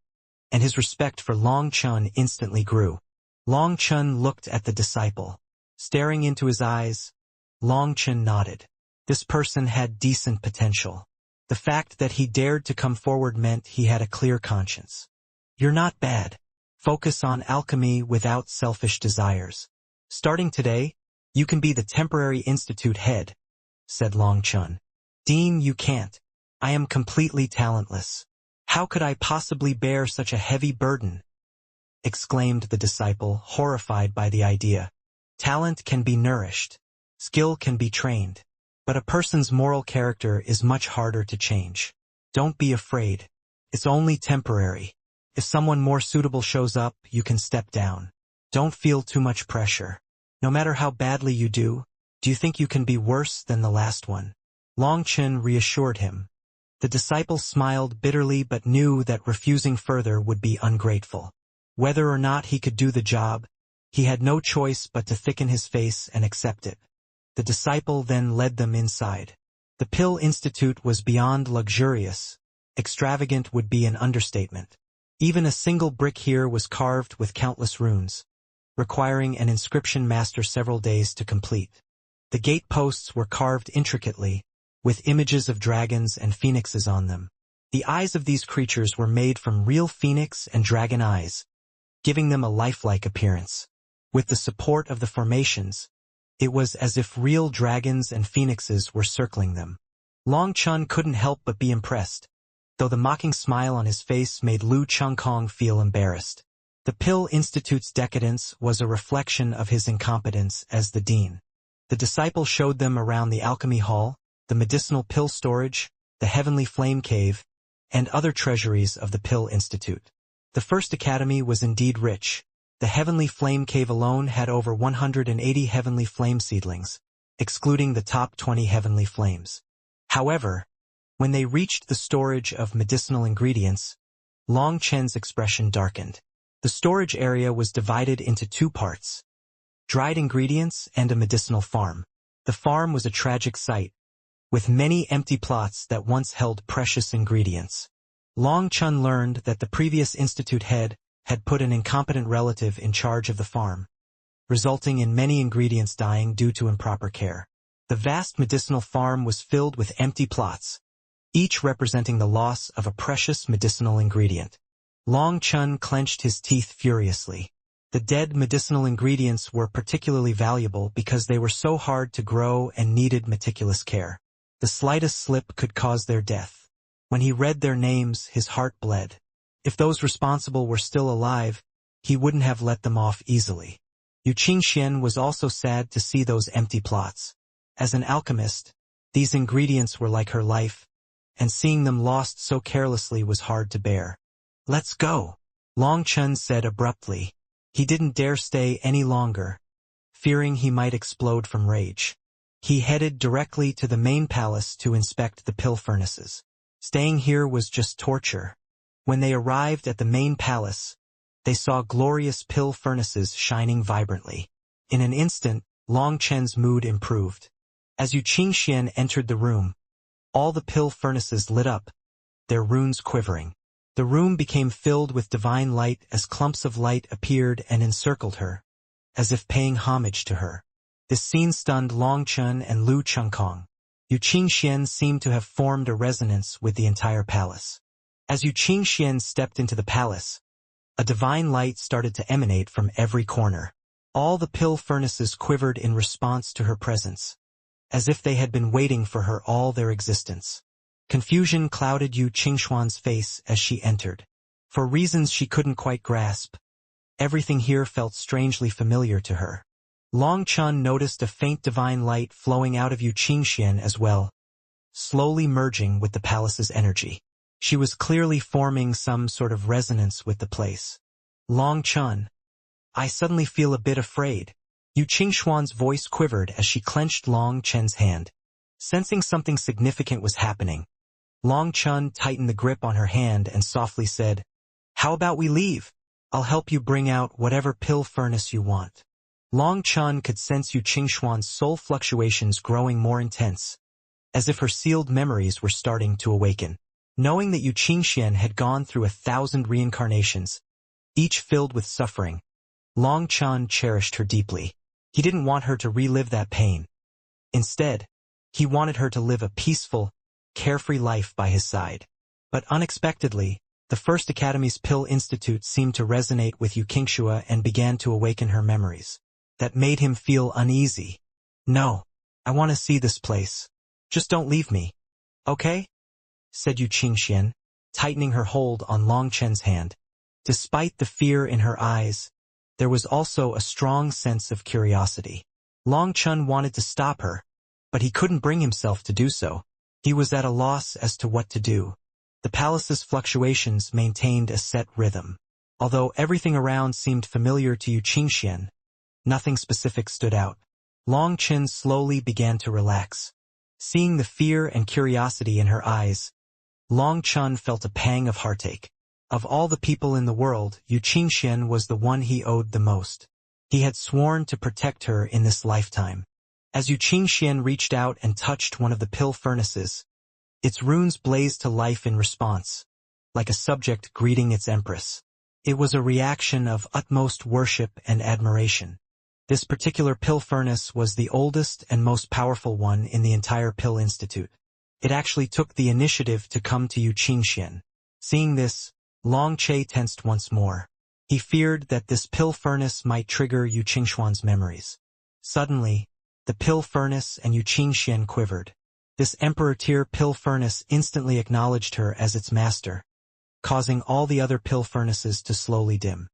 Speaker 1: and his respect for Long Chun instantly grew. Long Chun looked at the disciple. Staring into his eyes, Long Chen nodded. This person had decent potential. The fact that he dared to come forward meant he had a clear conscience. You're not bad. Focus on alchemy without selfish desires. Starting today, you can be the temporary institute head, said Long Chen. Dean, you can't. I am completely talentless. How could I possibly bear such a heavy burden? Exclaimed the disciple, horrified by the idea. Talent can be nourished. Skill can be trained. But a person's moral character is much harder to change. Don't be afraid. It's only temporary. If someone more suitable shows up, you can step down. Don't feel too much pressure. No matter how badly you do you think you can be worse than the last one? Long Chen reassured him. The disciple smiled bitterly but knew that refusing further would be ungrateful. Whether or not he could do the job, he had no choice but to thicken his face and accept it. The disciple then led them inside. The Pill Institute was beyond luxurious. Extravagant would be an understatement. Even a single brick here was carved with countless runes, requiring an inscription master several days to complete. The gate posts were carved intricately, with images of dragons and phoenixes on them. The eyes of these creatures were made from real phoenix and dragon eyes, giving them a lifelike appearance. With the support of the formations, it was as if real dragons and phoenixes were circling them. Long Chen couldn't help but be impressed, though the mocking smile on his face made Lu Chengkong feel embarrassed. The Pill Institute's decadence was a reflection of his incompetence as the dean. The disciple showed them around the alchemy hall, the medicinal pill storage, the heavenly flame cave, and other treasuries of the Pill Institute. The first academy was indeed rich. The heavenly flame cave alone had over 180 heavenly flame seedlings, excluding the top 20 heavenly flames. However, when they reached the storage of medicinal ingredients, Long Chen's expression darkened. The storage area was divided into two parts: dried ingredients and a medicinal farm. The farm was a tragic sight, with many empty plots that once held precious ingredients. Long Chen learned that the previous institute head had put an incompetent relative in charge of the farm, resulting in many ingredients dying due to improper care. The vast medicinal farm was filled with empty plots, each representing the loss of a precious medicinal ingredient. Long Chen clenched his teeth furiously. The dead medicinal ingredients were particularly valuable because they were so hard to grow and needed meticulous care. The slightest slip could cause their death. When he read their names, his heart bled. If those responsible were still alive, he wouldn't have let them off easily. Yu Qingxian was also sad to see those empty plots. As an alchemist, these ingredients were like her life, and seeing them lost so carelessly was hard to bear. Let's go, Long Chen said abruptly. He didn't dare stay any longer, fearing he might explode from rage. He headed directly to the main palace to inspect the pill furnaces. Staying here was just torture. When they arrived at the main palace, they saw glorious pill furnaces shining vibrantly. In an instant, Long Chen's mood improved. As Yu Qingxian entered the room, all the pill furnaces lit up, their runes quivering. The room became filled with divine light as clumps of light appeared and encircled her, as if paying homage to her. This scene stunned Long Chen and Lu Chengkong. Yu Qingxian seemed to have formed a resonance with the entire palace. As Yu Qingxian stepped into the palace, a divine light started to emanate from every corner. All the pill furnaces quivered in response to her presence, as if they had been waiting for her all their existence. Confusion clouded Yu Qingxuan's face as she entered. For reasons she couldn't quite grasp, everything here felt strangely familiar to her. Long Chen noticed a faint divine light flowing out of Yu Qingxian as well, slowly merging with the palace's energy. She was clearly forming some sort of resonance with the place. Long Chen, I suddenly feel a bit afraid. Yu Qingxuan's voice quivered as she clenched Long Chen's hand. Sensing something significant was happening, Long Chen tightened the grip on her hand and softly said, "How about we leave? I'll help you bring out whatever pill furnace you want." Long Chen could sense Yu Qingxuan's soul fluctuations growing more intense, as if her sealed memories were starting to awaken. Knowing that Yu Qingxian had gone through 1,000 reincarnations, each filled with suffering, Long Chen cherished her deeply. He didn't want her to relive that pain. Instead, he wanted her to live a peaceful, carefree life by his side. But unexpectedly, the First Academy's Pill Institute seemed to resonate with Yuqingxua and began to awaken her memories. That made him feel uneasy. "No, I want to see this place. Just don't leave me. Okay?" said Yuqingxian, tightening her hold on Long Chen's hand. Despite the fear in her eyes, there was also a strong sense of curiosity. Long Chen wanted to stop her, but he couldn't bring himself to do so. He was at a loss as to what to do. The palace's fluctuations maintained a set rhythm. Although everything around seemed familiar to Yuqingxian, nothing specific stood out. Long Chen slowly began to relax. Seeing the fear and curiosity in her eyes, Long Chen felt a pang of heartache. Of all the people in the world, Yuqingxian was the one he owed the most. He had sworn to protect her in this lifetime. As Yuqingxian reached out and touched one of the pill furnaces, its runes blazed to life in response, like a subject greeting its empress. It was a reaction of utmost worship and admiration. This particular pill furnace was the oldest and most powerful one in the entire Pill Institute. It actually took the initiative to come to Yuqingxian. Seeing this, Long Che tensed once more. He feared that this pill furnace might trigger Yuqingxuan's memories. Suddenly, the pill furnace and Yuqingxian quivered. This Emperor-tier pill furnace instantly acknowledged her as its master, causing all the other pill furnaces to slowly dim.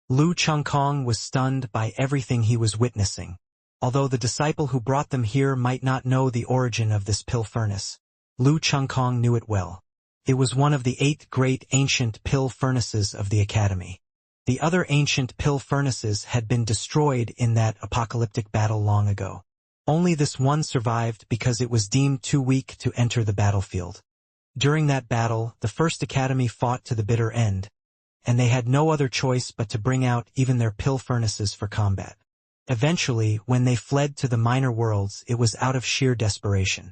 Speaker 1: Lu Chengkong was stunned by everything he was witnessing. Although the disciple who brought them here might not know the origin of this pill furnace, Lu Chengkong knew it well. It was one of the 8 great ancient pill furnaces of the Academy. The other ancient pill furnaces had been destroyed in that apocalyptic battle long ago. Only this one survived because it was deemed too weak to enter the battlefield. During that battle, the First Academy fought to the bitter end, and they had no other choice but to bring out even their pill furnaces for combat. Eventually, when they fled to the minor worlds, it was out of sheer desperation.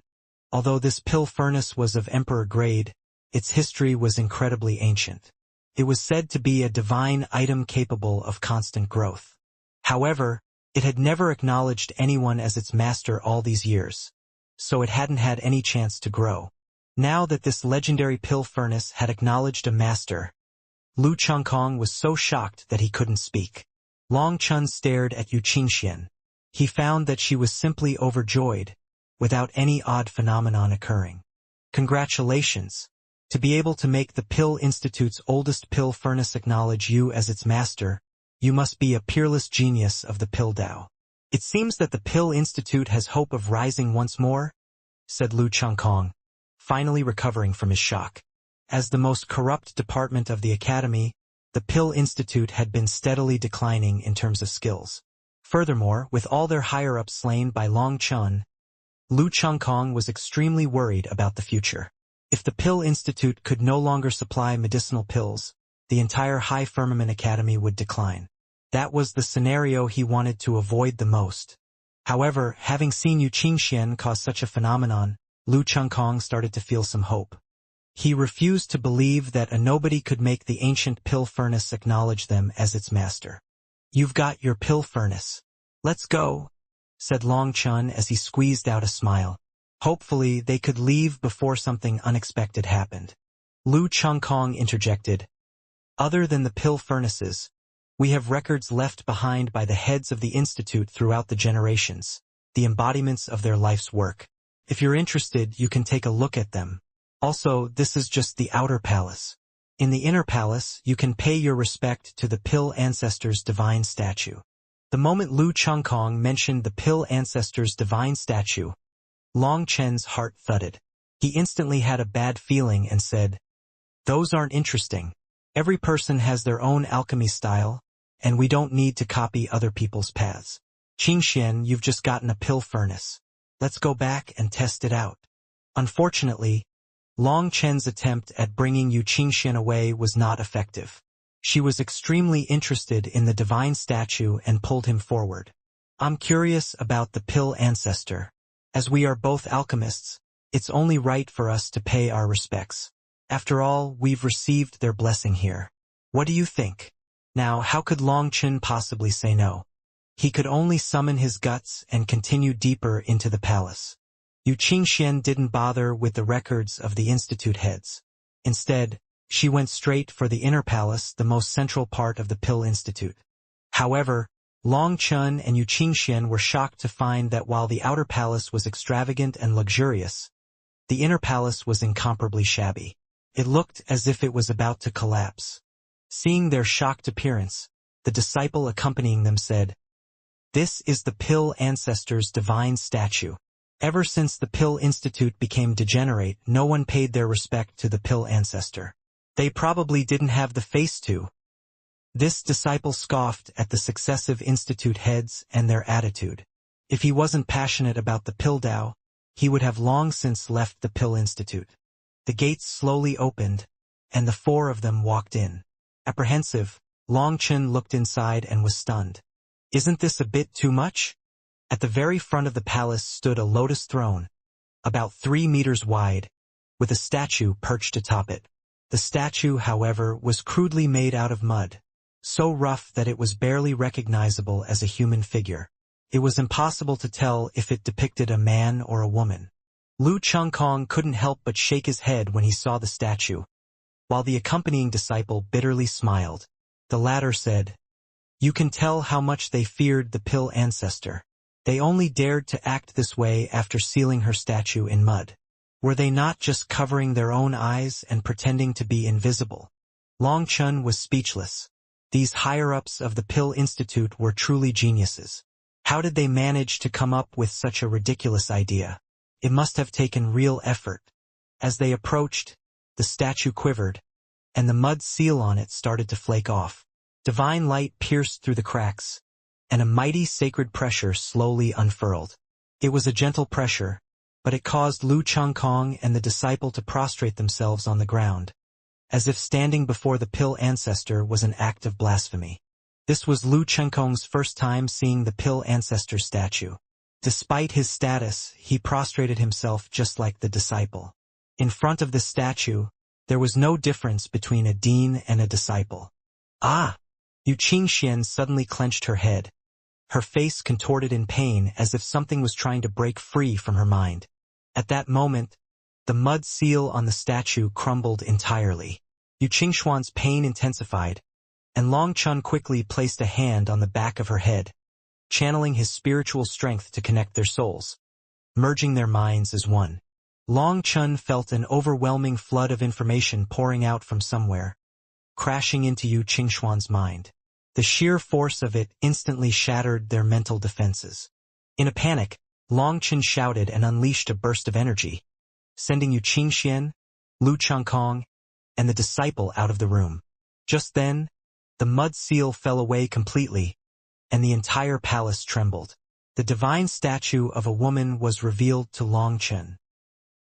Speaker 1: Although this pill furnace was of emperor grade, its history was incredibly ancient. It was said to be a divine item capable of constant growth. However, it had never acknowledged anyone as its master all these years, so it hadn't had any chance to grow. Now that this legendary pill furnace had acknowledged a master, Lu Chengkong was so shocked that he couldn't speak. Long Chen stared at Yuqingxian. He found that she was simply overjoyed, without any odd phenomenon occurring. "Congratulations! To be able to make the Pill Institute's oldest pill furnace acknowledge you as its master, you must be a peerless genius of the Pill Dao. It seems that the Pill Institute has hope of rising once more," said Lu Chengkong, finally recovering from his shock. As the most corrupt department of the Academy, the Pill Institute had been steadily declining in terms of skills. Furthermore, with all their higher-ups slain by Long Chen, Lu Chengkong was extremely worried about the future. If the Pill Institute could no longer supply medicinal pills, the entire High Firmament Academy would decline. That was the scenario he wanted to avoid the most. However, having seen Yuqingxian cause such a phenomenon, Lu Chengkong started to feel some hope. He refused to believe that a nobody could make the ancient pill furnace acknowledge them as its master. "You've got your pill furnace. Let's go," said Long Chen as he squeezed out a smile. Hopefully, they could leave before something unexpected happened. Lu Chengkong interjected, "Other than the pill furnaces, we have records left behind by the heads of the Institute throughout the generations, the embodiments of their life's work. If you're interested, you can take a look at them. Also, this is just the outer palace. In the inner palace, you can pay your respect to the Pill Ancestors' divine statue." The moment Lu Chengkong mentioned the Pill Ancestors' divine statue, Long Chen's heart thudded. He instantly had a bad feeling and said, "Those aren't interesting. Every person has their own alchemy style, and we don't need to copy other people's paths. Qingxian, you've just gotten a pill furnace. Let's go back and test it out." Unfortunately, Long Chen's attempt at bringing Yuqingxian away was not effective. She was extremely interested in the divine statue and pulled him forward. "I'm curious about the Pill Ancestor. As we are both alchemists, it's only right for us to pay our respects. After all, we've received their blessing here. What do you think?" Now, how could Long Chen possibly say no? He could only summon his guts and continue deeper into the palace. Yu Qingxian didn't bother with the records of the institute heads. Instead, she went straight for the inner palace, the most central part of the Pill Institute. However, Long Chun and Yu Qingxian were shocked to find that while the outer palace was extravagant and luxurious, the inner palace was incomparably shabby. It looked as if it was about to collapse. Seeing their shocked appearance, the disciple accompanying them said, "This is the Pill Ancestor's divine statue." Ever since the Pill Institute became degenerate, no one paid their respect to the Pill Ancestor. They probably didn't have the face to. This disciple scoffed at the successive institute heads and their attitude. If he wasn't passionate about the Pill Dao, he would have long since left the Pill Institute. The gates slowly opened, and the four of them walked in. Apprehensive, Long Chun looked inside and was stunned. "Isn't this a bit too much?" At the very front of the palace stood a lotus throne, about 3 meters wide, with a statue perched atop it. The statue, however, was crudely made out of mud, so rough that it was barely recognizable as a human figure. It was impossible to tell if it depicted a man or a woman. Lu Chengkong couldn't help but shake his head when he saw the statue, while the accompanying disciple bitterly smiled. The latter said, "You can tell how much they feared the Pill Ancestor. They only dared to act this way after sealing her statue in mud. Were they not just covering their own eyes and pretending to be invisible?" Long Chun was speechless. These higher-ups of the Pill Institute were truly geniuses. How did they manage to come up with such a ridiculous idea? It must have taken real effort. As they approached, the statue quivered, and the mud seal on it started to flake off. Divine light pierced through the cracks, and a mighty sacred pressure slowly unfurled. It was a gentle pressure, but it caused Lu Chengkong and the disciple to prostrate themselves on the ground, as if standing before the Pill Ancestor was an act of blasphemy. This was Lu Chengkong's first time seeing the Pill Ancestor statue. Despite his status, he prostrated himself just like the disciple. In front of the statue, there was no difference between a dean and a disciple. "Ah!" Yu Qingxian suddenly clenched her head. Her face contorted in pain as if something was trying to break free from her mind. At that moment, the mud seal on the statue crumbled entirely. Yu Qingxuan's pain intensified, and Long Chun quickly placed a hand on the back of her head, channeling his spiritual strength to connect their souls, merging their minds as one. Long Chun felt an overwhelming flood of information pouring out from somewhere, crashing into Yu Qingxuan's mind. The sheer force of it instantly shattered their mental defenses. In a panic, Long Chun shouted and unleashed a burst of energy, sending Yu Qingxian, Lu Chengkong, and the disciple out of the room. Just then, the mud seal fell away completely, and the entire palace trembled. The divine statue of a woman was revealed to Long Chun.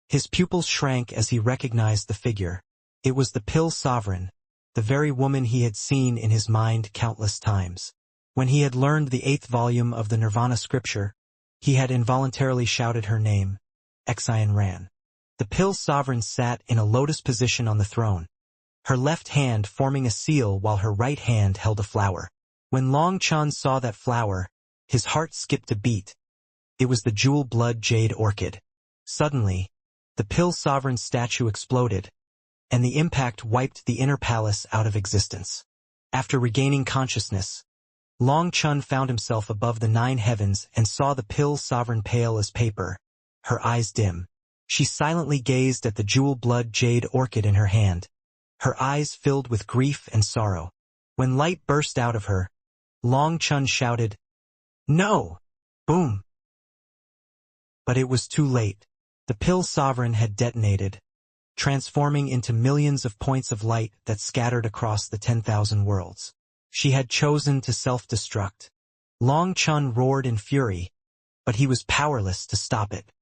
Speaker 1: His pupils shrank as he recognized the figure. It was the Pill Sovereign, the very woman he had seen in his mind countless times. When he had learned the 8th volume of the Nirvana scripture, he had involuntarily shouted her name. Xian ran. The Pill Sovereign sat in a lotus position on the throne, her left hand forming a seal while her right hand held a flower. When Long Chun saw that flower, his heart skipped a beat. It was the jewel-blood jade orchid. Suddenly, the Pill Sovereign statue exploded, and the impact wiped the inner palace out of existence. After regaining consciousness, Long Chun found himself above the 9 heavens and saw the Pill Sovereign pale as paper, her eyes dim. She silently gazed at the jewel-blood jade orchid in her hand, her eyes filled with grief and sorrow. When light burst out of her, Long Chun shouted, "No!" Boom! But it was too late. The Pill Sovereign had detonated, transforming into millions of points of light that scattered across the 10,000 worlds. She had chosen to self-destruct. Long Chun roared in fury, but he was powerless to stop it.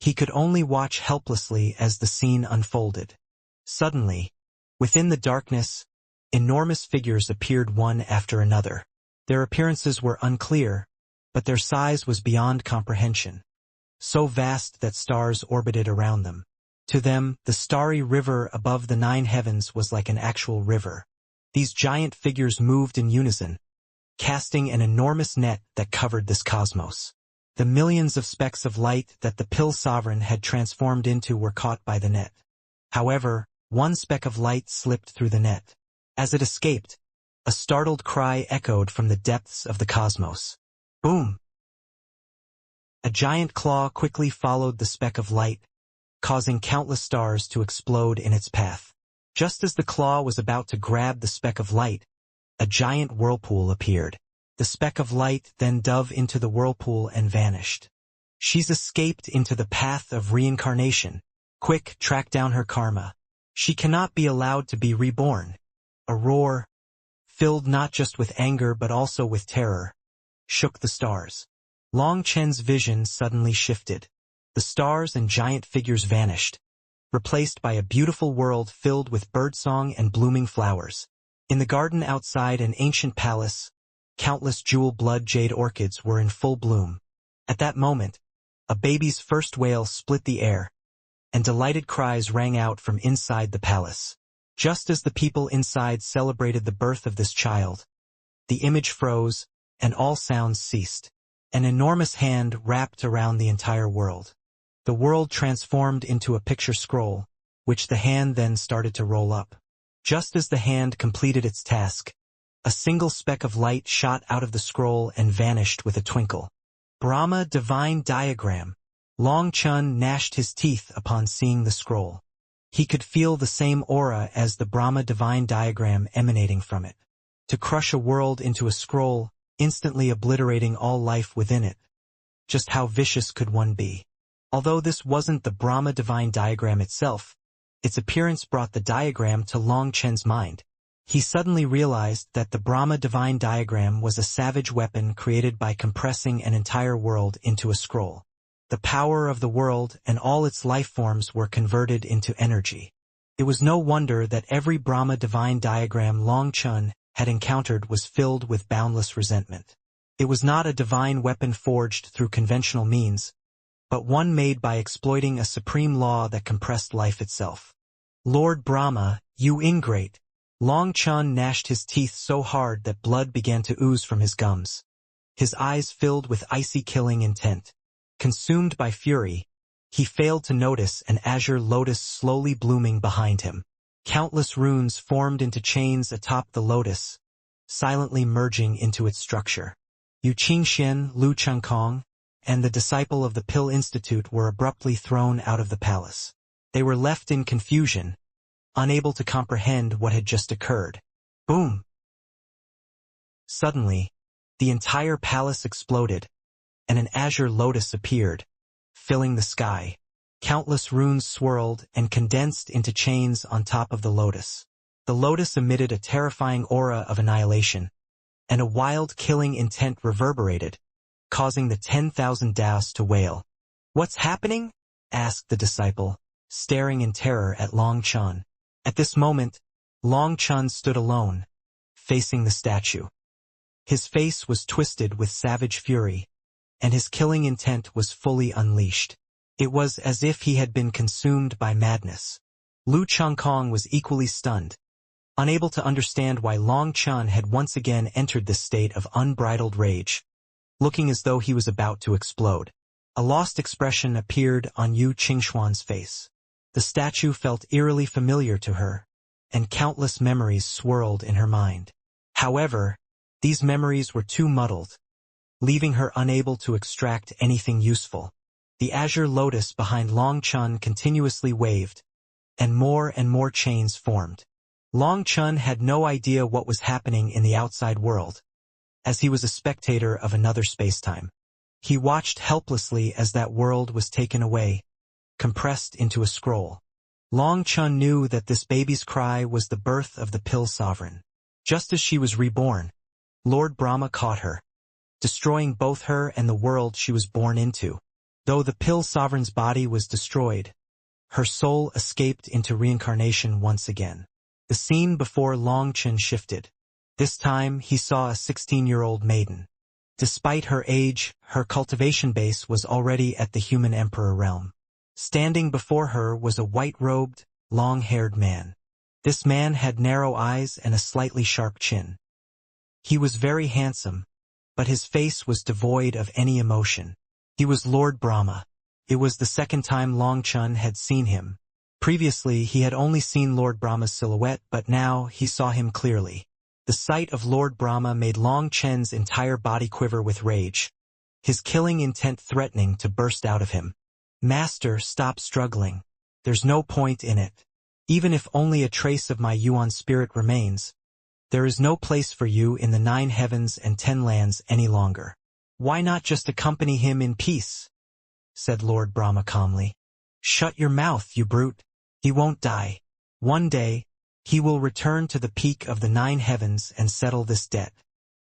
Speaker 1: He could only watch helplessly as the scene unfolded. Suddenly, within the darkness, enormous figures appeared one after another. Their appearances were unclear, but their size was beyond comprehension, so vast that stars orbited around them. To them, the starry river above the 9 heavens was like an actual river. These giant figures moved in unison, casting an enormous net that covered this cosmos. The millions of specks of light that the pill sovereign had transformed into were caught by the net. However, one speck of light slipped through the net. As it escaped, a startled cry echoed from the depths of the cosmos. Boom! A giant claw quickly followed the speck of light, causing countless stars to explode in its path. Just as the claw was about to grab the speck of light, a giant whirlpool appeared. The speck of light then dove into the whirlpool and vanished. She's escaped into the path of reincarnation. Quick, track down her karma. She cannot be allowed to be reborn. A roar, filled not just with anger but also with terror, shook the stars. Long Chen's vision suddenly shifted. The stars and giant figures vanished, replaced by a beautiful world filled with birdsong and blooming flowers. In the garden outside an ancient palace, countless jewel-blood jade orchids were in full bloom. At that moment, a baby's first wail split the air, and delighted cries rang out from inside the palace. Just as the people inside celebrated the birth of this child, the image froze, and all sounds ceased. An enormous hand wrapped around the entire world. The world transformed into a picture scroll, which the hand then started to roll up. Just as the hand completed its task, a single speck of light shot out of the scroll and vanished with a twinkle. Brahma Divine Diagram. Long Chun gnashed his teeth upon seeing the scroll. He could feel the same aura as the Brahma Divine Diagram emanating from it. To crush a world into a scroll, instantly obliterating all life within it. Just how vicious could one be? Although this wasn't the Brahma Divine Diagram itself, its appearance brought the diagram to Long Chen's mind. He suddenly realized that the Brahma Divine Diagram was a savage weapon created by compressing an entire world into a scroll. The power of the world and all its life forms were converted into energy. It was no wonder that every Brahma Divine Diagram Long Chun had encountered was filled with boundless resentment. It was not a divine weapon forged through conventional means, but one made by exploiting a supreme law that compressed life itself. Lord Brahma, you ingrate! Long Chun gnashed his teeth so hard that blood began to ooze from his gums. His eyes filled with icy killing intent. Consumed by fury, he failed to notice an azure lotus slowly blooming behind him. Countless runes formed into chains atop the lotus, silently merging into its structure. Yu Qingxian, Lu Chengkong, and the disciple of the Pill Institute were abruptly thrown out of the palace. They were left in confusion, unable to comprehend what had just occurred. Boom! Suddenly, the entire palace exploded, and an azure lotus appeared, filling the sky. Countless runes swirled and condensed into chains on top of the lotus. The lotus emitted a terrifying aura of annihilation, and a wild killing intent reverberated, causing the 10,000 Daos to wail. "What's happening?" asked the disciple, staring in terror at Long Chun. At this moment, Long Chun stood alone, facing the statue. His face was twisted with savage fury, and his killing intent was fully unleashed. It was as if he had been consumed by madness. Lu Chengkong was equally stunned, unable to understand why Long Chun had once again entered this state of unbridled rage, looking as though he was about to explode. A lost expression appeared on Yu Qingxuan's face. The statue felt eerily familiar to her, and countless memories swirled in her mind. However, these memories were too muddled, leaving her unable to extract anything useful. The azure lotus behind Long Chun continuously waved, and more chains formed. Long Chun had no idea what was happening in the outside world, as he was a spectator of another spacetime. He watched helplessly as that world was taken away, compressed into a scroll. Long Chun knew that this baby's cry was the birth of the Pill Sovereign. Just as she was reborn, Lord Brahma caught her, destroying both her and the world she was born into. Though the Pill Sovereign's body was destroyed, her soul escaped into reincarnation once again. The scene before Long Chun shifted. This time he saw a 16-year-old maiden. Despite her age, her cultivation base was already at the human emperor realm. Standing before her was a white-robed, long-haired man. This man had narrow eyes and a slightly sharp chin. He was very handsome, but his face was devoid of any emotion. He was Lord Brahma. It was the second time Long Chun had seen him. Previously he had only seen Lord Brahma's silhouette, but now he saw him clearly. The sight of Lord Brahma made Long Chen's entire body quiver with rage, his killing intent threatening to burst out of him. Master, stop struggling. There's no point in it. Even if only a trace of my Yuan spirit remains, there is no place for you in the 9 heavens and 10 lands any longer. Why not just accompany him in peace? Said Lord Brahma calmly. Shut your mouth, you brute. He won't die. One day, he will return to the peak of the 9 heavens and settle this debt.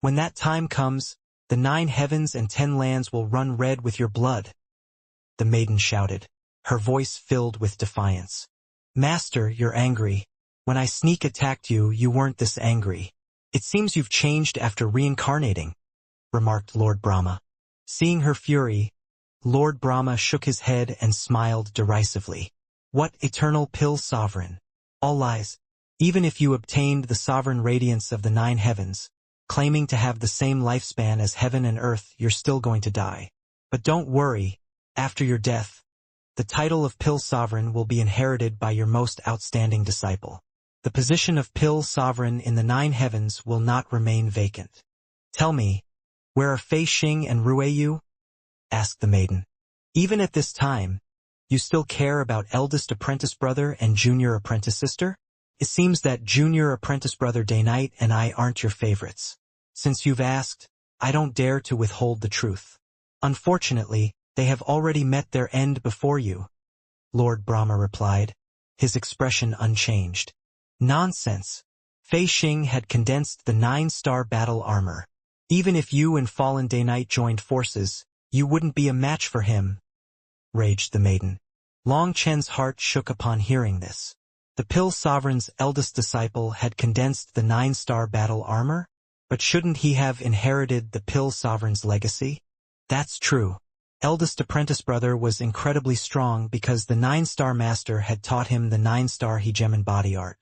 Speaker 1: When that time comes, the 9 heavens and 10 lands will run red with your blood. The maiden shouted, her voice filled with defiance. Master, you're angry. When I sneak attacked you, you weren't this angry. It seems you've changed after reincarnating, remarked Lord Brahma. Seeing her fury, Lord Brahma shook his head and smiled derisively. What eternal pill sovereign? All lies. Even if you obtained the sovereign radiance of the 9 heavens, claiming to have the same lifespan as heaven and earth, you're still going to die. But don't worry, after your death, the title of Pill Sovereign will be inherited by your most outstanding disciple. The position of Pill Sovereign in the 9 heavens will not remain vacant. Tell me, where are Fei Xing and Rue Yu? Asked the maiden. Even at this time, you still care about eldest apprentice brother and junior apprentice sister? It seems that junior apprentice brother Day Night and I aren't your favorites. Since you've asked, I don't dare to withhold the truth. Unfortunately, they have already met their end before you, Lord Brahma replied, his expression unchanged. Nonsense. Fei Xing had condensed the 9-star battle armor. Even if you and fallen Day Night joined forces, you wouldn't be a match for him, raged the maiden. Long Chen's heart shook upon hearing this. The Pill Sovereign's eldest disciple had condensed the 9-star battle armor? But shouldn't he have inherited the Pill Sovereign's legacy? That's true. Eldest apprentice brother was incredibly strong because the 9-star master had taught him the 9-star Hegemon body art.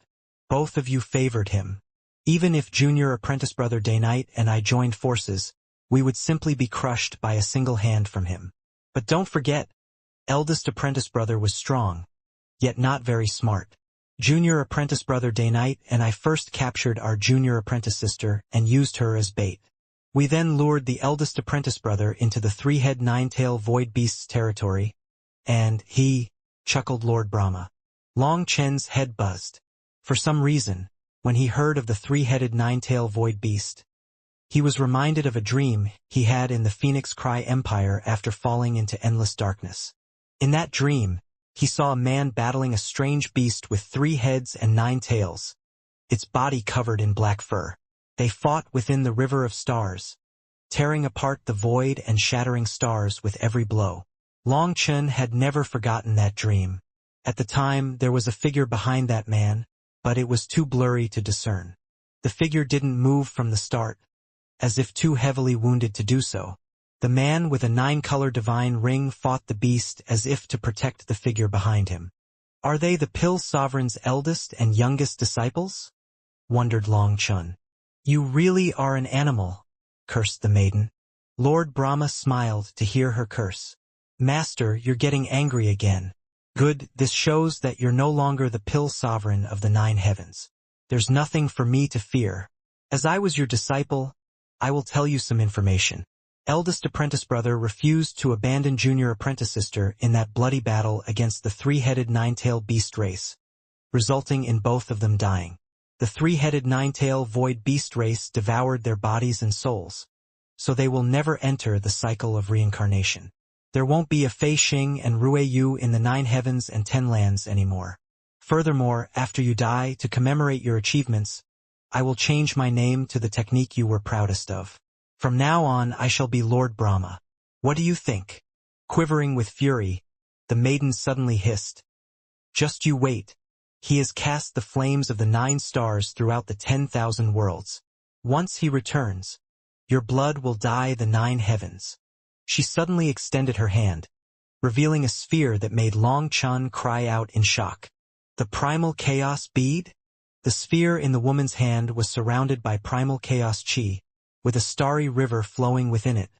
Speaker 1: Both of you favored him. Even if junior apprentice brother Day Night and I joined forces, we would simply be crushed by a single hand from him. But don't forget, eldest apprentice brother was strong, yet not very smart. Junior apprentice brother Day Night and I first captured our junior apprentice sister and used her as bait. We then lured the eldest apprentice brother into the 3-head 9-tail void beast's territory, and he, chuckled Lord Brahma. Long Chen's head buzzed. For some reason, when he heard of the 3-headed 9-tail void beast, he was reminded of a dream he had in the Phoenix Cry Empire after falling into endless darkness. In that dream, he saw a man battling a strange beast with 3 heads and 9 tails, its body covered in black fur. They fought within the river of stars, tearing apart the void and shattering stars with every blow. Long Chen had never forgotten that dream. At the time, there was a figure behind that man, but it was too blurry to discern. The figure didn't move from the start, as if too heavily wounded to do so. The man with a 9-color divine ring fought the beast as if to protect the figure behind him. Are they the Pill Sovereign's eldest and youngest disciples? Wondered Long Chun. You really are an animal, cursed the maiden. Lord Brahma smiled to hear her curse. Master, you're getting angry again. Good, this shows that you're no longer the Pill Sovereign of the 9 heavens. There's nothing for me to fear. As I was your disciple, I will tell you some information. Eldest apprentice brother refused to abandon junior apprentice sister in that bloody battle against the 3-headed 9-tail beast race, resulting in both of them dying. The 3-headed 9-tail void beast race devoured their bodies and souls, so they will never enter the cycle of reincarnation. There won't be a Fei Xing and Rue Yu in the 9 heavens and 10 lands anymore. Furthermore, after you die, to commemorate your achievements, I will change my name to the technique you were proudest of. From now on, I shall be Lord Brahma. What do you think? Quivering with fury, the maiden suddenly hissed. Just you wait. He has cast the flames of the 9 stars throughout the 10,000 worlds. Once he returns, your blood will dye the 9 heavens. She suddenly extended her hand, revealing a sphere that made Long Chun cry out in shock. The primal chaos bead? The sphere in the woman's hand was surrounded by primal chaos chi, with a starry river flowing within it,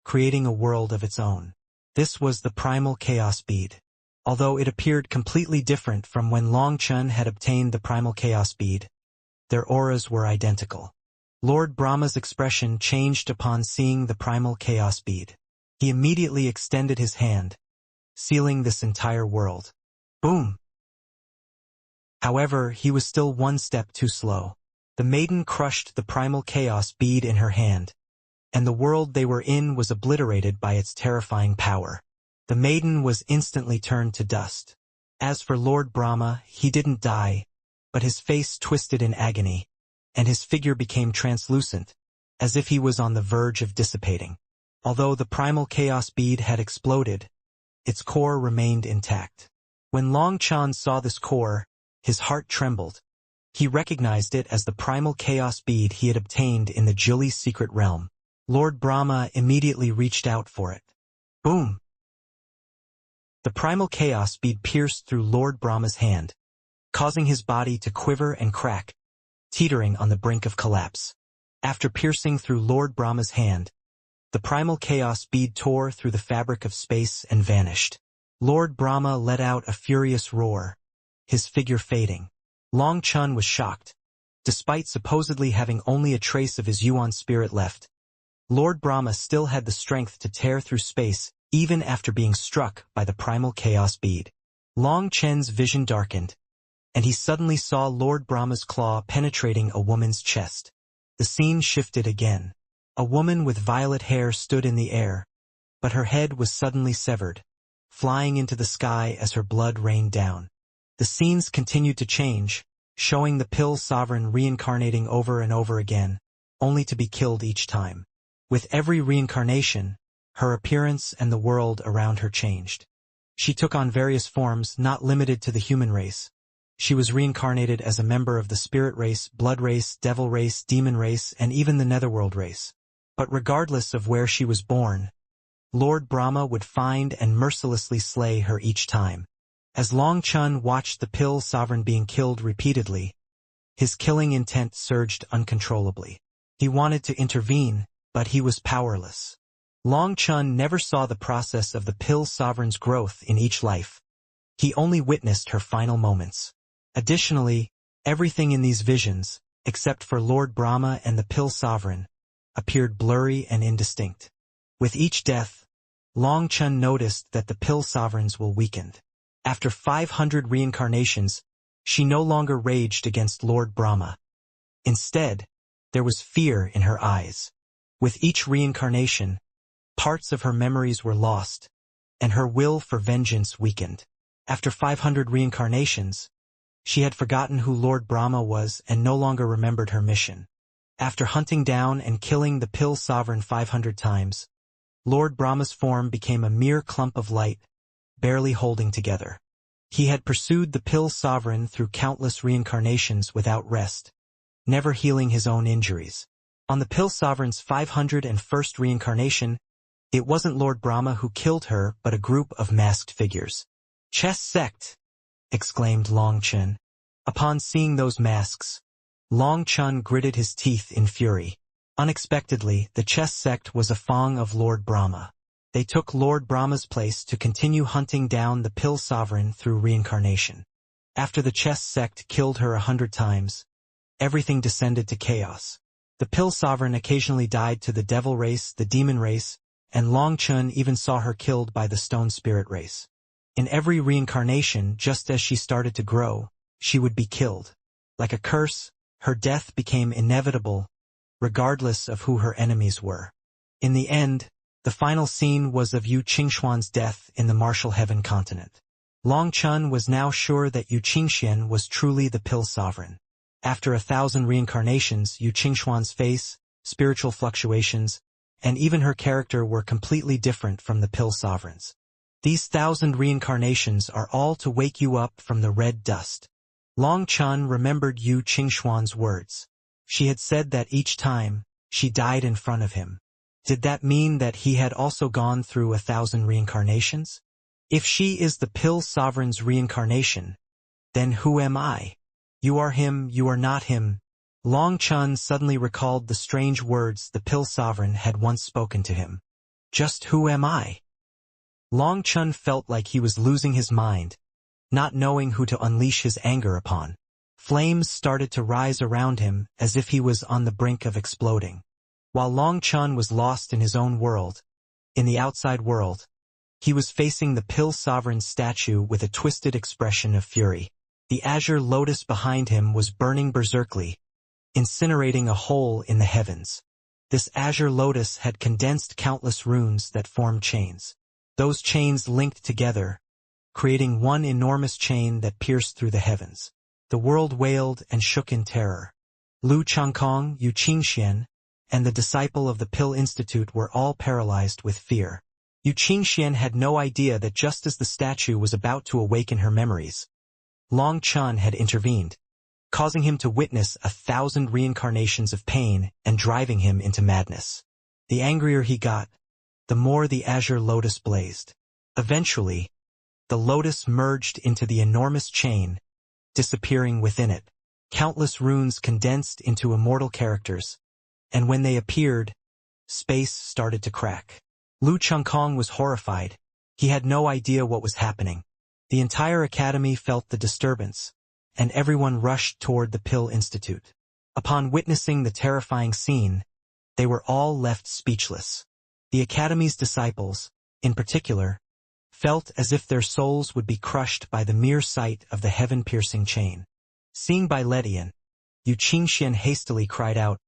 Speaker 1: creating a world of its own. This was the primal chaos bead. Although it appeared completely different from when Long Chun had obtained the primal chaos bead, their auras were identical. Lord Brahma's expression changed upon seeing the primal chaos bead. He immediately extended his hand, sealing this entire world. Boom! However, he was still one step too slow. The maiden crushed the primal chaos bead in her hand, and the world they were in was obliterated by its terrifying power. The maiden was instantly turned to dust. As for Lord Brahma, he didn't die, but his face twisted in agony, and his figure became translucent, as if he was on the verge of dissipating. Although the primal chaos bead had exploded, its core remained intact. When Long Chun saw this core, his heart trembled. He recognized it as the primal chaos bead he had obtained in the Jili's secret realm. Lord Brahma immediately reached out for it. Boom! The primal chaos bead pierced through Lord Brahma's hand, causing his body to quiver and crack, teetering on the brink of collapse. After piercing through Lord Brahma's hand, the primal chaos bead tore through the fabric of space and vanished. Lord Brahma let out a furious roar, his figure fading. Long Chun was shocked. Despite supposedly having only a trace of his Yuan spirit left, Lord Brahma still had the strength to tear through space even after being struck by the primal chaos bead. Long Chen's vision darkened, and he suddenly saw Lord Brahma's claw penetrating a woman's chest. The scene shifted again. A woman with violet hair stood in the air, but her head was suddenly severed, flying into the sky as her blood rained down. The scenes continued to change, showing the Pill Sovereign reincarnating over and over again, only to be killed each time. With every reincarnation, her appearance and the world around her changed. She took on various forms not limited to the human race. She was reincarnated as a member of the spirit race, blood race, devil race, demon race, and even the netherworld race. But regardless of where she was born, Lord Brahma would find and mercilessly slay her each time. As Long Chun watched the Pill Sovereign being killed repeatedly, his killing intent surged uncontrollably. He wanted to intervene, but he was powerless. Long Chun never saw the process of the Pill Sovereign's growth in each life. He only witnessed her final moments. Additionally, everything in these visions, except for Lord Brahma and the Pill Sovereign, appeared blurry and indistinct. With each death, Long Chun noticed that the Pill Sovereign's will weakened. After 500 reincarnations, she no longer raged against Lord Brahma. Instead, there was fear in her eyes. With each reincarnation, parts of her memories were lost, and her will for vengeance weakened. After 500 reincarnations, she had forgotten who Lord Brahma was and no longer remembered her mission. After hunting down and killing the Pill Sovereign 500 times, Lord Brahma's form became a mere clump of light, barely holding together. He had pursued the Pill Sovereign through countless reincarnations without rest, never healing his own injuries. On the Pill Sovereign's 501st reincarnation, it wasn't Lord Brahma who killed her but a group of masked figures. Chess sect! Exclaimed Long Chun. Upon seeing those masks, Long Chun gritted his teeth in fury. Unexpectedly, the chess sect was a Fong of Lord Brahma. They took Lord Brahma's place to continue hunting down the Pill Sovereign through reincarnation. After the chess sect killed her 100 times, everything descended to chaos. The Pill Sovereign occasionally died to the devil race, the demon race, and Long Chun even saw her killed by the stone spirit race. In every reincarnation, just as she started to grow, she would be killed. Like a curse, her death became inevitable, regardless of who her enemies were. In the end, the final scene was of Yu Qingxuan's death in the Martial Heaven continent. Long Chun was now sure that Yu Qingxian was truly the Pill Sovereign. After 1,000 reincarnations, Yu Qingxuan's face, spiritual fluctuations, and even her character were completely different from the Pill Sovereign's. These 1,000 reincarnations are all to wake you up from the red dust. Long Chun remembered Yu Qingxuan's words. She had said that each time, she died in front of him. Did that mean that he had also gone through 1,000 reincarnations? If she is the Pill Sovereign's reincarnation, then who am I? You are him, you are not him. Long Chun suddenly recalled the strange words the Pill Sovereign had once spoken to him. Just who am I? Long Chun felt like he was losing his mind, not knowing who to unleash his anger upon. Flames started to rise around him as if he was on the brink of exploding. While Long Chun was lost in his own world, in the outside world, he was facing the Pill Sovereign's statue with a twisted expression of fury. The azure lotus behind him was burning berserkly, incinerating a hole in the heavens. This azure lotus had condensed countless runes that formed chains. Those chains linked together, creating one enormous chain that pierced through the heavens. The world wailed and shook in terror. Lu Changkong, Yu Qingxian, and the disciple of the Pill Institute were all paralyzed with fear. Yu Qingxian had no idea that just as the statue was about to awaken her memories, Long Chun had intervened, causing him to witness 1,000 reincarnations of pain and driving him into madness. The angrier he got, the more the azure lotus blazed. Eventually, the lotus merged into the enormous chain, disappearing within it. Countless runes condensed into immortal characters, and when they appeared, space started to crack. Lu Changkong was horrified. He had no idea what was happening. The entire academy felt the disturbance, and everyone rushed toward the Pill Institute. Upon witnessing the terrifying scene, they were all left speechless. The academy's disciples, in particular, felt as if their souls would be crushed by the mere sight of the heaven-piercing chain. Seeing Bai Letian, Yu Qingxian hastily cried out,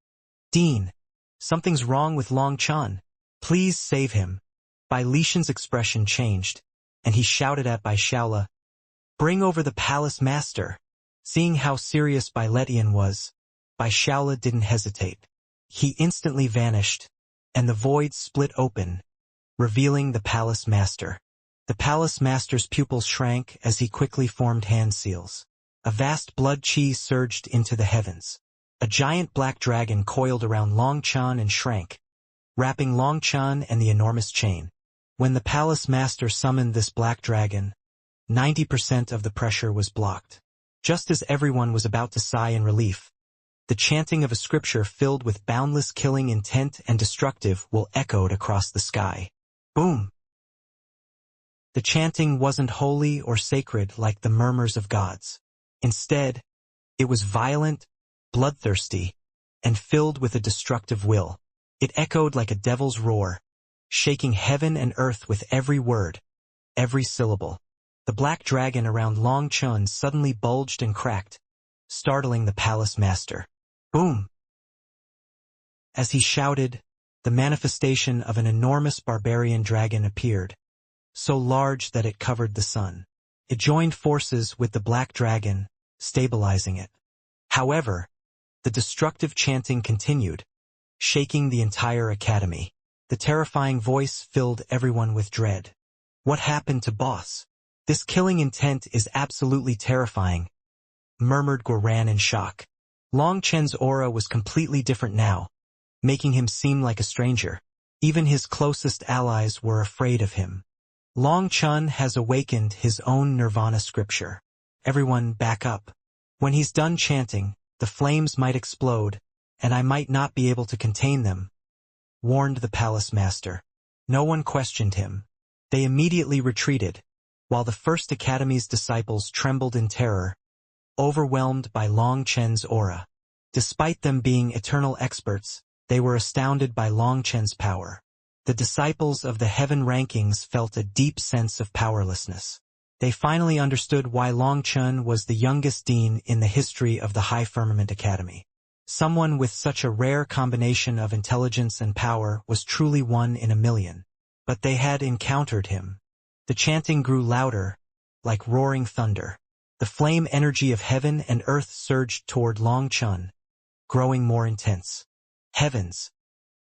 Speaker 1: "Dean, something's wrong with Long Chun. Please save him." Bai Letian's expression changed, and he shouted at Bai Shaola, "Bring over the palace master." Seeing how serious Bai Letian was, Bai Shaola didn't hesitate. He instantly vanished, and the void split open, revealing the palace master. The palace master's pupils shrank as he quickly formed hand seals. A vast blood chi surged into the heavens. A giant black dragon coiled around Long Chun and shrank, wrapping Long Chun and the enormous chain. When the palace master summoned this black dragon, 90% of the pressure was blocked. Just as everyone was about to sigh in relief, the chanting of a scripture filled with boundless killing intent and destructive will echoed across the sky. Boom! The chanting wasn't holy or sacred like the murmurs of gods. Instead, it was violent, bloodthirsty, and filled with a destructive will. It echoed like a devil's roar, shaking heaven and earth with every word, every syllable. The black dragon around Long Chun suddenly bulged and cracked, startling the palace master. Boom! As he shouted, the manifestation of an enormous barbarian dragon appeared, so large that it covered the sun. It joined forces with the black dragon, stabilizing it. However, the destructive chanting continued, shaking the entire academy. The terrifying voice filled everyone with dread. What happened to boss? This killing intent is absolutely terrifying, murmured Guoran in shock. Long Chen's aura was completely different now, making him seem like a stranger. Even his closest allies were afraid of him. Long Chun has awakened his own nirvana scripture. Everyone back up. When he's done chanting, the flames might explode, and I might not be able to contain them, warned the palace master. No one questioned him. They immediately retreated, while the First Academy's disciples trembled in terror, overwhelmed by Long Chen's aura. Despite them being eternal experts, they were astounded by Long Chen's power. The disciples of the heaven rankings felt a deep sense of powerlessness. They finally understood why Long Chun was the youngest dean in the history of the High Firmament Academy. Someone with such a rare combination of intelligence and power was truly one in a million. But they had encountered him. The chanting grew louder, like roaring thunder. The flame energy of heaven and earth surged toward Long Chun, growing more intense. Heavens!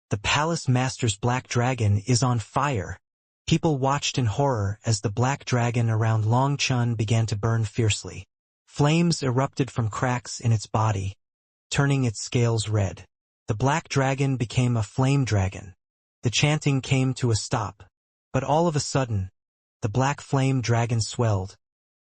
Speaker 1: The palace master's black dragon is on fire. People watched in horror as the black dragon around Long Chun began to burn fiercely. Flames erupted from cracks in its body, turning its scales red. The black dragon became a flame dragon. The chanting came to a stop, but all of a sudden, the black flame dragon swelled,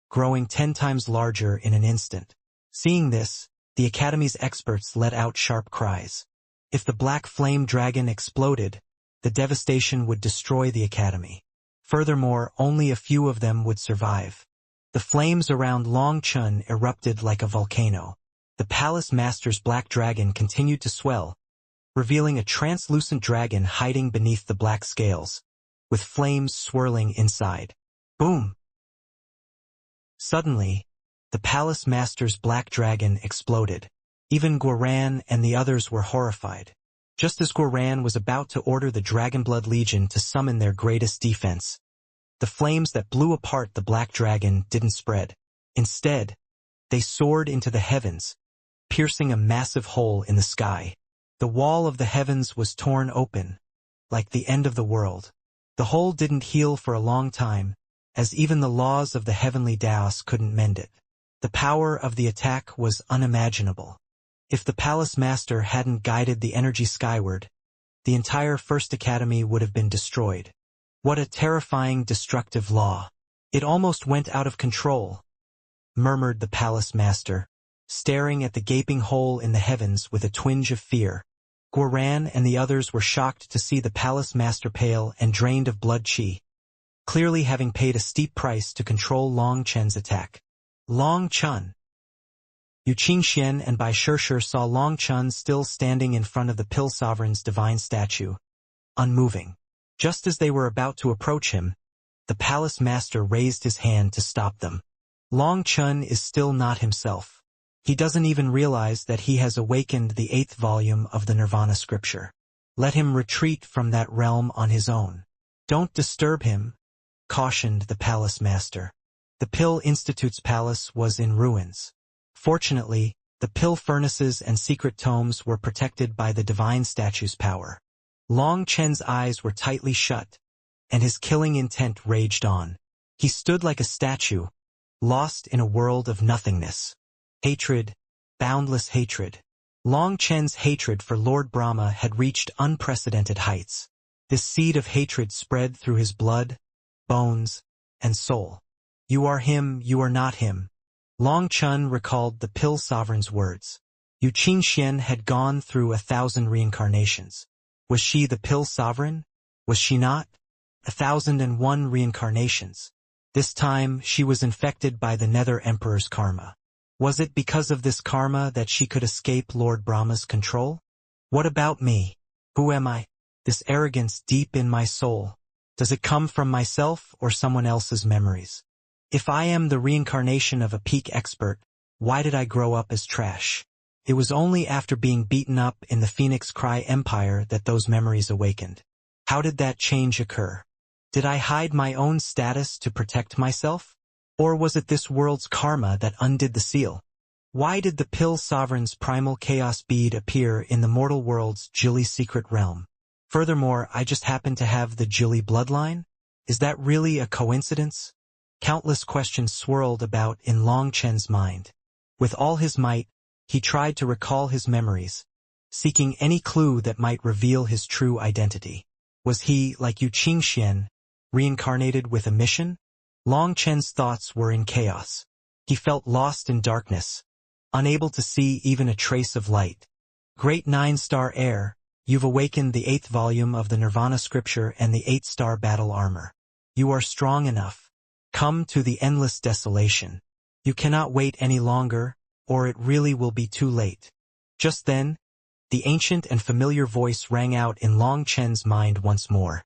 Speaker 1: growing 10 times larger in an instant. Seeing this, The Academy's experts let out sharp cries. If the black flame dragon exploded, the devastation would destroy the Academy. Furthermore, only a few of them would survive. The flames around Long Chun erupted like a volcano. The palace master's black dragon continued to swell, revealing a translucent dragon hiding beneath the black scales, with flames swirling inside. Boom! Suddenly, the palace master's black dragon exploded. Even Guoran and the others were horrified. Just as Guoran was about to order the Dragonblood Legion to summon their greatest defense, the flames that blew apart the black dragon didn't spread. Instead, they soared into the heavens, piercing a massive hole in the sky. The wall of the heavens was torn open, like the end of the world. The hole didn't heal for a long time, as even the laws of the heavenly Daos couldn't mend it. The power of the attack was unimaginable. If the palace master hadn't guided the energy skyward, the entire First Academy would have been destroyed. What a terrifying, destructive law. It almost went out of control, murmured the palace master, staring at the gaping hole in the heavens with a twinge of fear. Guoran and the others were shocked to see the palace master pale and drained of blood qi, clearly having paid a steep price to control Long Chen's attack. Long Chun. Yu Qingxian and Bai Shishir saw Long Chun still standing in front of the Pill Sovereign's divine statue, unmoving. Just as they were about to approach him, the palace master raised his hand to stop them. Long Chun is still not himself. He doesn't even realize that he has awakened the 8th volume of the Nirvana scripture. Let him retreat from that realm on his own. Don't disturb him, cautioned the palace master. The Pill Institute's palace was in ruins. Fortunately, the pill furnaces and secret tomes were protected by the divine statue's power. Long Chen's eyes were tightly shut, and his killing intent raged on. He stood like a statue, lost in a world of nothingness. Hatred, boundless hatred. Long Chen's hatred for Lord Brahma had reached unprecedented heights. This seed of hatred spread through his blood, bones, and soul. You are him, you are not him. Long Chun recalled the Pill Sovereign's words. Yu Qingxian had gone through 1,000 reincarnations. Was she the Pill Sovereign? Was she not? 1,001 reincarnations. This time, she was infected by the Nether Emperor's karma. Was it because of this karma that she could escape Lord Brahma's control? What about me? Who am I? This arrogance deep in my soul. Does it come from myself or someone else's memories? If I am the reincarnation of a peak expert, why did I grow up as trash? It was only after being beaten up in the Phoenix Cry Empire that those memories awakened. How did that change occur? Did I hide my own status to protect myself? Or was it this world's karma that undid the seal? Why did the Pill Sovereign's primal chaos bead appear in the mortal world's Jilly secret realm? Furthermore, I just happen to have the Jilly bloodline? Is that really a coincidence? Countless questions swirled about in Long Chen's mind. With all his might, he tried to recall his memories, seeking any clue that might reveal his true identity. Was he, like Yu Qingxian, reincarnated with a mission? Long Chen's thoughts were in chaos. He felt lost in darkness, unable to see even a trace of light. Great 9-star heir, you've awakened the 8th volume of the Nirvana scripture and the 8-star battle armor. You are strong enough. Come to the endless desolation. You cannot wait any longer, or it really will be too late. Just then, the ancient and familiar voice rang out in Long Chen's mind once more.